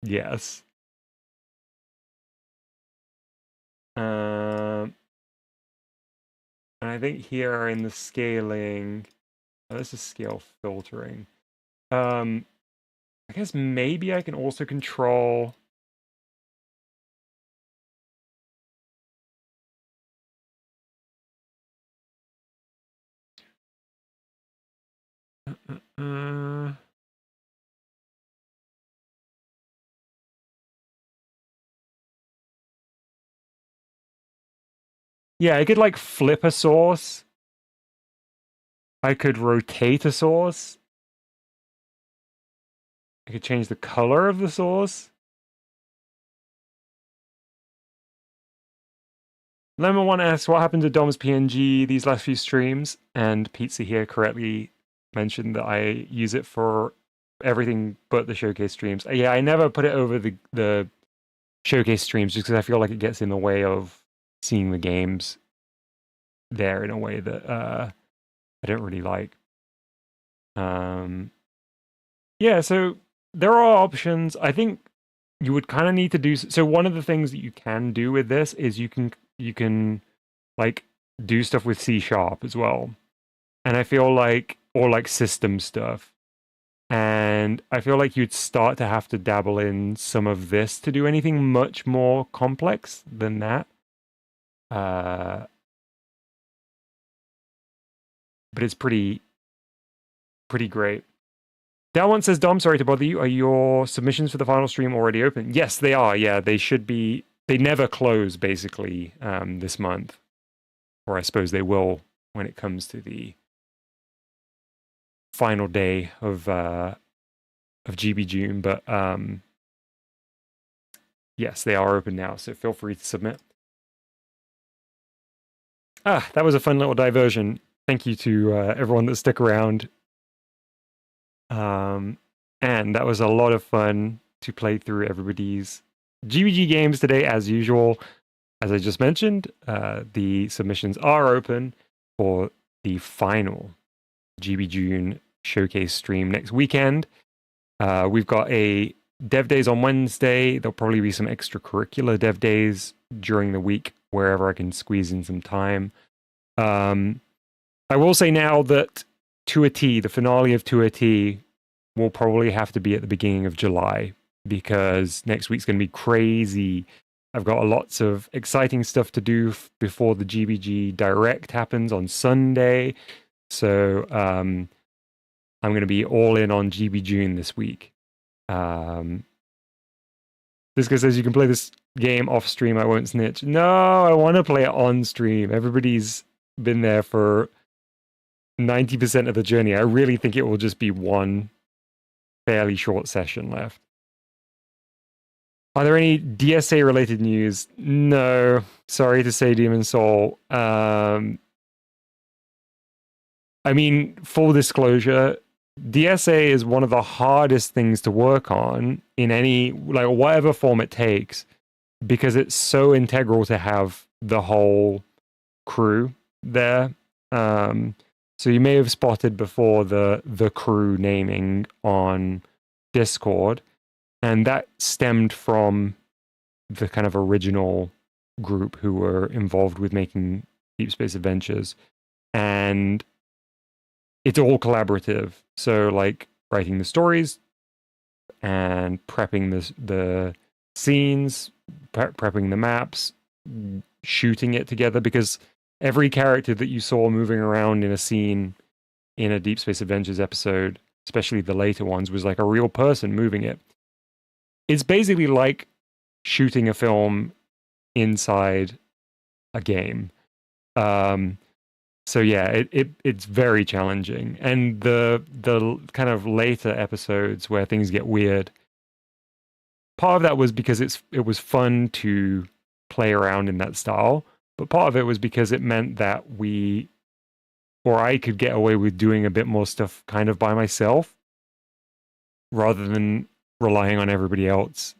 Speaker 1: Yes. And I think here in the scaling, this is scale filtering. I guess maybe I can also control. Yeah, I could like flip a source. I could rotate a source. I could change the color of the source. Lemon One asks, what happened to Dom's PNG these last few streams? And Pizza here correctly mentioned that I use it for everything but the showcase streams. Yeah, I never put it over the showcase streams just because I feel like it gets in the way of seeing the games there in a way that I don't really like. Yeah, so there are options. I think you would kind of need to do so. One of the things that you can do with this is you can like do stuff with C# as well, and I feel like, or like system stuff, and I feel like you'd start to have to dabble in some of this to do anything much more complex than that. But it's pretty great. That one says, Dom, sorry to bother you. Are your submissions for the final stream already open? Yes, they are. Yeah, they should be. They never close, basically, this month. Or I suppose they will when it comes to the final day of GBJune. But yes, they are open now, so feel free to submit. That was a fun little diversion. Thank you to everyone that stuck around. And that was a lot of fun to play through everybody's GBG games today, as usual. As I just mentioned, the submissions are open for the final GBJune showcase stream next weekend. We've got a dev days on Wednesday. There'll probably be some extracurricular dev days during the week, wherever I can squeeze in some time. I will say now that To a T, the finale of To a T, will probably have to be at the beginning of July, because next week's going to be crazy. I've got lots of exciting stuff to do before the GBG Direct happens on Sunday. So I'm going to be all in on GBJune this week. This guy says you can play this game off stream. I won't snitch. No, I want to play it on stream. Everybody's been there for 90% of the journey. I really think it will just be one fairly short session left. Are there any DSA related news? No. Sorry to say, Demon Soul. I mean, full disclosure, DSA is one of the hardest things to work on in any, like, whatever form it takes, because it's so integral to have the whole crew there. So you may have spotted before the crew naming on Discord, and that stemmed from the kind of original group who were involved with making Deep Space Adventures. And it's all collaborative. So, like, writing the stories and prepping the scenes, prepping the maps, shooting it together, because every character that you saw moving around in a scene in a Deep Space Adventures episode, especially the later ones, was like a real person moving it. It's basically like shooting a film inside a game. So yeah, it's very challenging. And the kind of later episodes where things get weird, part of that was because it was fun to play around in that style, but part of it was because it meant that I could get away with doing a bit more stuff kind of by myself, rather than relying on everybody else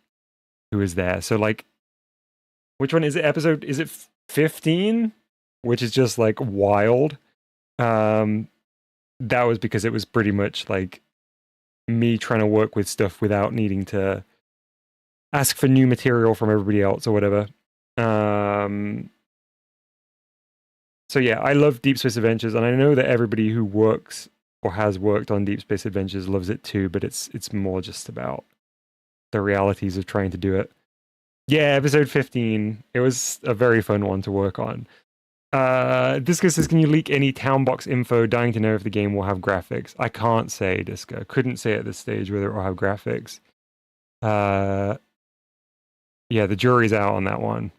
Speaker 1: who is there. So, like, which one is it? Is it 15? Which is just like wild. That was because it was pretty much like me trying to work with stuff without needing to ask for new material from everybody else or whatever. So yeah, I love Deep Space Adventures, and I know that everybody who works or has worked on Deep Space Adventures loves it too, but it's more just about the realities of trying to do it. Yeah, episode 15. It was a very fun one to work on. Disco says, can you leak any town box info? Dying to know if the game will have graphics. I can't say, Disco. Couldn't say at this stage whether it will have graphics. Yeah, the jury's out on that one.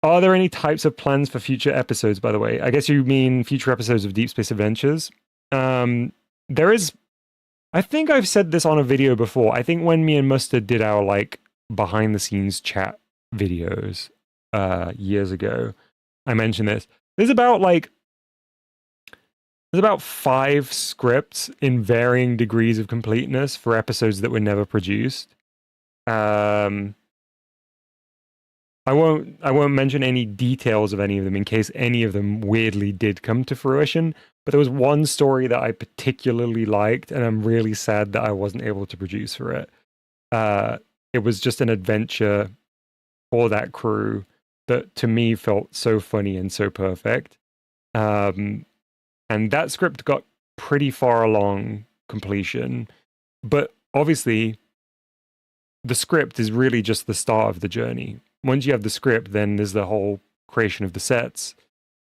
Speaker 1: Are there any types of plans for future episodes, by the way? I guess you mean future episodes of Deep Space Adventures. There is... I think I've said this on a video before. I think when me and Mustard did our, like, behind-the-scenes chat videos years ago, I mentioned this. There's about 5 scripts in varying degrees of completeness for episodes that were never produced. I won't mention any details of any of them in case any of them weirdly did come to fruition, but there was one story that I particularly liked, and I'm really sad that I wasn't able to produce for it. It was just an adventure for that crew that to me felt so funny and so perfect. And that script got pretty far along completion, but obviously the script is really just the start of the journey. Once you have the script, then there's the whole creation of the sets,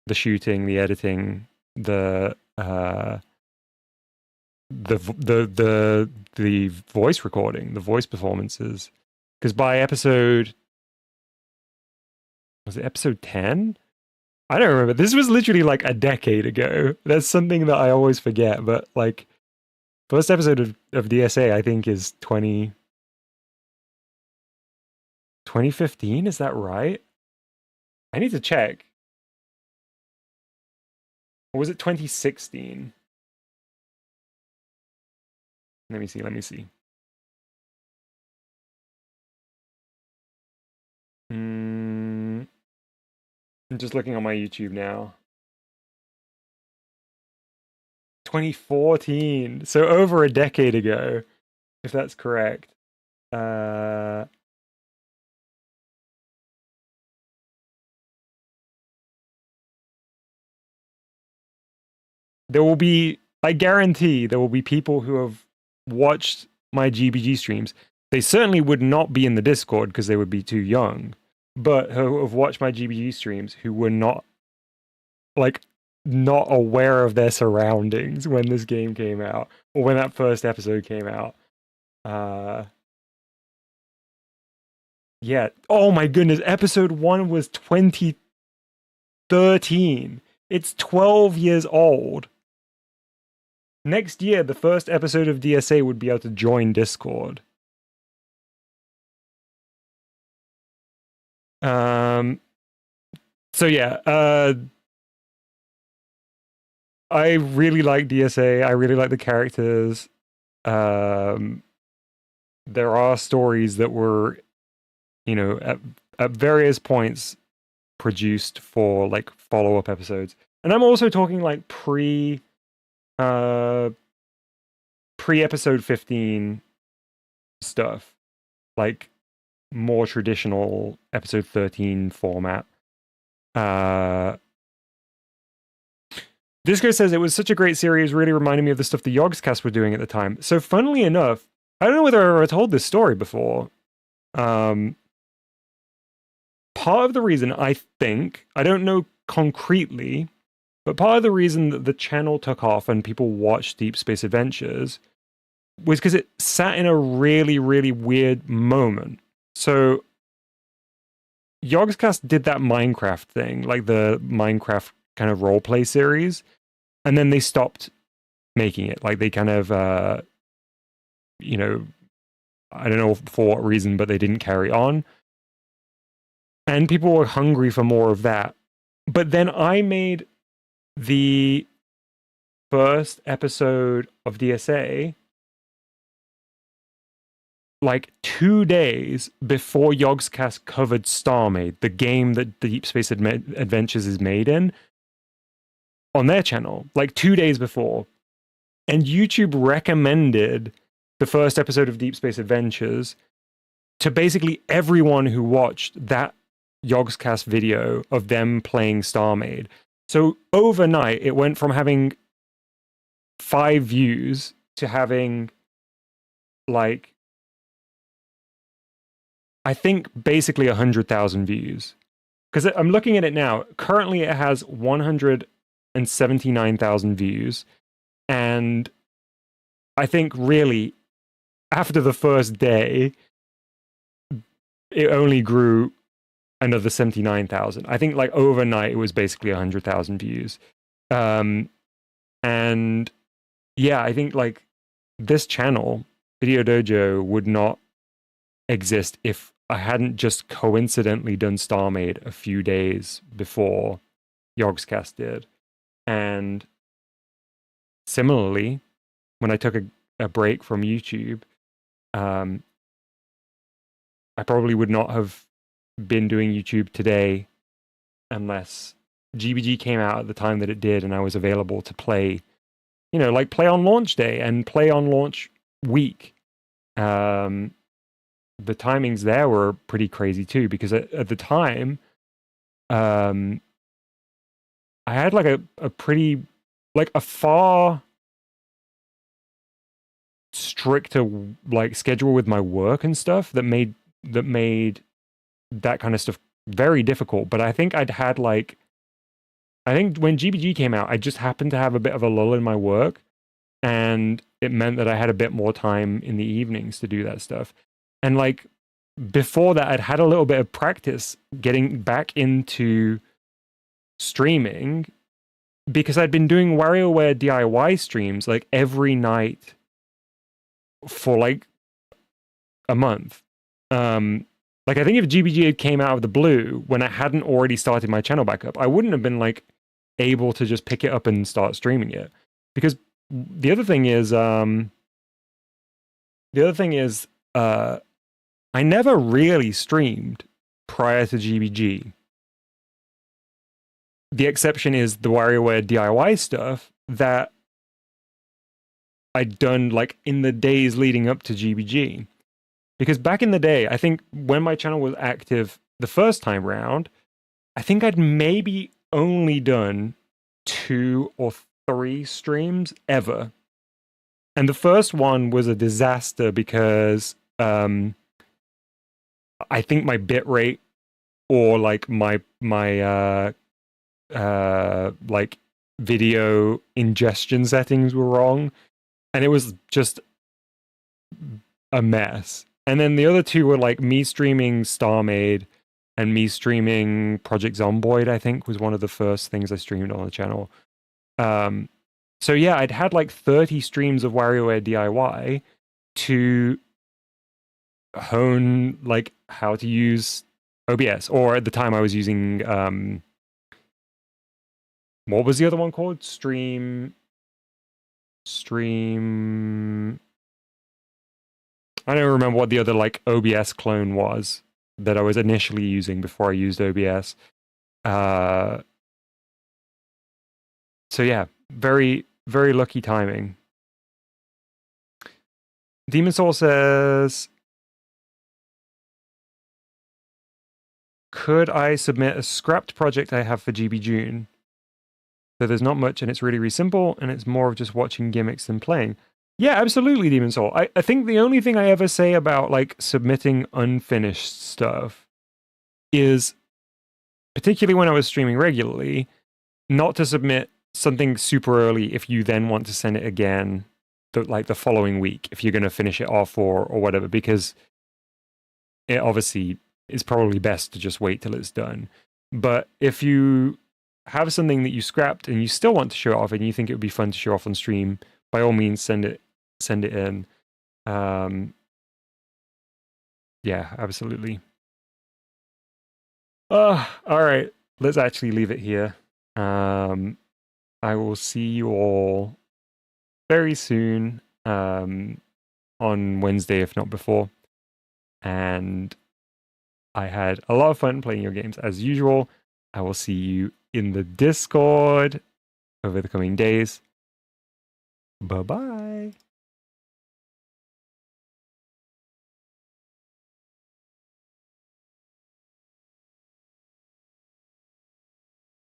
Speaker 1: the shooting, the editing, the voice recording, the voice performances. Because by episode 10? I don't remember. This was literally like a decade ago. That's something that I always forget. But like First episode of DSA, I think, is 2015. Is that right? I need to check. Or was it 2016? Let me see. I'm just looking on my YouTube now. 2014. So over a decade ago, if that's correct. There will be, I guarantee there will be people who have watched my GBG streams. They certainly would not be in the Discord because they would be too young, but who have watched my GBG streams who were not, like, not aware of their surroundings when this game came out, or when that first episode came out. Yeah. Oh my goodness, episode 1 was 2013. It's 12 years old. Next year, the first episode of DSA would be able to join Discord. So yeah, I really like DSA. I really like the characters. There are stories that were, you know, at various points produced for like follow-up episodes. And I'm also talking like pre-episode 15 stuff, like more traditional episode 13 format. Disco says it was such a great series, really reminded me of the stuff the Yogscast were doing at the time. So funnily enough, I don't know whether I ever told this story before. Part of the reason I think, I don't know concretely, but part of the reason that the channel took off and people watched Deep Space Adventures was because it sat in a really, really weird moment. So Yogscast did that Minecraft thing, like the Minecraft kind of roleplay series, and then they stopped making it. Like they kind of, you know, I don't know for what reason, but they didn't carry on. And people were hungry for more of that. But then I made the first episode of DSA like 2 days before Yogscast covered StarMade, the game that Deep Space Adventures is made in, on their channel, like 2 days before. And YouTube recommended the first episode of Deep Space Adventures to basically everyone who watched that Yogscast video of them playing StarMade. So overnight, it went from having 5 views to having, like, I think basically 100,000 views. Because I'm looking at it now. Currently, it has 179,000 views. And I think really, after the first day, it only grew another 79,000. I think like overnight, it was basically 100,000 views. And yeah, I think like this channel, VideoDojo, would not exist if I hadn't just coincidentally done StarMade a few days before Yogscast did. And similarly, when I took a break from YouTube, I probably would not have been doing YouTube today unless GBG came out at the time that it did and I was available to play, you know, like play on launch day and play on launch week. The timings there were pretty crazy too, because at the time, I had like a pretty, like a far stricter like schedule with my work and stuff that made that kind of stuff very difficult. But I think I think when GBG came out, I just happened to have a bit of a lull in my work, and it meant that I had a bit more time in the evenings to do that stuff. And like before that, I'd had a little bit of practice getting back into streaming because I'd been doing WarioWare DIY streams like every night for like a month. Like I think if GBG had came out of the blue when I hadn't already started my channel back up, I wouldn't have been like able to just pick it up and start streaming it. Because the other thing is I never really streamed prior to GBG. The exception is the WarioWare DIY stuff that I'd done like in the days leading up to GBG. Because back in the day, I think when my channel was active the first time round, I think I'd maybe only done 2 or 3 streams ever. And the first one was a disaster because I think my bitrate or like my like video ingestion settings were wrong, and it was just a mess. And then the other 2 were like me streaming StarMade and me streaming Project Zomboid, I think was one of the first things I streamed on the channel. So yeah, I'd had like 30 streams of WarioWare DIY to hone like how to use OBS, or at the time I was using what was the other one called? Stream. I don't remember what the other like OBS clone was that I was initially using before I used OBS. So yeah, very, very lucky timing. Demon Soul says, could I submit a scrapped project I have for GBJune? So there's not much and it's really, really simple and it's more of just watching gimmicks than playing. Yeah, absolutely, Demon Soul. I think the only thing I ever say about like submitting unfinished stuff is, particularly when I was streaming regularly, not to submit something super early if you then want to send it again the following week if you're going to finish it off or whatever, because it obviously is probably best to just wait till it's done. But if you have something that you scrapped and you still want to show it off and you think it would be fun to show off on stream, by all means send it in. Yeah, absolutely. All right, let's actually leave it here. I will see you all very soon, on Wednesday, if not before. And I had a lot of fun playing your games as usual. I will see you in the Discord over the coming days. Bye-bye.